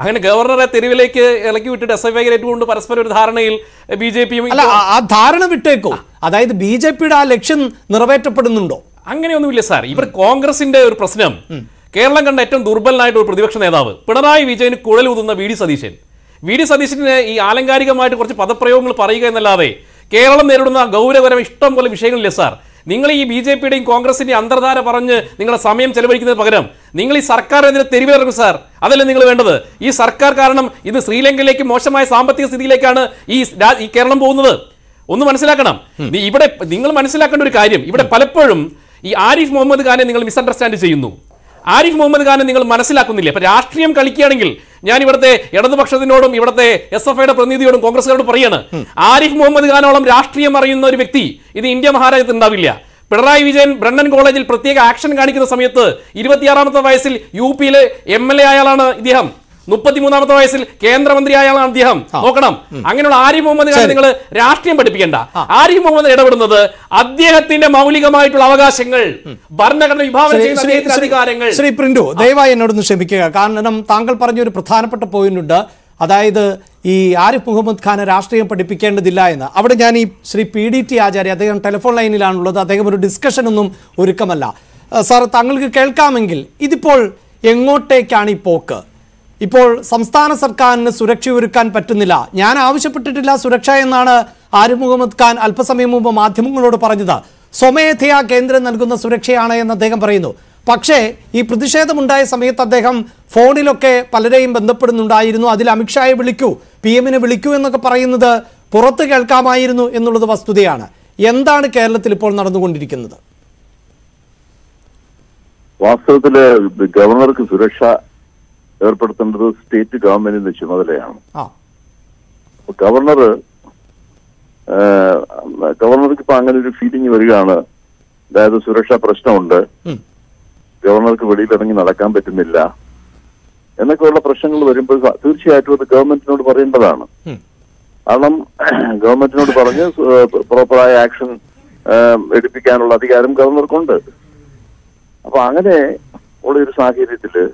അങ്ങനെ ഗവർണറെ തെരുവിലേക്ക് ഇളക്കി വിട്ടിട്ട് SFI ഏറ്റുകൊണ്ട് പരസ്പരം ഒരു ധാരണയിൽ BJP-യും അല്ല, ആ ധാരണ വിട്ടേക്കോ? അതായത് BJP-യുടെ ആ ലക്ഷ്യം നിറവേറ്റപ്പെടുന്നുണ്ടോ? അങ്ങനെയൊന്നുമില്ല സാർ. ഇവർ കോൺഗ്രസിന്റെ ഒരു പ്രശ്നം, കേരളം കണ്ട ഏറ്റവും ദുർബലനായിട്ട് ഒരു പ്രതിപക്ഷ നേതാവ് പിണറായി വിജയന് കുഴലൂതുന്ന വി ഡി സതീശന് ഈ ആലങ്കാരികമായിട്ട് കുറച്ച് പദപ്രയോഗങ്ങൾ പറയുക എന്നല്ലാതെ കേരളം നേരിടുന്ന ഗൗരവകരം ഇഷ്ടം പോലെ വിഷയങ്ങളില്ല സാർ. നിങ്ങൾ ഈ BJP-യുടെയും കോൺഗ്രസിന്റെയും അന്തർധാര പറഞ്ഞ് നിങ്ങളുടെ സമയം ചെലവഴിക്കുന്നതിന് പകരം നിങ്ങൾ ഈ സർക്കാരിനെതിരെ തെരുവിലിറങ്ങും സാർ. അതല്ലേ നിങ്ങൾ വേണ്ടത്? ഈ സർക്കാർ കാരണം ഇത് ശ്രീലങ്കയിലേക്ക് മോശമായ സാമ്പത്തിക സ്ഥിതിയിലേക്കാണ് ഈ കേരളം പോകുന്നത്. ഒന്ന് മനസ്സിലാക്കണം. ഇവിടെ നിങ്ങൾ മനസ്സിലാക്കേണ്ട ഒരു കാര്യം, ഇവിടെ പലപ്പോഴും ഈ ആരിഫ് മുഹമ്മദ് ഖാനെ നിങ്ങൾ മിസ്അണ്ടർസ്റ്റാൻഡ് ചെയ്യുന്നു. ആരിഫ് മുഹമ്മദ് ഖാനെ നിങ്ങൾ മനസ്സിലാക്കുന്നില്ല. ഇപ്പൊ രാഷ്ട്രീയം കളിക്കുകയാണെങ്കിൽ ഞാൻ ഇവിടുത്തെ ഇടതുപക്ഷത്തിനോടും ഇവിടുത്തെ SFIയുടെ പ്രതിനിധിയോടും കോൺഗ്രസുകാരോട് പറയാണ്, ആരിഫ് മുഹമ്മദ് ഖാനോളം രാഷ്ട്രീയം അറിയുന്ന ഒരു വ്യക്തി ഇത് ഇന്ത്യ മഹാരാജ്യത്ത് ഉണ്ടാവില്ല. പിണറായി വിജയൻ ബ്രണ്ണൻ കോളേജിൽ പ്രത്യേക ആക്ഷൻ കാണിക്കുന്ന സമയത്ത് 26-ാമത്തെ വയസ്സിൽ UP-യിലെ MLA ആയാളാണ് ഇദ്ദേഹം. 33-ാമത്തെ വയസ്സിൽ കേന്ദ്രമന്ത്രി ആയാളാണ് അദ്ദേഹം. നോക്കണം, അങ്ങനെയുള്ള ആരിഫ് മുഹമ്മദ് ഖാൻ നിങ്ങൾ രാഷ്ട്രീയം പഠിപ്പിക്കേണ്ട. ആരിഫ് മുഹമ്മദ് ഇടപെടുന്നത് അദ്ദേഹത്തിന്റെ മൗലികമായിട്ടുള്ള അവകാശങ്ങൾ, ഭരണഘടന വിഭാവനം ചെയ്യുന്ന അധികാരങ്ങൾ. ശ്രീ പ്രിന്റു, ദയവായി എന്നോടൊന്ന് ക്ഷമിക്കുക. കാരണം താങ്കൾ പറഞ്ഞൊരു പ്രധാനപ്പെട്ട പോയിന്റ് ഉണ്ട്, അതായത് ഈ ആരിഫ് മുഹമ്മദ് ഖാനെ രാഷ്ട്രീയം പഠിപ്പിക്കേണ്ടതില്ല എന്ന്. അവിടെ ഞാൻ ഈ ശ്രീ PDT ആചാര്യ, അദ്ദേഹം ടെലിഫോൺ ലൈനിലാണുള്ളത്, അദ്ദേഹം ഒരു ഡിസ്കഷനൊന്നും ഒരുക്കമല്ല. സാർ, താങ്കൾക്ക് കേൾക്കാമെങ്കിൽ ഇതിപ്പോൾ എങ്ങോട്ടേക്കാണ് ഈ പോക്ക്? ഇപ്പോൾ സംസ്ഥാന സർക്കാരിന് സുരക്ഷ ഒരുക്കാൻ പറ്റുന്നില്ല. ഞാൻ ആവശ്യപ്പെട്ടിട്ടില്ല സുരക്ഷ എന്നാണ് ആരിഫ് മുഹമ്മദ് ഖാൻ അല്പസമയം മുമ്പ് മാധ്യമങ്ങളോട് പറഞ്ഞത്. സ്വമേധയാ കേന്ദ്രം നൽകുന്ന സുരക്ഷയാണ് എന്ന് അദ്ദേഹം പറയുന്നു. പക്ഷേ ഈ പ്രതിഷേധമുണ്ടായ സമയത്ത് അദ്ദേഹം ഫോണിലൊക്കെ പലരെയും ബന്ധപ്പെടുന്നുണ്ടായിരുന്നു. അതിൽ അമിത്ഷായെ വിളിക്കൂ, PM-നെ വിളിക്കൂ എന്നൊക്കെ പറയുന്നത് പുറത്ത് കേൾക്കാമായിരുന്നു എന്നുള്ളത് വസ്തുതയാണ്. എന്താണ് കേരളത്തിൽ ഇപ്പോൾ നടന്നുകൊണ്ടിരിക്കുന്നത്? വാസ്തവത്തില് ഗവർണർക്ക് സുരക്ഷ ഏർപ്പെടുത്തേണ്ടത് സ്റ്റേറ്റ് ഗവൺമെന്റിന്റെ ചുമതലയാണ്. ഗവർണർക്ക് ഇപ്പൊ അങ്ങനെ ഒരു ഫീലിംഗ് വരികയാണ്, അതായത് സുരക്ഷാ പ്രശ്നമുണ്ട്, ഗവർണർക്ക് വെളിയിലിറങ്ങി നടക്കാൻ പറ്റുന്നില്ല എന്നൊക്കെയുള്ള പ്രശ്നങ്ങൾ വരുമ്പോൾ തീർച്ചയായിട്ടും അത് ഗവൺമെന്റിനോട് പറയേണ്ടതാണ്. കാരണം ഗവൺമെന്റിനോട് പറഞ്ഞ് പ്രോപ്പറായ ആക്ഷൻ എടുപ്പിക്കാനുള്ള അധികാരം ഗവർണർക്കുണ്ട്. അപ്പൊ അങ്ങനെ ഉള്ള ഒരു സാഹചര്യത്തില്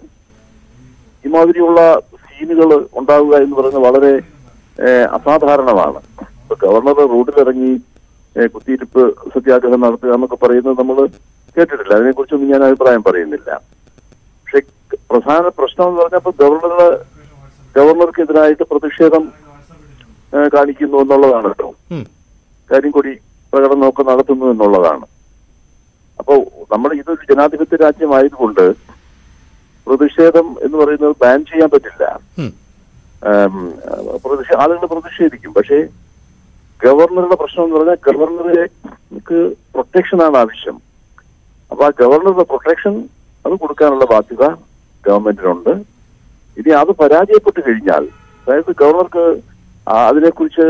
ഇമാതിരിയുള്ള സീനുകൾ ഉണ്ടാവുക എന്ന് പറയുന്നത് വളരെ അസാധാരണമാണ്. ഇപ്പൊ ഗവർണർ റോഡിലിറങ്ങി കുത്തിയിരിപ്പ് സത്യാഗ്രഹം നടത്തുക എന്നൊക്കെ പറയുന്നത് നമ്മൾ കേട്ടിട്ടില്ല. അതിനെക്കുറിച്ചൊന്നും ഞാൻ അഭിപ്രായം പറയുന്നില്ല. പക്ഷെ പ്രധാന പ്രശ്നം എന്ന് പറഞ്ഞപ്പോൾ ഗവർണർക്കെതിരായിട്ട് പ്രതിഷേധം കാണിക്കുന്നു എന്നുള്ളതാണ് കേട്ടോ. കരിങ്കൊടി പ്രകടനമൊക്കെ നടത്തുന്നു എന്നുള്ളതാണ്. അപ്പോൾ നമ്മൾ ഇതൊരു ജനാധിപത്യ രാജ്യമായതുകൊണ്ട് പ്രതിഷേധം എന്ന് പറയുന്നത് ബാൻ ചെയ്യാൻ പറ്റില്ല. ആളുകൾ പ്രതിഷേധിക്കും. പക്ഷേ ഗവർണറുടെ പ്രശ്നം എന്ന് പറഞ്ഞാൽ ഗവർണർക്ക് പ്രൊട്ടക്ഷനാണ് ആവശ്യം. അപ്പൊ ആ ഗവർണറുടെ പ്രൊട്ടക്ഷൻ അത് കൊടുക്കാനുള്ള ബാധ്യത ഗവൺമെന്റിനുണ്ട്. ഇനി അത് പരാജയപ്പെട്ട് കഴിഞ്ഞാൽ, അതായത് ഗവർണർക്ക് അതിനെക്കുറിച്ച്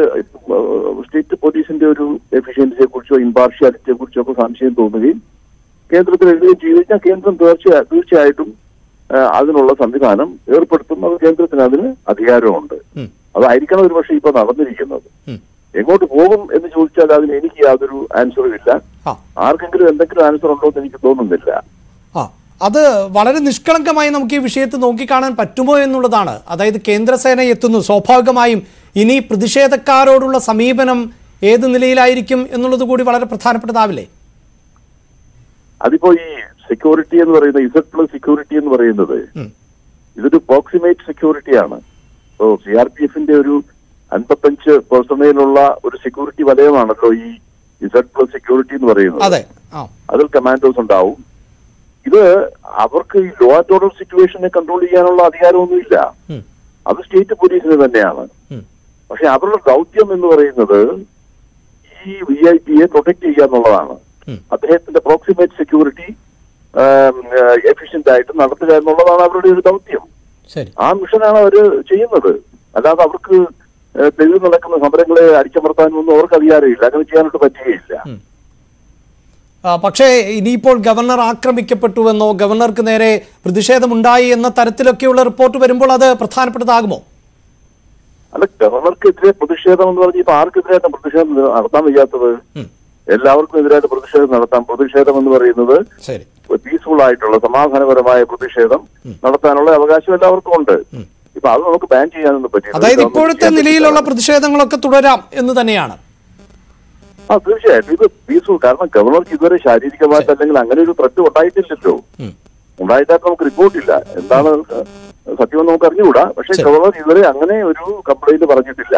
സ്റ്റേറ്റ് പോലീസിന്റെ ഒരു എഫിഷ്യൻസിയെ കുറിച്ചോ ഇമ്പാർഷ്യാലിറ്റിയെ കുറിച്ചോ ഒക്കെ സംശയം തോന്നുകയും കേന്ദ്രത്തിൽ എഴുതുകയും ചെയ്തു കഴിഞ്ഞാൽ കേന്ദ്രം തീർച്ചയായിട്ടും അതിനുള്ള സംവിധാനം ഏർപ്പെടുത്തും. അത് കേന്ദ്രത്തിന് അതിന് അധികാരമുണ്ട്. അതായിരിക്കണം ഒരു പക്ഷേ ഇപ്പൊ നടന്നിരിക്കുന്നത്. എങ്ങോട്ട് പോകും എന്ന് ചോദിച്ചാൽ അതിന് എനിക്ക് യാതൊരു ആൻസറും ഇല്ല. ആർക്കെങ്കിലും എന്തെങ്കിലും ആൻസർ ഉണ്ടോ എന്ന് എനിക്ക് തോന്നുന്നില്ല. അത് വളരെ നിഷ്കളങ്കമായി നമുക്ക് ഈ വിഷയത്തെ നോക്കിക്കാണാൻ പറ്റുമോ എന്നുള്ളതാണ്. അതായത് കേന്ദ്രസേന എത്തുന്നു, സ്വാഭാവികമായും ഇനി പ്രതിഷേധക്കാരോടുള്ള സമീപനം ഏത് നിലയിലായിരിക്കും എന്നുള്ളത് കൂടി വളരെ പ്രധാനപ്പെട്ടതാവില്ലേ? അതിപ്പോ ഈ സെക്യൂരിറ്റി എന്ന് പറയുന്നത് Z+ സെക്യൂരിറ്റി എന്ന് പറയുന്നത് ഇതൊരു പ്രോക്സിമേറ്റ് സെക്യൂരിറ്റിയാണ്. ഇപ്പോ CRPFന്റെ ഒരു 55 പേഴ്സണേലുള്ള ഒരു സെക്യൂരിറ്റി വലയമാണല്ലോ ഈ Z+ സെക്യൂരിറ്റി എന്ന് പറയുന്നത്. അതിൽ കമാൻഡോസ് ഉണ്ടാവും. ഇത് അവർക്ക് ഈ ലോ ആൻഡ് ഓർഡർ സിറ്റുവേഷനെ കൺട്രോൾ ചെയ്യാനുള്ള അധികാരമൊന്നുമില്ല. അത് സ്റ്റേറ്റ് പോലീസിന് തന്നെയാണ്. പക്ഷെ അവരുടെ ദൗത്യം എന്ന് പറയുന്നത് ഈ VIPയെ പ്രൊട്ടക്ട് ചെയ്യുക എന്നുള്ളതാണ്. അദ്ദേഹത്തിന്റെ പ്രോക്സിമേറ്റ് സെക്യൂരിറ്റി എഫിഷ്യന്റ് ആയിട്ട് നടത്തുക എന്നുള്ളതാണ് അവരുടെ ഒരു ദൗത്യം. ആ മിഷനാണ് അവർ ചെയ്യുന്നത്. അല്ലാതെ അവർക്ക് തെരുവ് നടക്കുന്ന സമരങ്ങളെ അടിച്ചമർത്താനൊന്നും അവർക്ക് അധികാരമില്ല. അങ്ങനെ ചെയ്യാനായിട്ട് പറ്റുകയില്ല. പക്ഷേ ഇനിയിപ്പോൾ ഗവർണർ ആക്രമിക്കപ്പെട്ടുവെന്നോ ഗവർണർക്ക് നേരെ പ്രതിഷേധമുണ്ടായി എന്ന തരത്തിലൊക്കെയുള്ള റിപ്പോർട്ട് വരുമ്പോൾ അത് പ്രധാനപ്പെട്ടതാകുമോ? അല്ല, ഗവർണർക്കെതിരെ പ്രതിഷേധം എന്ന് പറഞ്ഞാൽ ഇപ്പൊ ആർക്കെതിരായിട്ട് പ്രതിഷേധം നടത്താൻ വയ്യാത്തത്? എല്ലാവർക്കും എതിരായിട്ട് പ്രതിഷേധം നടത്താം. പ്രതിഷേധം എന്ന് പറയുന്നത് പീസ്ഫുൾ ആയിട്ടുള്ള സമാധാനപരമായ പ്രതിഷേധം നടത്താനുള്ള അവകാശം എല്ലാവർക്കും ഉണ്ട്. ഇപ്പൊ അത് നമുക്ക് ബാൻ ചെയ്യാനൊന്നും പറ്റില്ല. അതായത് ഇപ്പോഴത്തെ നിലയിലുള്ള പ്രതിഷേധങ്ങളൊക്കെ തുടരാം എന്ന് തന്നെയാണ്. തീർച്ചയായിട്ടും ഇത് പീസ്ഫുൾ. കാരണം ഗവർണർക്ക് ഇതുവരെ ശാരീരികമായിട്ട് അല്ലെങ്കിൽ അങ്ങനെ ഒരു ത്രട്ട് ഉണ്ടായിട്ടില്ലല്ലോ. ഉണ്ടായിട്ടായിട്ട് നമുക്ക് റിപ്പോർട്ടില്ല. എന്താണ് സത്യമെന്ന് നമുക്ക് അറിഞ്ഞുകൂടാ. പക്ഷെ ഗവർണർ ഇതുവരെ അങ്ങനെ ഒരു കംപ്ലൈന്റ് പറഞ്ഞിട്ടില്ല.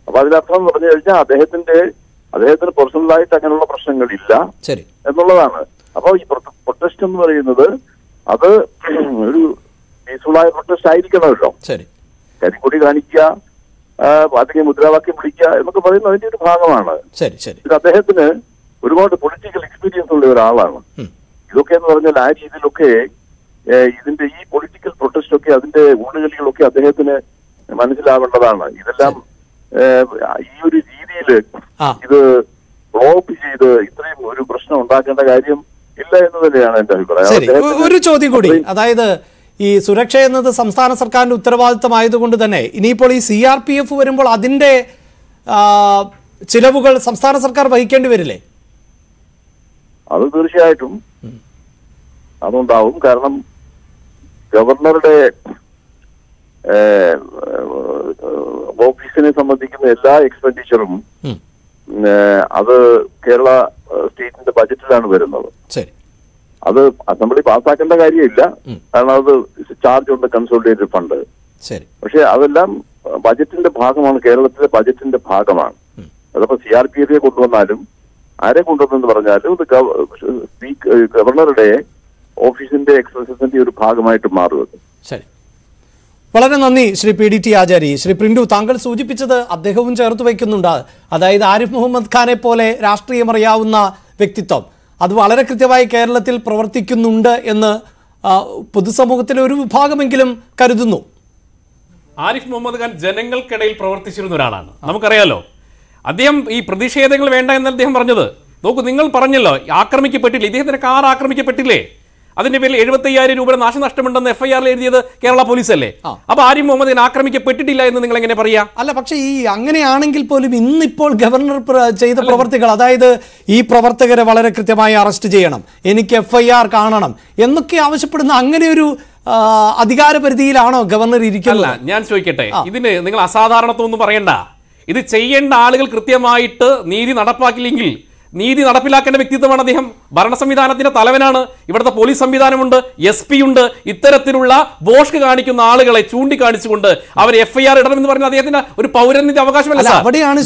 അപ്പൊ അതിനർത്ഥം എന്ന് പറഞ്ഞു കഴിഞ്ഞാൽ അദ്ദേഹത്തിന് പേഴ്സണലായിട്ട് അങ്ങനെയുള്ള പ്രശ്നങ്ങളില്ല എന്നുള്ളതാണ്. അപ്പൊ ഈ പ്രൊട്ടസ്റ്റ് എന്ന് പറയുന്നത് അത് ഒരു പീസ്ഫുള്ളായ പ്രൊട്ടസ്റ്റ് ആയിരിക്കണമല്ലോ. കരിക്കൊടി കാണിക്കുക, അല്ലെങ്കിൽ മുദ്രാവാക്യം വിളിക്കുക എന്നൊക്കെ പറയുന്നത് അതിന്റെ ഒരു ഭാഗമാണ്. ഇത് അദ്ദേഹത്തിന് ഒരുപാട് പൊളിറ്റിക്കൽ എക്സ്പീരിയൻസ് ഉള്ള ഒരാളാണ്. ഇതൊക്കെ എന്ന് പറഞ്ഞാൽ ആ രീതിയിലൊക്കെ ഇതിന്റെ ഈ പൊളിറ്റിക്കൽ പ്രൊട്ടസ്റ്റ് ഒക്കെ അതിന്റെ ഊണുകളികളൊക്കെ അദ്ദേഹത്തിന് മനസ്സിലാവേണ്ടതാണ്. ഇതെല്ലാം ഈ ഒരു രീതിയിൽ ഇത് ബ്ലോക്ക് ചെയ്ത് ഇത്രയും ഒരു പ്രശ്നം ഉണ്ടാക്കേണ്ട കാര്യം ഇല്ല എന്ന് തന്നെയാണ് എന്റെ അഭിപ്രായം. ഒരു ചോദ്യം കൂടി, അതായത് ഈ സുരക്ഷ എന്നത് സംസ്ഥാന സർക്കാരിന്റെ ഉത്തരവാദിത്തമായതുകൊണ്ട് തന്നെ ഇനിയിപ്പോൾ ഈ CRPF വരുമ്പോൾ അതിന്റെ ചിലവുകൾ സംസ്ഥാന സർക്കാർ വഹിക്കേണ്ടി വരില്ലേ? അത് തീർച്ചയായിട്ടും അതുണ്ടാവും. കാരണം ഗവർണറുടെ ഓഫീസിനെ സംബന്ധിക്കുന്ന എല്ലാ എക്സ്പെൻഡിച്ചറും അത് കേരള സ്റ്റേറ്റിന്റെ ബജറ്റിലാണ് വരുന്നത്. അത് അസംബ്ലി പാസ്സാക്കേണ്ട കാര്യമില്ല. കാരണം അത് ചാർജ് ഉണ്ട് കൺസോളിഡേറ്റഡ് ഫണ്ട്. പക്ഷെ അതെല്ലാം ബജറ്റിന്റെ ഭാഗമാണ്, കേരളത്തിലെ ബജറ്റിന്റെ ഭാഗമാണ്. അതപ്പോ CRPFയെ കൊണ്ടുവന്നാലും ആരെ കൊണ്ടുവന്നെന്ന് പറഞ്ഞാലും ഇത് ഗവർണറുടെ ഓഫീസിന്റെ എക്സ്പെൻസസിന്റെ ഒരു ഭാഗമായിട്ട് മാറുന്നത്. ശരി, വളരെ നന്ദി ശ്രീ PDT ആചാരി. ശ്രീ പ്രിന്റു, താങ്കൾ സൂചിപ്പിച്ചത് അദ്ദേഹവും ചേർത്ത് വയ്ക്കുന്നുണ്ട്. അതായത് ആരിഫ് മുഹമ്മദ് ഖാനെ പോലെ രാഷ്ട്രീയം അറിയാവുന്ന വ്യക്തിത്വം അത് വളരെ കൃത്യമായി കേരളത്തിൽ പ്രവർത്തിക്കുന്നുണ്ട് എന്ന് പൊതുസമൂഹത്തിലെ ഒരു വിഭാഗമെങ്കിലും കരുതുന്നു. ആരിഫ് മുഹമ്മദ് ഖാൻ ജനങ്ങൾക്കിടയിൽ പ്രവർത്തിച്ചിരുന്ന ഒരാളാണ്, നമുക്കറിയാലോ. അദ്ദേഹം ഈ പ്രതിഷേധങ്ങൾ വേണ്ട എന്ന് അദ്ദേഹം പറഞ്ഞത്. നോക്കൂ, നിങ്ങൾ പറഞ്ഞല്ലോ ആക്രമിക്കപ്പെട്ടില്ല, ഇദ്ദേഹത്തിന്റെ കാർ ആക്രമിക്കപ്പെട്ടില്ലേ? അതിന്റെ പേരിൽ 75,000 രൂപയുടെ നാശനഷ്ടമുണ്ടെന്ന് FIR എഴുതിയത് കേരള പോലീസ് അല്ലേ? അപ്പൊ ആരിഫ് മുഹമ്മദ് ഖാൻ ആക്രമിക്കപ്പെട്ടിട്ടില്ല എന്ന് നിങ്ങൾ എങ്ങനെ പറയാ? അല്ല, പക്ഷേ ഈ അങ്ങനെയാണെങ്കിൽ പോലും ഇന്നിപ്പോൾ ഗവർണർ ചെയ്ത പ്രവർത്തികൾ, അതായത് ഈ പ്രവർത്തകരെ വളരെ കൃത്യമായി അറസ്റ്റ് ചെയ്യണം, എനിക്ക് FIR കാണണം എന്നൊക്കെ ആവശ്യപ്പെടുന്ന അങ്ങനെ ഒരു അധികാര പരിധിയിലാണോ ഗവർണർ ഇരിക്കുന്നത്? ഞാൻ ചോദിക്കട്ടെ, ഇതിന് നിങ്ങൾ അസാധാരണത്വമൊന്നും പറയണ്ട. ഇത് ചെയ്യേണ്ട ആളുകൾ കൃത്യമായിട്ട് നീതി നടപ്പാക്കില്ലെങ്കിൽ നീതി നടപ്പിലാക്കേണ്ട വ്യക്തിത്വമാണ് അദ്ദേഹം. ഭരണ സംവിധാനത്തിന്റെ തലവനാണ്. ഇവിടുത്തെ പോലീസ് സംവിധാനമുണ്ട്, SP ഉണ്ട്. ഇത്തരത്തിലുള്ള ബോഷ്ക്ക് കാണിക്കുന്ന ആളുകളെ ചൂണ്ടിക്കാണിച്ചുകൊണ്ട് അവർ FIR ഇടണമെന്ന് പറഞ്ഞ അദ്ദേഹത്തിന് ഒരു പൗരന്റെ അവകാശമല്ല. അവിടെയാണ്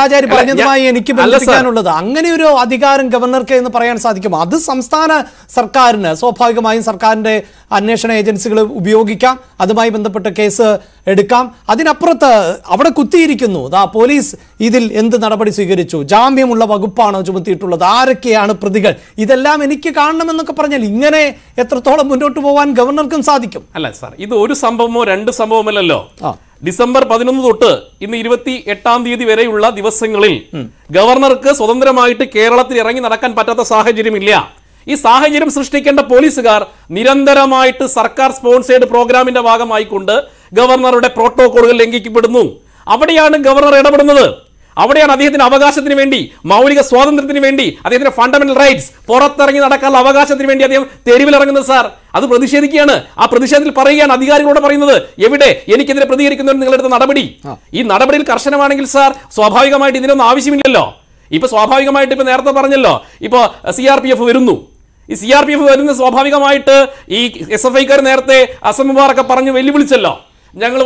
ആചാര്യ പറഞ്ഞതുമായി എനിക്ക് ബന്ധിപ്പിക്കാനുള്ളത്. അങ്ങനെ ഒരു അധികാരം ഗവർണർക്ക് എന്ന് പറയാൻ സാധിക്കും. അത് സംസ്ഥാന സർക്കാരിന് സ്വാഭാവികമായും സർക്കാരിന്റെ അന്വേഷണ ഏജൻസികൾ ഉപയോഗിക്കാം, അതുമായി ബന്ധപ്പെട്ട കേസ് എടുക്കാം. അതിനപ്പുറത്ത് അവിടെ കുത്തിയിരിക്കുന്നു പോലീസ് ഇതിൽ എന്ത് നടപടി സ്വീകരിച്ചു, ജാമ്യമുള്ള വകുപ്പാണോ ചുമത്തിയിട്ടുള്ളത്, ആരൊക്കെയാണ് പ്രതികൾ, ഇതെല്ലാം എനിക്ക് കാണണമെന്നൊക്കെ പറഞ്ഞാൽ ഇങ്ങനെ എത്രത്തോളം മുന്നോട്ട് പോകാൻ ഗവർണർക്കും സാധിക്കും? അല്ല സാർ, ഇത് ഒരു സംഭവമോ രണ്ട് സംഭവമല്ലല്ലോ. ഡിസംബർ 11 തൊട്ട് ഇന്ന് 28 വരെയുള്ള ദിവസങ്ങളിൽ ഗവർണർക്ക് സ്വതന്ത്രമായിട്ട് കേരളത്തിൽ ഇറങ്ങി നടക്കാൻ പറ്റാത്ത സാഹചര്യമില്ല. ഈ സാഹചര്യം സൃഷ്ടിക്കേണ്ട പോലീസുകാർ നിരന്തരമായിട്ട് സർക്കാർ സ്പോൺസേഡ് പ്രോഗ്രാമിന്റെ ഭാഗമായിക്കൊണ്ട് ഗവർണറുടെ പ്രോട്ടോകോളുകൾ ലംഘിക്കപ്പെടുന്നു. അവിടെയാണ് ഗവർണർ ഇടപെടുന്നത്. അവിടെയാണ് അദ്ദേഹത്തിന്റെ അവകാശത്തിന് വേണ്ടി, മൗലിക സ്വാതന്ത്ര്യത്തിന് വേണ്ടി, അദ്ദേഹത്തിന്റെ ഫണ്ടമെന്റൽ റൈറ്റ്സ്, പുറത്തിറങ്ങി നടക്കാനുള്ള അവകാശത്തിന് വേണ്ടി അദ്ദേഹം തെരുവിലിറങ്ങുന്നത്. സാർ, അത് പ്രതിഷേധിക്കുകയാണ്. ആ പ്രതിഷേധത്തിൽ പറയുകയാണ്, അധികാരികളോട് പറയുന്നത്, എവിടെ എനിക്കെതിരെ പ്രതികരിക്കുന്നവർ നിങ്ങളെടുത്ത നടപടി, ഈ നടപടിയിൽ കർശനമാണെങ്കിൽ സാർ സ്വാഭാവികമായിട്ട് ഇതിനൊന്നും ആവശ്യമില്ലല്ലോ. ഇപ്പൊ സ്വാഭാവികമായിട്ട് ഇപ്പൊ നേരത്തെ പറഞ്ഞല്ലോ, ഇപ്പൊ CRPF വരുന്നു. ഈ CRPF വരുന്ന സ്വാഭാവികമായിട്ട് ഈ SFIക്കാർ നേരത്തെ അസം മുബാറക്ക് പറഞ്ഞ് വെല്ലുവിളിച്ചല്ലോ, ഞങ്ങൾ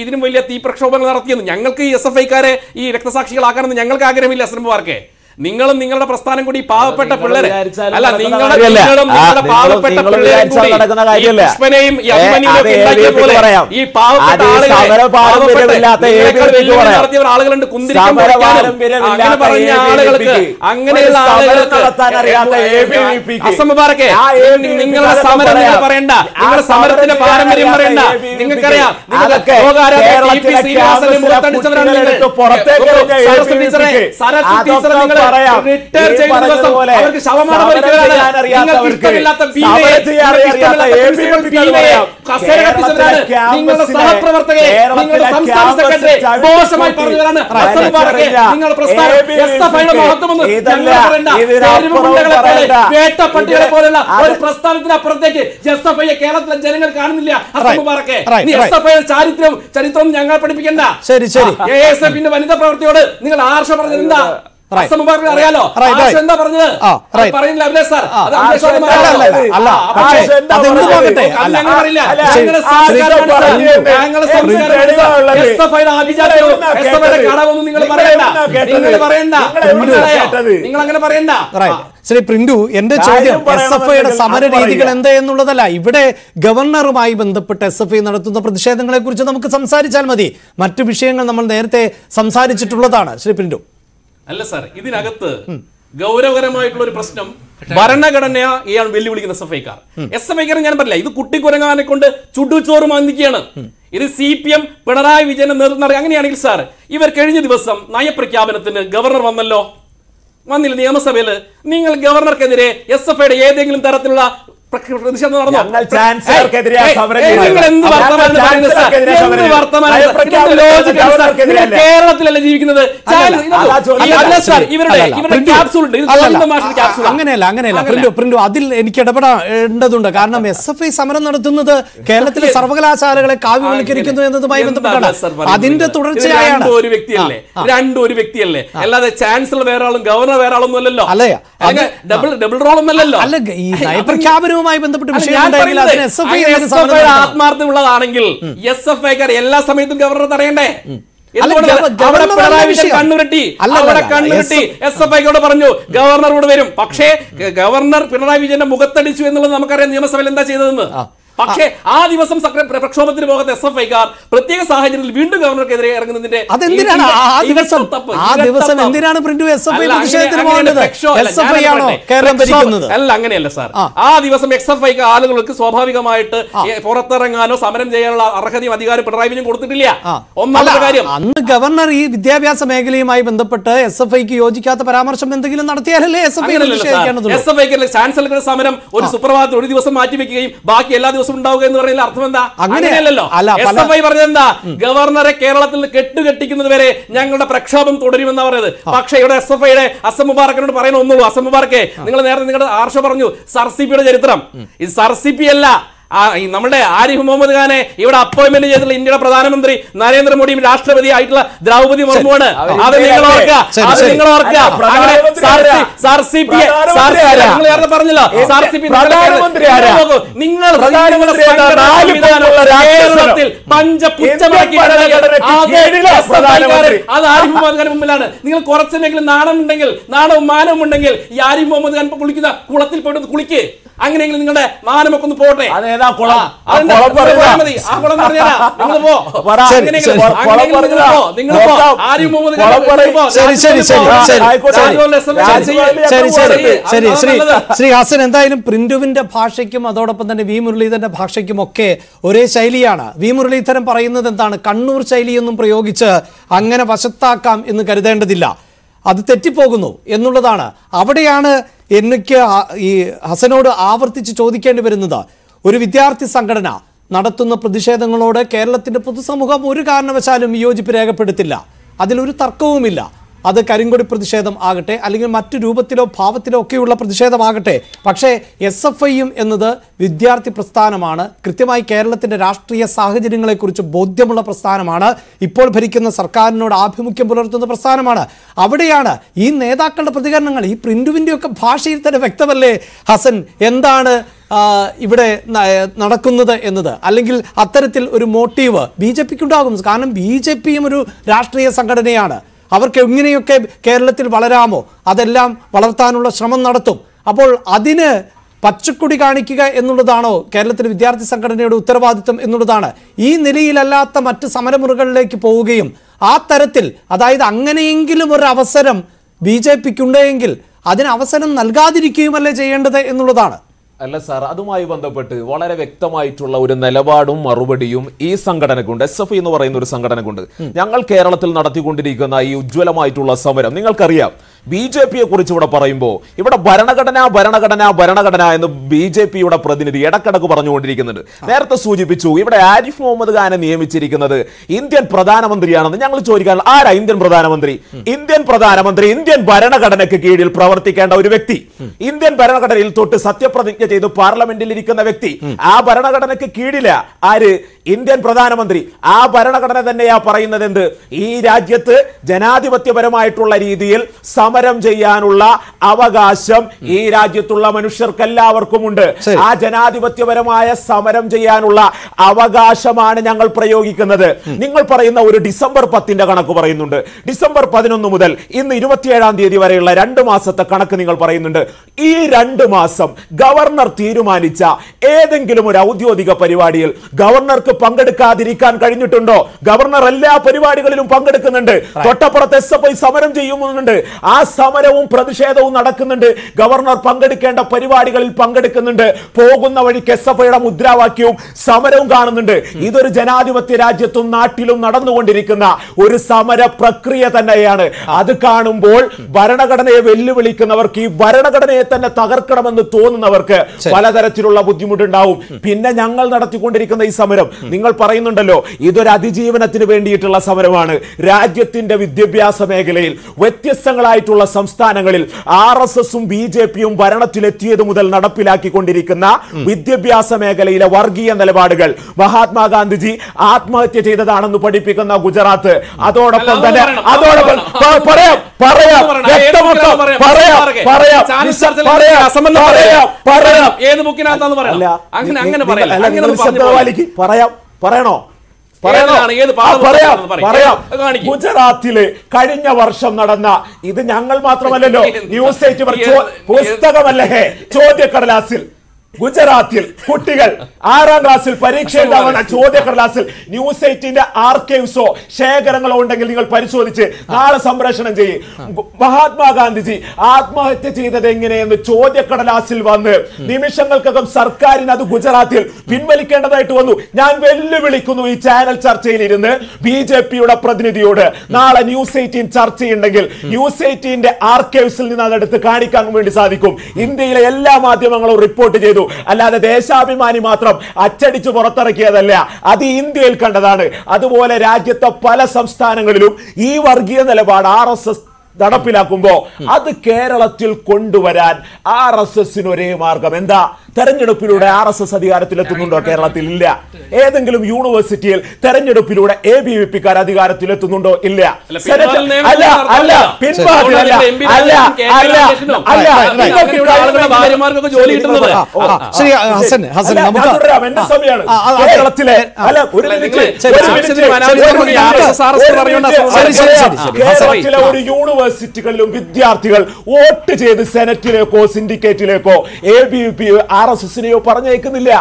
ഇതിനും വലിയ തീപ്രക്ഷോഭങ്ങൾ നടത്തിയെന്ന്. ഞങ്ങൾക്ക് ഈ SFIക്കാരെ ഈ രക്തസാക്ഷികളാക്കാനെന്ന് ഞങ്ങൾക്ക് ആഗ്രഹമില്ല. അസം മുബാറക്കെ, നിങ്ങളും നിങ്ങളുടെ പ്രസ്ഥാനം കൂടി പാവപ്പെട്ട പിള്ളേരെ അല്ല, നിങ്ങളും പാവപ്പെട്ട പിള്ളേരെയും കൂടി ഈ പാവപ്പെട്ട ആളുകളുണ്ട്. കുന്തിരിക്കം അങ്ങനെ പറഞ്ഞ ആളുകൾക്ക്, അങ്ങനെയുള്ള ആളുകൾക്ക് അസം മുബാറക്കെ, നിങ്ങളുടെ സമരം നിങ്ങൾ പറയണ്ട, നിങ്ങളുടെ സമരത്തിന്റെ പാരമ്പര്യം പറയണ്ട. നിങ്ങൾക്കറിയാം, മുഖത്തടിച്ചവരാണ് നിങ്ങൾ. അവർക്ക് ശവമാണ് നിങ്ങളുടെ സഹപ്രവർത്തകരെ, നിങ്ങളുടെ സംസ്ഥാന സെക്രട്ടറി മോശമായി പറഞ്ഞവരാണ്. നിങ്ങളുടെ പ്രസ്ഥാനം മഹത്വമെന്ന് വേട്ടപ്പട്ടികളെ പോലുള്ള ഒരു പ്രസ്ഥാനത്തിനപ്പുറത്തേക്ക് SFI കേരളത്തിലെ ജനങ്ങൾ കാണുന്നില്ല. അസംബാറക്കെ, ചരിത്രവും ഞങ്ങൾ പഠിപ്പിക്കണ്ട. ASFന്റെ വനിതാ പ്രവർത്തിയോട് നിങ്ങൾ ആർഷ പറഞ്ഞത് എന്താ? അറിയാലോ എന്താ പറഞ്ഞത്? പറയുന്നില്ല അഭിലാഷ് സാർ. നിങ്ങൾ അങ്ങനെ പറയണ്ട. ശ്രീ പ്രിന്റു, എന്റെ ചോദ്യം SFIയുടെ സമര രീതികൾ എന്താ എന്നുള്ളതല്ല. ഇവിടെ ഗവർണറുമായി ബന്ധപ്പെട്ട് SFI നടത്തുന്ന പ്രതിഷേധങ്ങളെ കുറിച്ച് നമുക്ക് സംസാരിച്ചാൽ മതി. മറ്റു വിഷയങ്ങൾ നമ്മൾ നേരത്തെ സംസാരിച്ചിട്ടുള്ളതാണ്. ശ്രീ പ്രിന്റു. അല്ല സാർ, ഇതിനകത്ത് ഗൗരവകരമായിട്ടുള്ള ഒരു പ്രശ്നം ഭരണഘടനയാണ് വെല്ലുവിളിക്കുന്ന SFIക്കാർ. ഞാൻ പറയില്ല, ഇത് കുട്ടിക്കുരങ്ങാനെ കൊണ്ട് ചുടുചോറ് മാന്തിക്കുകയാണ്. ഇത് CPM പിണറായി വിജയന്റെ നേതൃത്വം. അങ്ങനെയാണെങ്കിൽ സാർ, ഇവർ കഴിഞ്ഞ ദിവസം നയപ്രഖ്യാപനത്തിന് ഗവർണർ വന്നില്ല നിയമസഭയിൽ. നിങ്ങൾ ഗവർണർക്കെതിരെ SFIയുടെ ഏതെങ്കിലും തരത്തിലുള്ള പ്രതിഷേധം നടന്നോ? കേരളത്തിലല്ല ജീവിക്കുന്നത്. അങ്ങനെയല്ല പ്രിന്റു, അതിൽ എനിക്ക് ഇടപെടേണ്ടതുണ്ട്. കാരണം SFI സമരം നടത്തുന്നത് കേരളത്തിലെ സർവകലാശാലകളെ കാവ്യവൽക്കരിക്കുന്നു എന്നതുമായി ബന്ധപ്പെട്ടാണ്. അതിന്റെ തുടർച്ചയായാണ്. ഒരു വ്യക്തിയല്ലേ, അല്ലാതെ ചാൻസലർ വേറെ ആളും ഗവർണർ വേറെ ആളൊന്നും അല്ലല്ലോ. ഡബിൾ റോൾ ഒന്നല്ലോ. അല്ല, ഈ നയപ്രഖ്യാപനവുമായി ബന്ധപ്പെട്ട് ആത്മാർത്ഥമുള്ളതാണെങ്കിൽ SFIക്കാർ എല്ലാ സമയത്തും ഗവർണർ തടയണ്ടേ? കണ്ണുരുട്ടി SFIക്കോട് പറഞ്ഞു ഗവർണറോട് വരും. പക്ഷേ ഗവർണർ പിണറായി വിജയന്റെ മുഖത്തടിച്ചു എന്നുള്ളത് നമുക്കറിയാം നിയമസഭയിൽ എന്താ ചെയ്തതെന്ന്. പക്ഷേ ആ ദിവസം പ്രക്ഷോഭത്തിന് പോകാത്ത SFIക്കാർ പ്രത്യേക സാഹചര്യത്തിൽ വീണ്ടും ഗവർണർക്കെതിരെ ഇറങ്ങുന്നതിന്റെ അല്ല, അങ്ങനെയല്ല സാർ. ആ ദിവസം SFIക്ക് ആളുകൾക്ക് സ്വാഭാവികമായിട്ട് പുറത്തിറങ്ങാനോ സമരം ചെയ്യാനുള്ള അർഹതയും അധികാരം പിണറായി വിജയൻ കൊടുത്തിട്ടില്ല. ഒന്നാമത്തെ കാര്യം, അന്ന് ഗവർണർ ഈ വിദ്യാഭ്യാസ മേഖലയുമായി ബന്ധപ്പെട്ട് SFIക്ക് യോജിക്കാത്ത പരാമർശം എന്തെങ്കിലും നടത്തിയാലല്ലേ SFIക്ക് ചാൻസലറുടെ സമരം ഒരു സുപ്രഭാതത്തിൽ ഒരു ദിവസം മാറ്റിവെക്കുകയും ബാക്കി എല്ലാ ദിവസവും ഉണ്ടാവുക എന്ന് പറയുന്ന അർത്ഥം എന്താ? അങ്ങനെയല്ലല്ലോ. SFI പറഞ്ഞെന്താ? ഗവർണറെ കേരളത്തിൽ നിന്ന് കെട്ടുകെട്ടിക്കുന്നത് വരെ ഞങ്ങളുടെ പ്രക്ഷോഭം തുടരുമെന്നാ പറയുന്നത്. പക്ഷേ ഇവിടെ SFIയുടെ അസം മുബാറക്കിനോട് പറയുന്ന ഒന്നുള്ളൂ. അസം മുബാറക്കെ, നിങ്ങൾ നേരത്തെ നിങ്ങളുടെ ആർഷ പറഞ്ഞു SRCPയുടെ ചരിത്രം. ഇത് SRCP അല്ല, നമ്മുടെ ആരിഫ് മുഹമ്മദ് ഖാനെ ഇവിടെ അപ്പോയിന്റ്മെന്റ് ചെയ്തിട്ടുള്ള ഇന്ത്യയുടെ പ്രധാനമന്ത്രി നരേന്ദ്രമോദിയും രാഷ്ട്രപതി ആയിട്ടുള്ള ദ്രൗപദി മുർമുവാണ്. അത് നിങ്ങൾ ഓർക്കുക. പറഞ്ഞല്ലോ നിങ്ങൾ കേരളത്തിൽ പഞ്ചപുച്ഛമാക്കി അത് ആരിഫ് മുഹമ്മദ് ഖാന് മുമ്പിലാണ്. നിങ്ങൾ കുറച്ചെങ്കിലും നാണമുണ്ടെങ്കിൽ, നാണവും മാനവും ഉണ്ടെങ്കിൽ ഈ ആരിഫ് മുഹമ്മദ് ഖാൻ കുളിക്കുന്ന കുളത്തിൽ പോയിട്ട് കുളിക്ക്. അങ്ങനെയെങ്കിലും നിങ്ങളുടെ മാനമൊക്കെ ഒന്ന് പോട്ടെ. അതേതാ കുളം? മതി. ആ കുളം പറഞ്ഞാ നിങ്ങൾ പോ. ശ്രീ ഹസൻ, എന്തായാലും പ്രിന്റുവിന്റെ ഭാഷയ്ക്കും അതോടൊപ്പം തന്നെ വി മുരളീധരന്റെ ഭാഷയ്ക്കും ഒക്കെ ഒരേ ശൈലിയാണ്. വി മുരളീധരൻ പറയുന്നത് എന്താണ്? കണ്ണൂർ ശൈലിയൊന്നും പ്രയോഗിച്ച് അങ്ങനെ വശത്താക്കാം എന്ന് കരുതേണ്ടതില്ല, അത് തെറ്റിപ്പോകുന്നു എന്നുള്ളതാണ്. അവിടെയാണ് എനിക്ക് ഈ ഹസനോട് ആവർത്തിച്ച് ചോദിക്കേണ്ടി വരുന്നത്. ഒരു വിദ്യാർത്ഥി സംഘടന നടത്തുന്ന പ്രതിഷേധങ്ങളോട് കേരളത്തിന്റെ പൊതുസമൂഹം ഒരു കാരണവശാലും വിയോജിപ്പ് രേഖപ്പെടുത്തില്ല, അതിലൊരു തർക്കവുമില്ല. അത് കരിങ്കൊടി പ്രതിഷേധം ആകട്ടെ, അല്ലെങ്കിൽ മറ്റു രൂപത്തിലോ ഭാവത്തിലോ ഒക്കെയുള്ള പ്രതിഷേധമാകട്ടെ. പക്ഷേ SFI എന്നത് വിദ്യാർത്ഥി പ്രസ്ഥാനമാണ്, കൃത്യമായി കേരളത്തിൻ്റെ രാഷ്ട്രീയ സാഹചര്യങ്ങളെക്കുറിച്ച് ബോധ്യമുള്ള പ്രസ്ഥാനമാണ്, ഇപ്പോൾ ഭരിക്കുന്ന സർക്കാരിനോട് ആഭിമുഖ്യം പുലർത്തുന്ന പ്രസ്ഥാനമാണ്. അവിടെയാണ് ഈ നേതാക്കളുടെ പ്രതികരണങ്ങൾ ഈ പ്രിന്റുവിൻ്റെയൊക്കെ ഭാഷയിൽ തന്നെ വ്യക്തമല്ലേ ഹസൻ എന്താണ് ഇവിടെ നടക്കുന്നത് എന്നത്? അല്ലെങ്കിൽ അത്തരത്തിൽ ഒരു മോട്ടീവ് BJPക്ക് ഉണ്ടാകും. കാരണം BJPയും ഒരു രാഷ്ട്രീയ സംഘടനയാണ്. അവർക്ക് എങ്ങനെയൊക്കെ കേരളത്തിൽ വളരാമോ അതെല്ലാം വളർത്താനുള്ള ശ്രമം നടത്തും. അപ്പോൾ അതിന് പച്ചക്കൊടി കാണിക്കുക എന്നുള്ളതാണോ കേരളത്തിലെ വിദ്യാർത്ഥി സംഘടനയുടെ ഉത്തരവാദിത്വം എന്നുള്ളതാണ്. ഈ നിലയിലല്ലാത്ത മറ്റ് സമരമുറകളിലേക്ക് പോവുകയും ആ തരത്തിൽ, അതായത് അങ്ങനെയെങ്കിലും ഒരു അവസരം BJPക്ക് ഉണ്ടെങ്കിൽ അതിന് അവസരം നൽകാതിരിക്കുകയുമല്ലേ ചെയ്യേണ്ടത് എന്നുള്ളതാണ്. അല്ല സാർ, അതുമായി ബന്ധപ്പെട്ട് വളരെ വ്യക്തമായിട്ടുള്ള ഒരു നിലപാടും മറുപടിയും ഈ സംഘടനക്കുണ്ട്. SFI എന്ന് പറയുന്ന ഒരു സംഘടനക്കുണ്ട്. ഞങ്ങൾ കേരളത്തിൽ നടത്തിക്കൊണ്ടിരിക്കുന്ന ഈ ഉജ്ജ്വലമായിട്ടുള്ള സമരം നിങ്ങൾക്കറിയാം. BJPയെ കുറിച്ച് ഇവിടെ പറയുമ്പോൾ ഇവിടെ ഭരണഘടന എന്ന് BJPയുടെ പ്രതിനിധി ഇടക്കിടക്ക് പറഞ്ഞുകൊണ്ടിരിക്കുന്നുണ്ട്. നേരത്തെ സൂചിപ്പിച്ചു ഇവിടെ ആരിഫ് മുഹമ്മദ് ഖാനെ നിയമിച്ചിരിക്കുന്നത് ഇന്ത്യൻ പ്രധാനമന്ത്രിയാണെന്ന്. ഞങ്ങൾ ചോദിക്കാൻ, ആരാ ഇന്ത്യൻ പ്രധാനമന്ത്രി? ഇന്ത്യൻ ഭരണഘടനയ്ക്ക് കീഴിൽ പ്രവർത്തിക്കേണ്ട ഒരു വ്യക്തി, ഇന്ത്യൻ ഭരണഘടനയിൽ തൊട്ട് സത്യപ്രതിജ്ഞ ചെയ്ത് പാർലമെന്റിൽ ഇരിക്കുന്ന വ്യക്തി. ആ ഭരണഘടനയ്ക്ക് കീഴില ആര്? ഇന്ത്യൻ പ്രധാനമന്ത്രി. ആ ഭരണഘടന തന്നെയാ പറയുന്നത് എന്ത്? ഈ രാജ്യത്ത് ജനാധിപത്യപരമായിട്ടുള്ള രീതിയിൽ സമരം ചെയ്യാനുള്ള അവകാശം ഈ രാജ്യത്തുള്ള മനുഷ്യർക്കെല്ലാവർക്കും ഉണ്ട്. ആ ജനാധിപത്യപരമായ സമരം ചെയ്യാനുള്ള അവകാശമാണ് ഞങ്ങൾ പ്രയോഗിക്കുന്നത്. നിങ്ങൾ പറയുന്ന ഒരു ഡിസംബർ 10 കണക്ക് പറയുന്നുണ്ട്. ഡിസംബർ 11 മുതൽ ഇന്ന് 27-ാം തീയതി വരെയുള്ള 2 മാസത്തെ കണക്ക് നിങ്ങൾ പറയുന്നുണ്ട്. ഈ 2 മാസം ഗവർണർ തീരുമാനിച്ച ഏതെങ്കിലും ഒരു ഔദ്യോഗിക പരിപാടിയിൽ ഗവർണർക്ക് പങ്കെടുക്കാതിരിക്കാൻ കഴിഞ്ഞിട്ടുണ്ടോ? ഗവർണർ എല്ലാ പരിപാടികളിലും പങ്കെടുക്കുന്നുണ്ട്. തൊട്ടപ്പുറത്ത് SFI സമരം ചെയ്യുന്നുണ്ട്. ആ സമരവും പ്രതിഷേധവും നടക്കുന്നുണ്ട്. ഗവർണർ പങ്കെടുക്കേണ്ട പരിപാടികളിൽ പങ്കെടുക്കുന്നുണ്ട്. പോകുന്ന വഴിക്ക് SFIയുടെ മുദ്രാവാക്യവും സമരവും കാണുന്നുണ്ട്. ഇതൊരു ജനാധിപത്യ രാജ്യത്തും നാട്ടിലും നടന്നുകൊണ്ടിരിക്കുന്ന ഒരു സമര പ്രക്രിയ തന്നെയാണ്. അത് കാണുമ്പോൾ ഭരണഘടനയെ വെല്ലുവിളിക്കുന്നവർക്ക്, ഈ ഭരണഘടനയെ തന്നെ തകർക്കണമെന്ന് തോന്നുന്നവർക്ക് പലതരത്തിലുള്ള ബുദ്ധിമുട്ടുണ്ടാവും. പിന്നെ ഞങ്ങൾ നടത്തിക്കൊണ്ടിരിക്കുന്ന ഈ സമരം നിങ്ങൾ പറയുന്നുണ്ടല്ലോ, ഇതൊരു അതിജീവനത്തിന് വേണ്ടിയിട്ടുള്ള സമരമാണ്. രാജ്യത്തിന്റെ വിദ്യാഭ്യാസ മേഖലയിൽ വ്യത്യസ്തങ്ങളായിട്ടുള്ള സംസ്ഥാനങ്ങളിൽ RSSും BJPയും ഭരണത്തിലെത്തിയത് മുതൽ നടപ്പിലാക്കിക്കൊണ്ടിരിക്കുന്ന വിദ്യാഭ്യാസ മേഖലയിലെ വർഗീയ നിലപാടുകൾ മഹാത്മാഗാന്ധിജി ആത്മഹത്യ ചെയ്തതാണെന്ന് പഠിപ്പിക്കുന്ന ഗുജറാത്ത്, അതോടൊപ്പം തന്നെ ഗുജറാത്തില് കഴിഞ്ഞ വർഷം നടന്ന, ഇത് ഞങ്ങൾ മാത്രമല്ലല്ലോ, ന്യൂസ് 8 പുസ്തകമല്ലേ ചോദ്യക്കടലാസിൽ ഗുജറാത്തിൽ കുട്ടികൾ 6ാം ക്ലാസ്സിൽ പരീക്ഷ എഴുതാവുന്ന ചോദ്യക്കടലാസിൽ ന്യൂസ് 8ന്റെ ആർക്കൈവ്സോ ശേഖരങ്ങളോ ഉണ്ടെങ്കിൽ നിങ്ങൾ പരിശോധിച്ച് നാളെ സംപ്രേഷണം ചെയ്യും. മഹാത്മാഗാന്ധിജി ആത്മഹത്യ ചെയ്തത് എങ്ങനെയെന്ന് ചോദ്യക്കടലാസിൽ വന്ന് നിമിഷങ്ങൾക്കകം സർക്കാരിന് അത് ഗുജറാത്തിൽ പിൻവലിക്കേണ്ടതായിട്ട് വന്നു. ഞാൻ വെല്ലുവിളിക്കുന്നു ഈ ചാനൽ ചർച്ചയിൽ ഇരുന്ന് BJPയുടെ പ്രതിനിധിയോട്, നാളെ ന്യൂസ് 18 ചർച്ചയുണ്ടെങ്കിൽ ന്യൂസ് 18ന്റെ ആർക്കൈവ്സിൽ നിന്ന് അതെടുത്ത് കാണിക്കാൻ വേണ്ടി സാധിക്കും. ഇന്ത്യയിലെ എല്ലാ മാധ്യമങ്ങളും റിപ്പോർട്ട് ചെയ്തു. അല്ലാതെ ദേശാഭിമാനി മാത്രം അച്ചടിച്ച് പുറത്തിറക്കിയതല്ല, അത് ഇന്ത്യയിൽ കണ്ടതാണ്. അതുപോലെ രാജ്യത്തെ പല സംസ്ഥാനങ്ങളിലും ഈ വർഗീയ നിലപാട് RSS നടപ്പിലാക്കുമ്പോ അത് കേരളത്തിൽ കൊണ്ടുവരാൻ RSSന് ഒരേ മാർഗം എന്താ? തെരഞ്ഞെടുപ്പിലൂടെ RSS അധികാരത്തിലെത്തുന്നുണ്ടോ? കേരളത്തിൽ ഇല്ല. ഏതെങ്കിലും യൂണിവേഴ്സിറ്റിയിൽ തെരഞ്ഞെടുപ്പിലൂടെ ABVPക്കാർ അധികാരത്തിലെത്തുന്നുണ്ടോ? ഇല്ല. എന്റെ സമയമാണ് കേരളത്തിലെ ഒരു യൂണിവേഴ്സിറ്റി യൂണിവേഴ്സിറ്റികളിലും വിദ്യാർത്ഥികൾ വോട്ട് ചെയ്ത് സെനറ്റിലേക്കോ സിൻഡിക്കേറ്റിലേക്കോ ABVP RSSനെയോ പറഞ്ഞേക്കുന്നില്ല.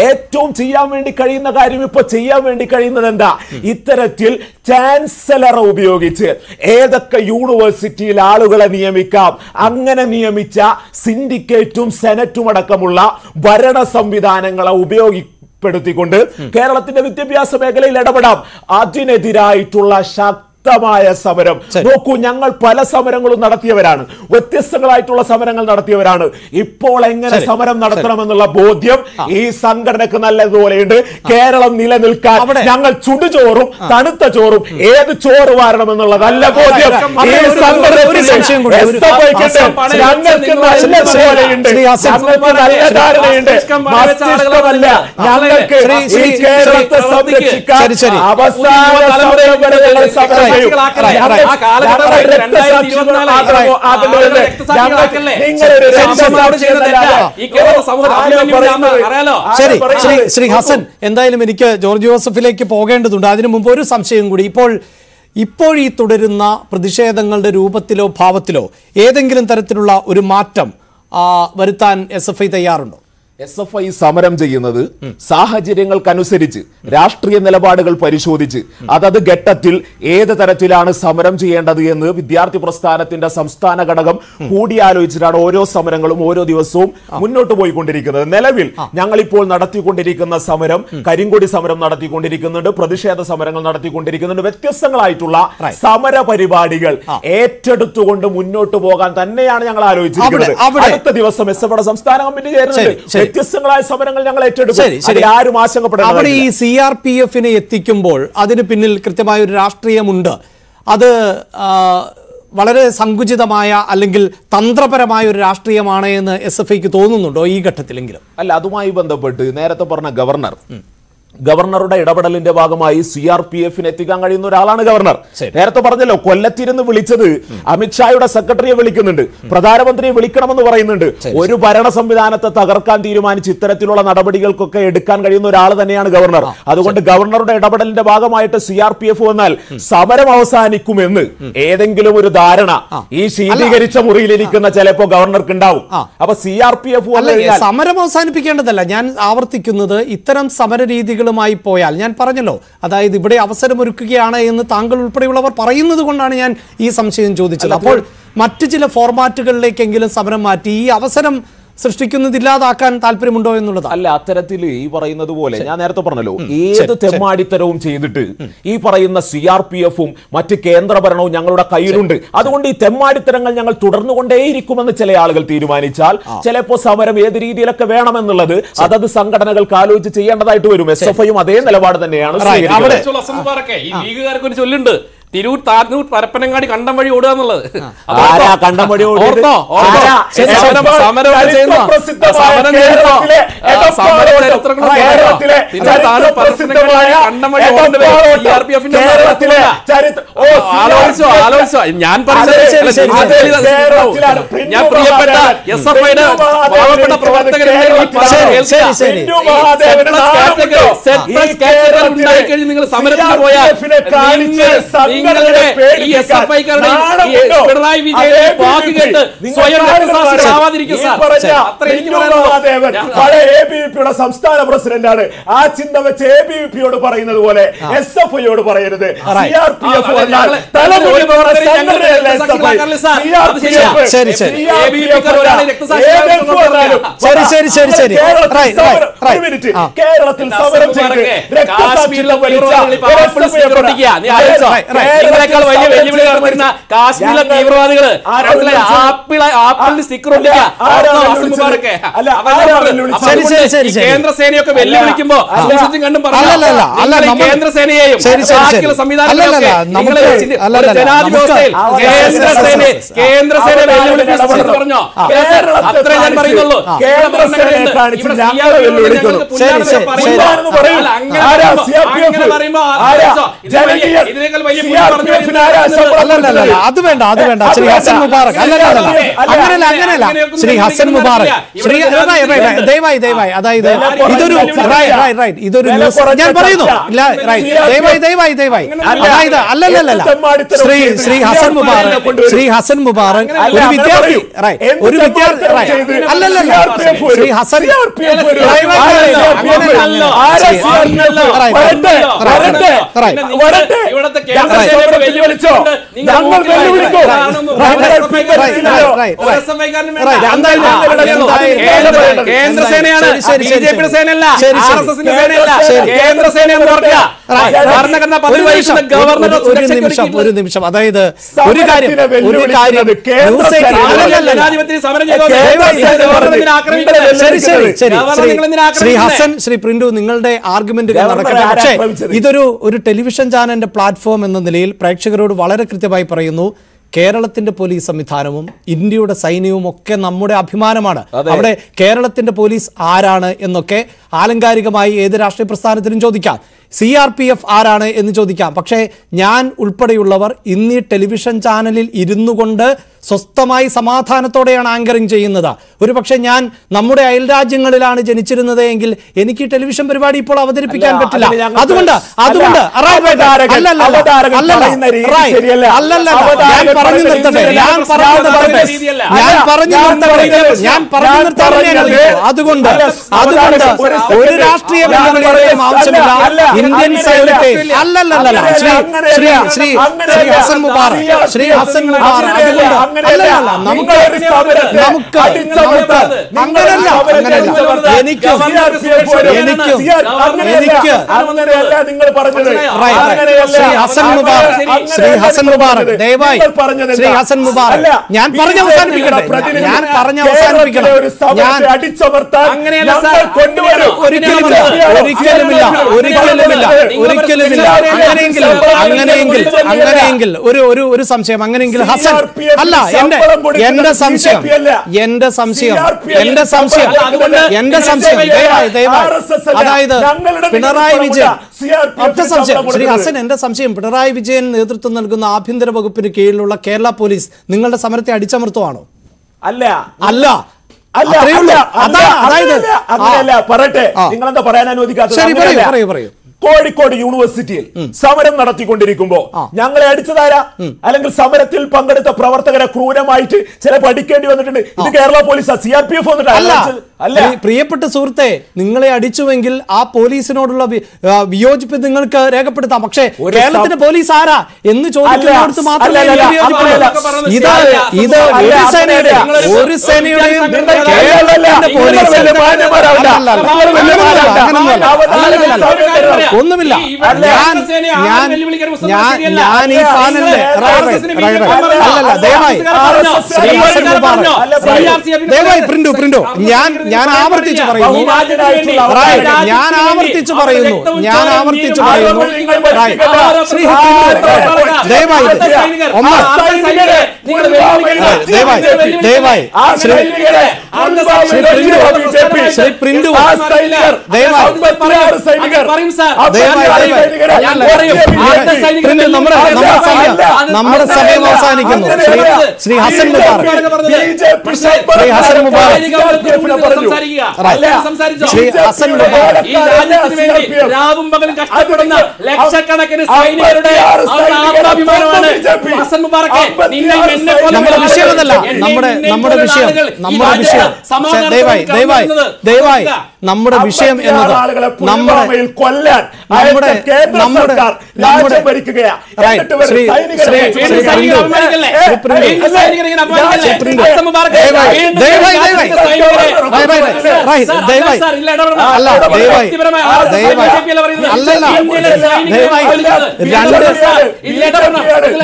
ഏറ്റവും ചെയ്യാൻ വേണ്ടി കഴിയുന്ന കാര്യം ഇപ്പൊ ചെയ്യാൻ വേണ്ടി കഴിയുന്നത് എന്താ? ഇത്തരത്തിൽ ചാൻസലറെ ഉപയോഗിച്ച് ഏതൊക്കെ യൂണിവേഴ്സിറ്റിയിൽ ആളുകളെ നിയമിക്കാം, അങ്ങനെ നിയമിച്ച സിൻഡിക്കേറ്റും സെനറ്റും അടക്കമുള്ള ഭരണ സംവിധാനങ്ങളെ ഉപയോഗപ്പെടുത്തിക്കൊണ്ട് കേരളത്തിന്റെ വിദ്യാഭ്യാസ മേഖലയിൽ ഇടപെടാം. അതിനെതിരായിട്ടുള്ള ശക്തമായ സമരം നോക്കൂ. ഞങ്ങൾ പല സമരങ്ങളും നടത്തിയവരാണ്, വ്യത്യസ്തങ്ങളായിട്ടുള്ള സമരങ്ങൾ നടത്തിയവരാണ്. ഇപ്പോൾ എങ്ങനെ സമരം നടത്തണമെന്നുള്ള ബോധ്യം ഈ സംഘടനക്ക് നല്ലതുപോലെയുണ്ട്. കേരളം നിലനിൽക്കാൻ ഞങ്ങൾ ചുടുചോറും തണുത്ത ചോറും ഏത് ചോറ് വാരണമെന്നുള്ള നല്ല ബോധ്യം ഈ ഞങ്ങൾക്ക് നല്ലതുപോലെയുണ്ട്. ഞങ്ങൾക്ക് നല്ല ധാരണയുണ്ട്. മസ്തിഷ്കമല്ല, ഞങ്ങൾക്ക് ഈ കേരളത്തെ സംരക്ഷിക്കാൻ അവസാന സമരം വരെ ഞങ്ങൾ സമരം. ശ്രീ ഹസൻ, എന്തായാലും എനിക്ക് ജോർജ് ജോസഫിലേക്ക് പോകേണ്ടതുണ്ട്. അതിനു മുമ്പ് ഒരു സംശയം കൂടി. ഇപ്പോൾ ഈ തുടരുന്ന പ്രതിഷേധങ്ങളുടെ രൂപത്തിലോ ഭാവത്തിലോ ഏതെങ്കിലും തരത്തിലുള്ള ഒരു മാറ്റം വരുത്താൻ SFI തയ്യാറുണ്ടോ? SFI സമരം ചെയ്യുന്നത് സാഹചര്യങ്ങൾക്കനുസരിച്ച് രാഷ്ട്രീയ നിലപാടുകൾ പരിശോധിച്ച് അതത് ഘട്ടത്തിൽ ഏത് തരത്തിലാണ് സമരം ചെയ്യേണ്ടത് എന്ന് വിദ്യാർത്ഥി പ്രസ്ഥാനത്തിന്റെ സംസ്ഥാന ഘടകം കൂടിയാലോചിച്ചിട്ടാണ് ഓരോ സമരങ്ങളും ഓരോ ദിവസവും മുന്നോട്ട് പോയിക്കൊണ്ടിരിക്കുന്നത്. നിലവിൽ ഞങ്ങളിപ്പോൾ നടത്തിക്കൊണ്ടിരിക്കുന്ന സമരം കരിങ്കൊടി സമരം നടത്തിക്കൊണ്ടിരിക്കുന്നുണ്ട്, പ്രതിഷേധ സമരങ്ങൾ നടത്തിക്കൊണ്ടിരിക്കുന്നുണ്ട്. വ്യത്യസ്തങ്ങളായിട്ടുള്ള സമര പരിപാടികൾ ഏറ്റെടുത്തുകൊണ്ട് മുന്നോട്ട് പോകാൻ തന്നെയാണ് ഞങ്ങൾ ആലോചിച്ചിരിക്കുന്നത്. അടുത്ത ദിവസം SFIയുടെ സംസ്ഥാന കമ്മിറ്റി ചേരുന്നുണ്ട്. വ്യത്യസ്തങ്ങളായ സമരങ്ങൾ ഞങ്ങൾ ഏറ്റെടുക്കും. ആരും ആശങ്കപ്പെടേണ്ട. അവിടെ ഈ CRPFനെ എത്തിക്കുമ്പോൾ അതിന് പിന്നിൽ കൃത്യമായ ഒരു രാഷ്ട്രീയമുണ്ട്. അത് വളരെ സങ്കുചിതമായ അല്ലെങ്കിൽ തന്ത്രപരമായ ഒരു രാഷ്ട്രീയമാണ് എന്ന് SFIക്ക് തോന്നുന്നുണ്ടോ ഈ ഘട്ടത്തിലെങ്കിലും? അല്ല, അതുമായി ബന്ധപ്പെട്ട് നേരത്തെ പറഞ്ഞ ഗവർണറുടെ ഇടപെടലിന്റെ ഭാഗമായി CRPFനെ എത്തിക്കാൻ കഴിയുന്ന ഒരാളാണ് ഗവർണർ. നേരത്തെ പറഞ്ഞല്ലോ, കൊല്ലത്തിരുന്ന് വിളിച്ചത് അമിത്ഷായുടെ സെക്രട്ടറിയെ വിളിക്കുന്നുണ്ട്, പ്രധാനമന്ത്രിയെ വിളിക്കണമെന്ന് പറയുന്നുണ്ട്. ഒരു ഭരണ സംവിധാനത്തെ തകർക്കാൻ തീരുമാനിച്ച് ഇത്തരത്തിലുള്ള നടപടികൾക്കൊക്കെ എടുക്കാൻ കഴിയുന്ന ഒരാൾ തന്നെയാണ് ഗവർണർ. അതുകൊണ്ട് ഗവർണറുടെ ഇടപെടലിന്റെ ഭാഗമായിട്ട് CRPF വന്നാൽ സമരം അവസാനിക്കുമെന്ന് ഏതെങ്കിലും ഒരു ധാരണ ഈ ശീതീകരിച്ച മുറിയിലിരിക്കുന്ന ചിലപ്പോ ഗവർണർക്ക് ഉണ്ടാവും. അപ്പൊ CRPF സമരം അവസാനിപ്പിക്കേണ്ടതല്ല. ഞാൻ ആവർത്തിക്കുന്നത്, ഇത്തരം സമര രീതികൾ പോയാൽ, ഞാൻ പറഞ്ഞല്ലോ, അതായത് ഇവിടെ അവസരമൊരുക്കുകയാണ് എന്ന് താങ്കൾ ഉൾപ്പെടെയുള്ളവർ പറയുന്നത് കൊണ്ടാണ് ഞാൻ ഈ സംശയം ചോദിച്ചത്. അപ്പോൾ മറ്റു ചില ഫോർമാറ്റുകളിലേക്കെങ്കിലും സമരം മാറ്റി ഈ അവസരം സൃഷ്ടിക്കുന്നതില്ലാതാക്കാൻ താല്പര്യമുണ്ടോ എന്നുള്ളത് അല്ല. അത്തരത്തിൽ ഈ പറയുന്നത് പോലെ ഞാൻ നേരത്തെ പറഞ്ഞല്ലോ, ഏത് തെമ്മാടിത്തരവും ചെയ്തിട്ട് ഈ പറയുന്ന CRPFും മറ്റ് കേന്ദ്രഭരണവും ഞങ്ങളുടെ കയ്യിലുണ്ട്. അതുകൊണ്ട് ഈ തെമ്മാടിത്തരങ്ങൾ ഞങ്ങൾ തുടർന്നുകൊണ്ടേയിരിക്കുമെന്ന് ചില ആളുകൾ തീരുമാനിച്ചാൽ ചിലപ്പോ സമരം ഏത് രീതിയിലൊക്കെ വേണമെന്നുള്ളത് അതത് സംഘടനകൾക്ക് ആലോചിച്ച് ചെയ്യേണ്ടതായിട്ട് വരും. SFIയും അതേ നിലപാട് തന്നെയാണ്. ലീഗുകാർക്ക് ഒരു ചൊല്ലുണ്ട്, തിരൂർ, താനൂർ, പരപ്പനങ്ങാടി കണ്ടം വഴി ഓടുക എന്നുള്ളത്. കണ്ടം വഴി ഞാൻ പ്രിയപ്പെട്ട SFIയുടെ പാവപ്പെട്ട പ്രവർത്തകരെ നിങ്ങൾ സമരത്തിന് പോയാൽ പിണറായി വിജയനെ വാക്ക് കേട്ട് സ്വയം ABVPയുടെ സംസ്ഥാന പ്രസിഡന്റാണ്. ആ ചിന്ത വെച്ച് ABVPയോട് പറയുന്നത് പോലെ SFIയോട് പറയരുത്. CRPF കേരളത്തിൽ സമരം ചെയ്ത് വലിയ വെല്ലുവിളി നടത്തുന്ന കാശ്മീരിലെ തീവ്രവാദികള് ആപ്പിളിന് സ്റ്റിക്കർ കേന്ദ്രസേനയൊക്കെ വെല്ലുവിളിക്കുമ്പോ കണ്ടും പറഞ്ഞു കേന്ദ്രസേനയെയും കേന്ദ്രസേന വെല്ലുവിളിപ്പിച്ചു പറഞ്ഞോ? അത്രേ ഞാൻ പറയുന്നുള്ളൂ. ഇതിനേക്കാൾ വലിയ അത് വേണ്ട ശ്രീ ഹസൻ മുബാറക് അങ്ങനെയല്ല ശ്രീ ഹസൻ മുബാറക് ശ്രീ ദയവായി അതായത് ഇതൊരു ന്യൂസ് ഞാൻ പറയുന്നു ദയവായി അതായത് അല്ലല്ല ശ്രീ ഹസൻ മുബാറക് ഒരു വിദ്യാർത്ഥി അല്ലല്ല ശ്രീ ഹസൻ കേന്ദ്രസേനയാണ്, ബിജെപിയുടെ സേനയല്ല, ആർഎസ്എസിന്റെ സേനയല്ല, കേന്ദ്രസേനയെന്ന് ഓർക്കുക. ഒരു നിമിഷം അതായത് ഒരു കാര്യം ശ്രീ പ്രിന്റു നിങ്ങളുടെ ആർഗ്യുമെന്റുകൾ നടക്കട്ടെ. പക്ഷേ ഇതൊരു ടെലിവിഷൻ ചാനലിന്റെ പ്ലാറ്റ്ഫോം എന്ന നിലയിൽ പ്രേക്ഷകരോട് വളരെ കൃത്യമായി പറയുന്നു, കേരളത്തിന്റെ പോലീസ് സംവിധാനവും ഇന്ത്യയുടെ സൈന്യവും ഒക്കെ നമ്മുടെ അഭിമാനമാണ്. അവിടെ കേരളത്തിന്റെ പോലീസ് ആരാണ് എന്നൊക്കെ ആലങ്കാരികമായി ഏത് രാഷ്ട്രീയ പ്രസ്ഥാനത്തിനും ചോദിക്കാം. CRPF ആരാണ് എന്ന് ചോദിക്കാം. പക്ഷേ ഞാൻ ഉൾപ്പെടെയുള്ളവർ ഇന്ന് ടെലിവിഷൻ ചാനലിൽ ഇരുന്നു കൊണ്ട് സ്വസ്ഥമായി സമാധാനത്തോടെയാണ് ആങ്കറിംഗ് ചെയ്യുന്നത്. ഒരു പക്ഷേ ഞാൻ നമ്മുടെ അയൽരാജ്യങ്ങളിലാണ് ജനിച്ചിരുന്നത് എങ്കിൽ എനിക്ക് ടെലിവിഷൻ പരിപാടി ഇപ്പോൾ അവതരിപ്പിക്കാൻ പറ്റില്ല. അതുകൊണ്ട് ഒരു രാഷ്ട്രീയ ആവശ്യമില്ല. ഇന്ത്യൻ സൈന്യത്തെ ശ്രീ ഹസൻ മുബാറക് ദയവായി ശ്രീ ഹസൻ മുബാറക് ഞാൻ പറഞ്ഞ അവസാനിപ്പിക്കട്ടെ. അങ്ങനെയെങ്കിൽ ഒരു സംശയം. അങ്ങനെയെങ്കിൽ ഹസൻ അല്ല എന്റെ സംശയം അതായത് പിണറായി വിജയൻ ഒറ്റ സംശയം ശ്രീ ഹസൻ എന്റെ സംശയം പിണറായി വിജയൻ നേതൃത്വം നൽകുന്ന ആഭ്യന്തര വകുപ്പിന് കീഴിലുള്ള കേരള പോലീസ് നിങ്ങളുടെ സമരത്തെ അടിച്ചമർത്തുവാണോ? അല്ല അങ്ങനെയല്ല പറയട്ടെ. നിങ്ങളെന്താ പറയാൻ അനുവദിക്കാത്തത്? കോഴിക്കോട് യൂണിവേഴ്സിറ്റിയിൽ സമരം നടത്തിക്കൊണ്ടിരിക്കുമ്പോ ഞങ്ങളെ അടിച്ചതാരാ? അല്ലെങ്കിൽ സമരത്തിൽ പങ്കെടുത്ത പ്രവർത്തകരെ ക്രൂരമായിട്ട് ചിലപ്പോൾ അടിക്കേണ്ടി വന്നിട്ടുണ്ട്. ഇത് കേരള പോലീസാ, CRPF അല്ല. പ്രിയപ്പെട്ട സുഹൃത്തെ, നിങ്ങളെ അടിച്ചുവെങ്കിൽ ആ പോലീസിനോടുള്ള വിയോജിപ്പ് നിങ്ങൾക്ക് രേഖപ്പെടുത്താം. പക്ഷേ കേരളത്തിന്റെ പോലീസ് ആരാ എന്ന് ചോദിക്കുന്നിടത്ത് മാത്രമേ ഇത് ഒരു സേനയുടെയും ഒന്നുമില്ല. ഞാൻ ഈ പാനലിലെ ദയവായി പ്രിന്റു ഞാൻ ആവർത്തിച്ചു പറയുന്നു ദയവായി ശ്രീ പ്രിന്റു നമ്മുടെ സമയം അവസാനിക്കുന്നു. ശ്രീ ഹസൻ മുബാറക് ലക്ഷക്കണക്കിന് സൈനികരുടെ നമ്മുടെ വിഷയമല്ല, നമ്മുടെ വിഷയം ദയവായി നമ്മുടെ വിഷയം എന്നത്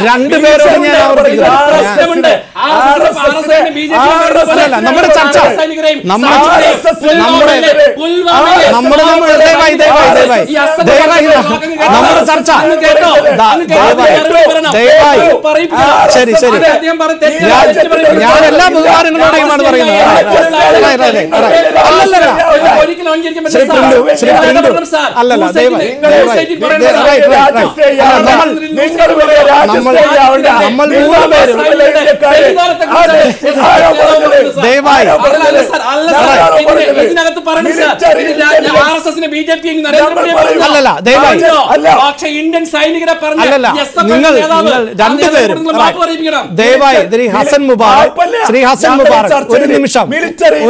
രണ്ടുപേരോട് ഞാൻ ആവർത്തിക്കുന്നു. നമ്മുടെ ചർച്ച ശരി ഞാൻ എല്ലാ ബഹുമാനങ്ങളോടെയുമാണ് പറയുന്നത്. ഇന്ത്യൻ സൈനികരെ ദയവായി ഹസൻ മുബാറക് ശ്രീ ഹസൻ മുബാറക്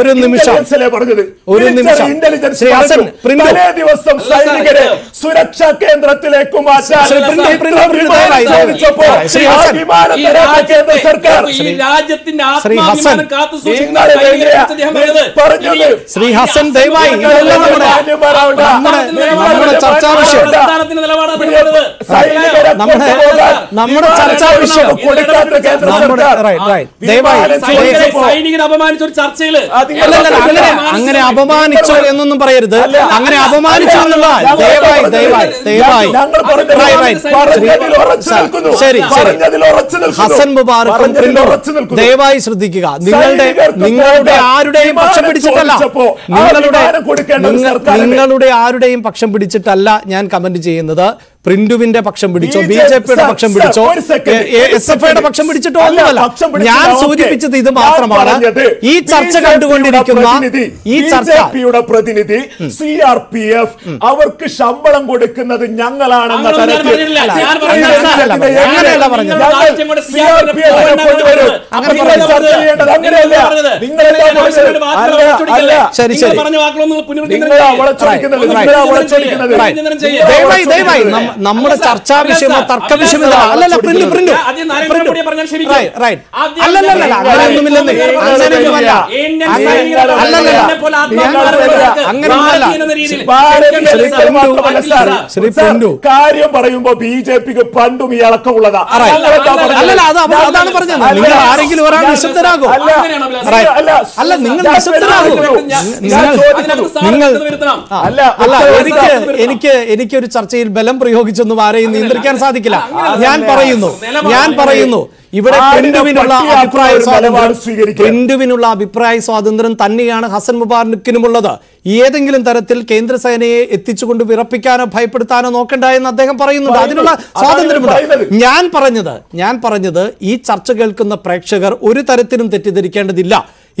ഒരു നിമിഷം ശ്രീ ഹസൻ ദിവസം സൈനികരെ സുരക്ഷാ കേന്ദ്രത്തിലേക്ക് മാറ്റാൻ ശ്രീ ഹസൻ ദയവായി നമ്മുടെ ചർച്ചാ വിഷയം നമ്മുടെ ചർച്ചാ വിഷയം സൈനികരെ അപമാനിച്ച ഒരു ചർച്ചയിൽ അങ്ങനെ അപമാനിച്ചോ എന്നൊന്നും പറയരുത്. അങ്ങനെ അപമാനിച്ചു എന്നുള്ള ശരി ഹസൻ മുബാറക് ദയവായി ശ്രദ്ധിക്കുക. നിങ്ങളുടെ ആരുടെയും പക്ഷം പിടിച്ചിട്ടല്ല നിങ്ങളുടെ ആരുടെയും പക്ഷം പിടിച്ചിട്ടല്ല ഞാൻ കമന്റ് ചെയ്യുന്നത്. പ്രിന്റുവിന്റെ പക്ഷം പിടിച്ചോ, ബി ജെ പിയുടെ പക്ഷം പിടിച്ചോ, SFIയുടെ പക്ഷം പിടിച്ചിട്ടോ ഒന്നുമല്ല. ഞാൻ സൂചിപ്പിച്ചത് ഇത് മാത്രമാണ്. ഈ ചർച്ച കണ്ടുകൊണ്ടിരിക്കുന്ന ഈ ചർച്ചയുടെ പ്രതിനിധി CRPF അവർക്ക് ശമ്പളം കൊടുക്കുന്നത് ഞങ്ങളാണെന്ന തരത്തിൽ അങ്ങനെയല്ല പറഞ്ഞത്. ശരി ശരി ദയവായി നമ്മുടെ ചർച്ചാ വിഷയമോ തർക്ക വിഷയമോ അല്ലല്ല. പ്രിന്റ് അങ്ങനെയൊന്നുമില്ലെന്ന് ശ്രീ പ്രിന്റു കാര്യം പറയുമ്പോ BJPക്ക് പണ്ടും ഈ ഇളക്കമുള്ളതാ. അതാണ് പറഞ്ഞത്. നിങ്ങൾ ആരെങ്കിലും ഒരാൾ നിശബ്ദരാകും. അല്ല നിങ്ങൾ നിശബ്ദരാകും. എനിക്കൊരു ചർച്ചയിൽ ബലം പ്രയോഗിച്ചൊന്നും ആരെയും നിയന്ത്രിക്കാൻ സാധിക്കില്ല. ഞാൻ പറയുന്നു ഇവിടെ പ്രിന്റുവിനുള്ള അഭിപ്രായ സ്വാതന്ത്ര്യം തന്നെയാണ് ഹസൻ മുബാറക്കിനുമുള്ളത്. ഏതെങ്കിലും തരത്തിൽ കേന്ദ്ര സേനയെ എത്തിച്ചുകൊണ്ട് വിറപ്പിക്കാനോ ഭയപ്പെടുത്താനോ നോക്കണ്ട എന്ന് അദ്ദേഹം പറയുന്നുണ്ട്. അതിനുള്ള സ്വാതന്ത്ര്യമുണ്ട്. ഞാൻ പറഞ്ഞത് ഈ ചർച്ച കേൾക്കുന്ന പ്രേക്ഷകർ ഒരു തരത്തിലും തെറ്റിദ്ധരിക്കേണ്ടതില്ല.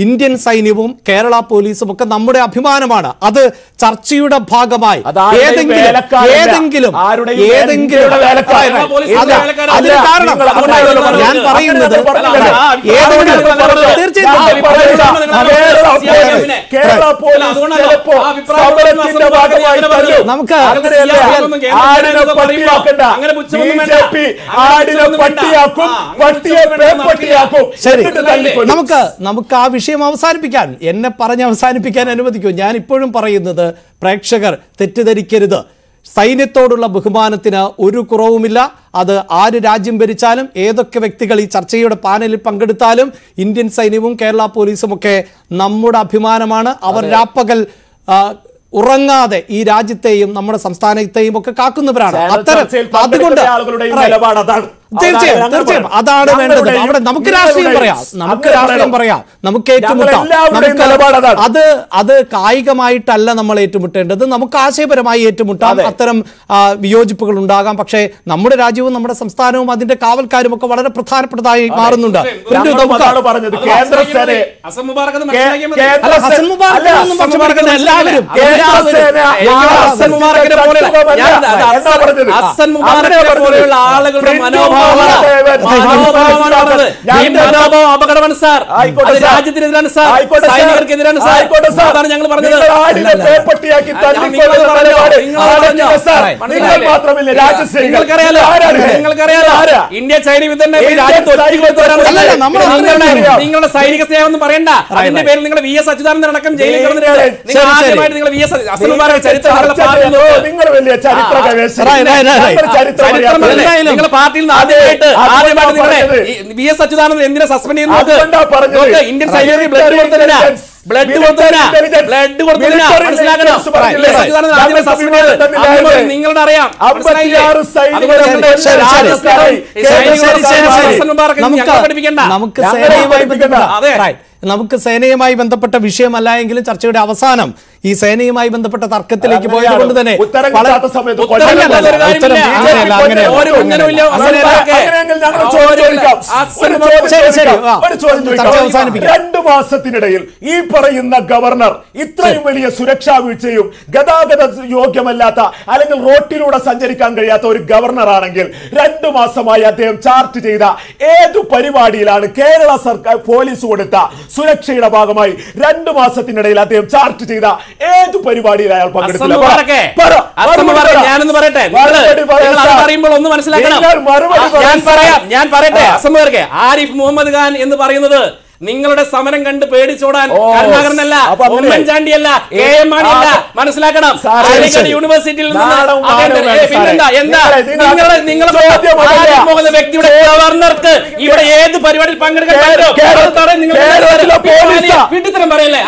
ഇന്ത്യൻ സൈന്യവും കേരള പോലീസും ഒക്കെ നമ്മുടെ അഭിമാനമാണ്. അത് ചർച്ചയുടെ ഭാഗമായി അതിന് കാരണം ഞാൻ പറയുന്നത് നമുക്ക് ആ വിഷയം അവസാനിപ്പിക്കാൻ എന്നെ പറഞ്ഞ് അവസാനിപ്പിക്കാൻ അനുവദിക്കൂ. ഞാൻ ഇപ്പോഴും പറയുന്നത് പ്രേക്ഷകർ തെറ്റിദ്ധരിക്കരുത്. സൈന്യത്തോടുള്ള ബഹുമാനത്തിന് ഒരു കുറവുമില്ല. അത് ആര് രാജ്യം ഭരിച്ചാലും ഏതൊക്കെ വ്യക്തികൾ ഈ ചർച്ചയുടെ പാനലിൽ പങ്കെടുത്താലും ഇന്ത്യൻ സൈന്യവും കേരള പോലീസും ഒക്കെ നമ്മുടെ അഭിമാനമാണ്. അവർ രാപ്പകൽ ഉറങ്ങാതെ ഈ രാജ്യത്തെയും നമ്മുടെ സംസ്ഥാനത്തെയും ഒക്കെ കാക്കുന്നവരാണ്. അതുകൊണ്ട് തീർച്ചയായും അതാണ് വേണ്ടത്. അവിടെ നമുക്ക് രാഷ്ട്രീയം പറയാം, നമുക്ക് ഏറ്റുമുട്ടാം. അത് കായികമായിട്ടല്ല നമ്മൾ ഏറ്റുമുട്ടേണ്ടത്. നമുക്ക് ആശയപരമായി ഏറ്റുമുട്ടാം. അത്തരം വിയോജിപ്പുകൾ ഉണ്ടാകാം. പക്ഷേ നമ്മുടെ രാജ്യവും നമ്മുടെ സംസ്ഥാനവും അതിന്റെ കാവൽക്കാരും ഒക്കെ വളരെ പ്രധാനപ്പെട്ടതായി മാറുന്നുണ്ട്. അപകടമാണ് സാർ. രാജ്യത്തിനെതിരാണ് സാർ, സൈനികർക്കെതിരാണ് സാർ. അതാണ് ഞങ്ങൾ പറഞ്ഞത്. നിങ്ങൾക്കറിയാലോ ഇന്ത്യ ചൈന നിങ്ങളുടെ സൈനിക സ്നേഹം ഒന്നും പറയണ്ട. അതിന്റെ പേരിൽ നിങ്ങൾ VS അച്യുതാനന്ദൻ അടക്കം ജയിലിൽ കിടന്നിട്ടുണ്ട്. നിങ്ങൾ VS നിങ്ങളുടെ പാർട്ടിയിൽ നിന്ന് ആദ്യമായിട്ട് VS അച്യുതാനന്ദൻ എന്തിനാ സസ്പെൻഡ് ചെയ്യുന്നത്? ഇന്ത്യൻ സൈനികർക്ക് ബ്ലഡ് കൊടുത്തതിനാ നിങ്ങളുടെ അറിയാം. നമുക്ക് സേനയുമായി ബന്ധപ്പെട്ട നമുക്ക് സേനയുമായി ബന്ധപ്പെട്ട വിഷയമല്ല എങ്കിലും ചർച്ചയുടെ അവസാനം ഈ സേനയുമായി ബന്ധപ്പെട്ട തർക്കത്തിലേക്ക് പോയത് കൊണ്ട് തന്നെ രണ്ടു മാസത്തിനിടയിൽ ഈ പറയുന്ന ഗവർണർ ഇത്രയും വലിയ സുരക്ഷാ വീഴ്ചയും ഗതാഗത യോഗ്യമല്ലാത്ത അല്ലെങ്കിൽ റോട്ടിലൂടെ സഞ്ചരിക്കാൻ കഴിയാത്ത ഒരു ഗവർണർ ആണെങ്കിൽ 2 മാസമായി അദ്ദേഹം ചാർട്ട് ചെയ്ത ഏതു പരിപാടിയിലാണ് കേരള സർക്കാർ പോലീസ് കൊടുത്ത സുരക്ഷയുടെ ഭാഗമായി 2 മാസത്തിനിടയിൽ അദ്ദേഹം ചാർട്ട് ചെയ്ത ഏതു പരിപാടിയിൽ അയാൾ പങ്കെടുത്തില്ല? ഞാൻ പറയട്ടെ അസംബർക്കെ ആരിഫ് മുഹമ്മദ് ഖാൻ എന്ന് പറയുന്നത് നിങ്ങളുടെ സമരം കണ്ട് പേടിച്ചോടാൻ കരുണാകരനല്ല, ഉമ്മൻചാണ്ടിയല്ല, കെ എം മാണിയല്ല. മനസ്സിലാക്കണം. യൂണിവേഴ്സിറ്റിയിൽ നിങ്ങളുടെ വ്യക്തിയുടെ ഗവർണർക്ക് ഇവിടെ ഏത് പരിപാടിയിൽ പങ്കെടുക്കാൻ വീട്ടിത്തരം പറയല്ലേ?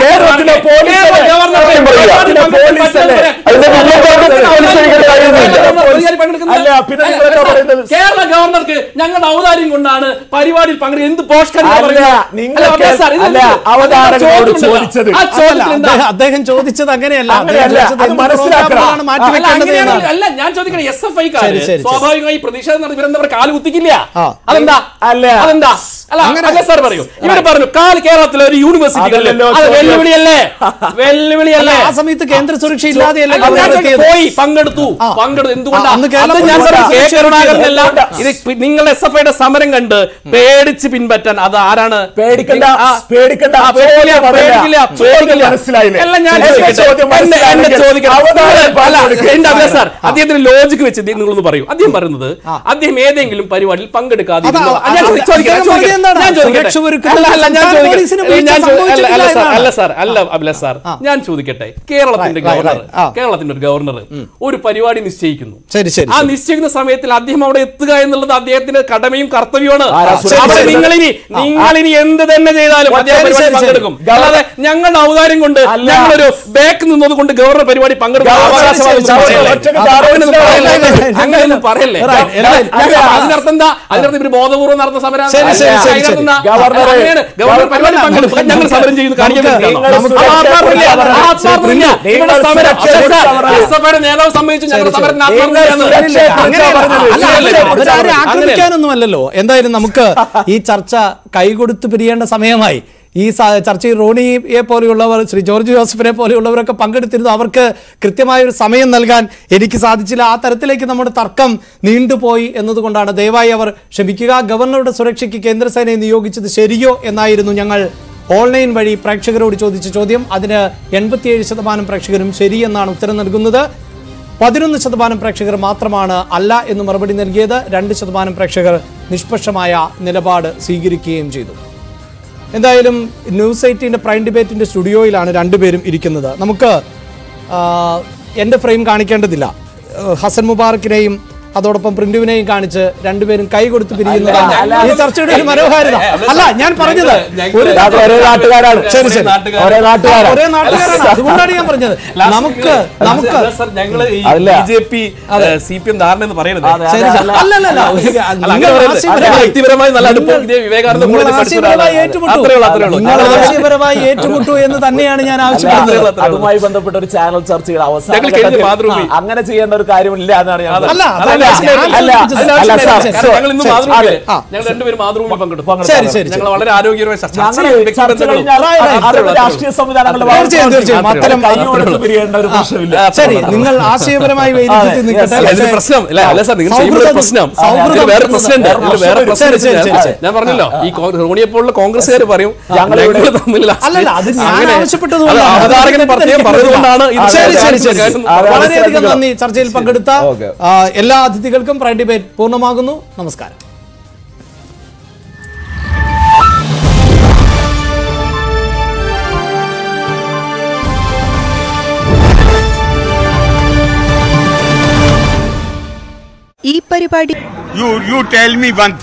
കേരള ഗവർണർക്ക് ഞങ്ങളുടെ ഔദാര്യം കൊണ്ടാണ് പരിപാടിയിൽ പങ്കെടുക്കുക. എന്ത് പോഷ് അദ്ദേഹം ചോദിച്ചത് അങ്ങനെയല്ല. അല്ല, ഞാൻ ചോദിക്കണേ എസ് എഫ് ഐക്കാര് സ്വാഭാവികമായി പ്രതിഷേധം നടത്തി കാല് കുത്തിക്കില്ല. അതെന്താ അതെന്താ അല്ല സാർ പറയൂ. ഇവര് പറഞ്ഞു കേരളത്തിലെ ഒരു യൂണിവേഴ്സിറ്റികളിൽ വെല്ലുവിളിയല്ലേ? വെല്ലുവിളിയല്ലേ? ആ സമയത്ത് കേന്ദ്ര സുരക്ഷ ഇല്ലാതെയല്ലേ പോയി പങ്കെടുത്തു. എന്തുകൊണ്ടാണ് ഇത് നിങ്ങളുടെ എസ് എഫ് ഐയുടെ സമരം കണ്ട് പേടിച്ച് പിൻപറ്റാൻ അത് ആരാണ്? അദ്ദേഹത്തിന് ലോജിക്ക് വെച്ച് നിങ്ങളൊന്ന് പറയൂ. അദ്ദേഹം പറയുന്നത് അദ്ദേഹം ഏതെങ്കിലും പരിപാടിയിൽ പങ്കെടുക്കാതെ ഞാൻ ചോദിക്കട്ടെ, കേരളത്തിന്റെ ഒരു ഗവർണർ ഒരു പരിപാടി നിശ്ചയിക്കുന്നു. ആ നിശ്ചയിക്കുന്ന സമയത്തിൽ അദ്ദേഹം അവിടെ എത്തുക എന്നുള്ളത് അദ്ദേഹത്തിന്റെ കടമയും കർത്തവ്യമാണ്. നിങ്ങളിനി എന്ത് തന്നെ ചെയ്താലും അദ്ദേഹം പങ്കെടുക്കും. അല്ലാതെ ഞങ്ങളുടെ ഔദാര്യം കൊണ്ട് ഞങ്ങളൊരു ബാക്ക് നിന്നത് കൊണ്ട് ഗവർണർ പരിപാടി പങ്കെടുക്കും അങ്ങനെയൊന്നും പറയല്ലേ. അതിനർത്ഥം എന്താ? അതിനർത്ഥം ഇവര് ബോധപൂർവ്വം നടന്ന സമരം ഗവർണർ പരിപാടി പങ്കെടുക്കും, ഞങ്ങൾ സമരം ചെയ്യുന്നു നേതാവ് സമ്മതിച്ചു ഞങ്ങളുടെ സമരം ആക്രമിക്കാനൊന്നുമല്ലല്ലോ. എന്തായാലും നമുക്ക് ഈ ചർച്ച കൈകൊടുത്ത് പിരിയേണ്ട സമയമായി. ഈ ചർച്ചയിൽ റോണിയെ പോലെയുള്ളവർ, ശ്രീ ജോർജ് ജോസഫിനെ പോലെയുള്ളവരൊക്കെ പങ്കെടുത്തിരുന്നു. അവർക്ക് കൃത്യമായൊരു സമയം നൽകാൻ എനിക്ക് സാധിച്ചില്ല. ആ തരത്തിലേക്ക് നമ്മുടെ തർക്കം നീണ്ടുപോയി എന്നതുകൊണ്ടാണ്. ദയവായി അവർ ക്ഷമിക്കുക. ഗവർണറുടെ സുരക്ഷയ്ക്ക് കേന്ദ്രസേനയെ നിയോഗിച്ചത് ശരിയോ എന്നായിരുന്നു ഞങ്ങൾ ഓൺലൈൻ വഴി പ്രേക്ഷകരോട് ചോദിച്ച ചോദ്യം. അതിന് 87% പ്രേക്ഷകരും ശരിയെന്നാണ് ഉത്തരം നൽകുന്നത്. 11% പ്രേക്ഷകർ മാത്രമാണ് അല്ല എന്ന് മറുപടി നൽകിയത്. 2% പ്രേക്ഷകർ നിഷ്പക്ഷമായ നിലപാട് സ്വീകരിക്കുകയും ചെയ്തു. എന്തായാലും ന്യൂസ് 18 പ്രൈം ഡിബേറ്റിന്റെ സ്റ്റുഡിയോയിലാണ് രണ്ടുപേരും ഇരിക്കുന്നത്. നമുക്ക് എൻ്റെ ഫ്രെയിം കാണിക്കേണ്ടതില്ല. ഹസൻ മുബാറക്കിനെയും അതോടൊപ്പം പ്രിന്റുവിനെയും കാണിച്ച് രണ്ടുപേരും കൈ കൊടുത്ത് പിരിയുന്നതാണ് ഈ ചർച്ചയുടെ ഒരു മനോഹാരിത. അല്ല, ഞാൻ പറഞ്ഞത് ഒരേ നാട്ടുകാരാണ്, അതുകൊണ്ടാണ് ഞാൻ പറഞ്ഞത്. നമുക്ക് CPM ധാരണ എന്ന് പറയുന്നത് ആശയപരമായി ഏറ്റുമുട്ടു എന്ന് തന്നെയാണ് ഞാൻ ആവശ്യപ്പെടുന്നത്. അതുമായി ബന്ധപ്പെട്ട ഒരു ചാനൽ ചർച്ചയുടെ അവസാനം അങ്ങനെ ചെയ്യേണ്ട ഒരു കാര്യമില്ല എന്നാണ് ഞാൻ. ഞങ്ങൾ വളരെ ആരോഗ്യകരമായ രാഷ്ട്രീയ സംവിധാനങ്ങളുടെ ശരി, നിങ്ങൾ ആശയപരമായി പ്രശ്നം ഞാൻ പറഞ്ഞല്ലോ. ഈ റോണിയെ പോലുള്ള കോൺഗ്രസ്സുകാർ പറയും വളരെയധികം നന്ദി. ചർച്ചയിൽ പങ്കെടുത്ത എല്ലാ അതിഥികൾക്കും പ്രൈം ഡിബേറ്റ് പൂർണ്ണമാകുന്നു. നമസ്കാരം. ഈ പരിപാടി you tell me one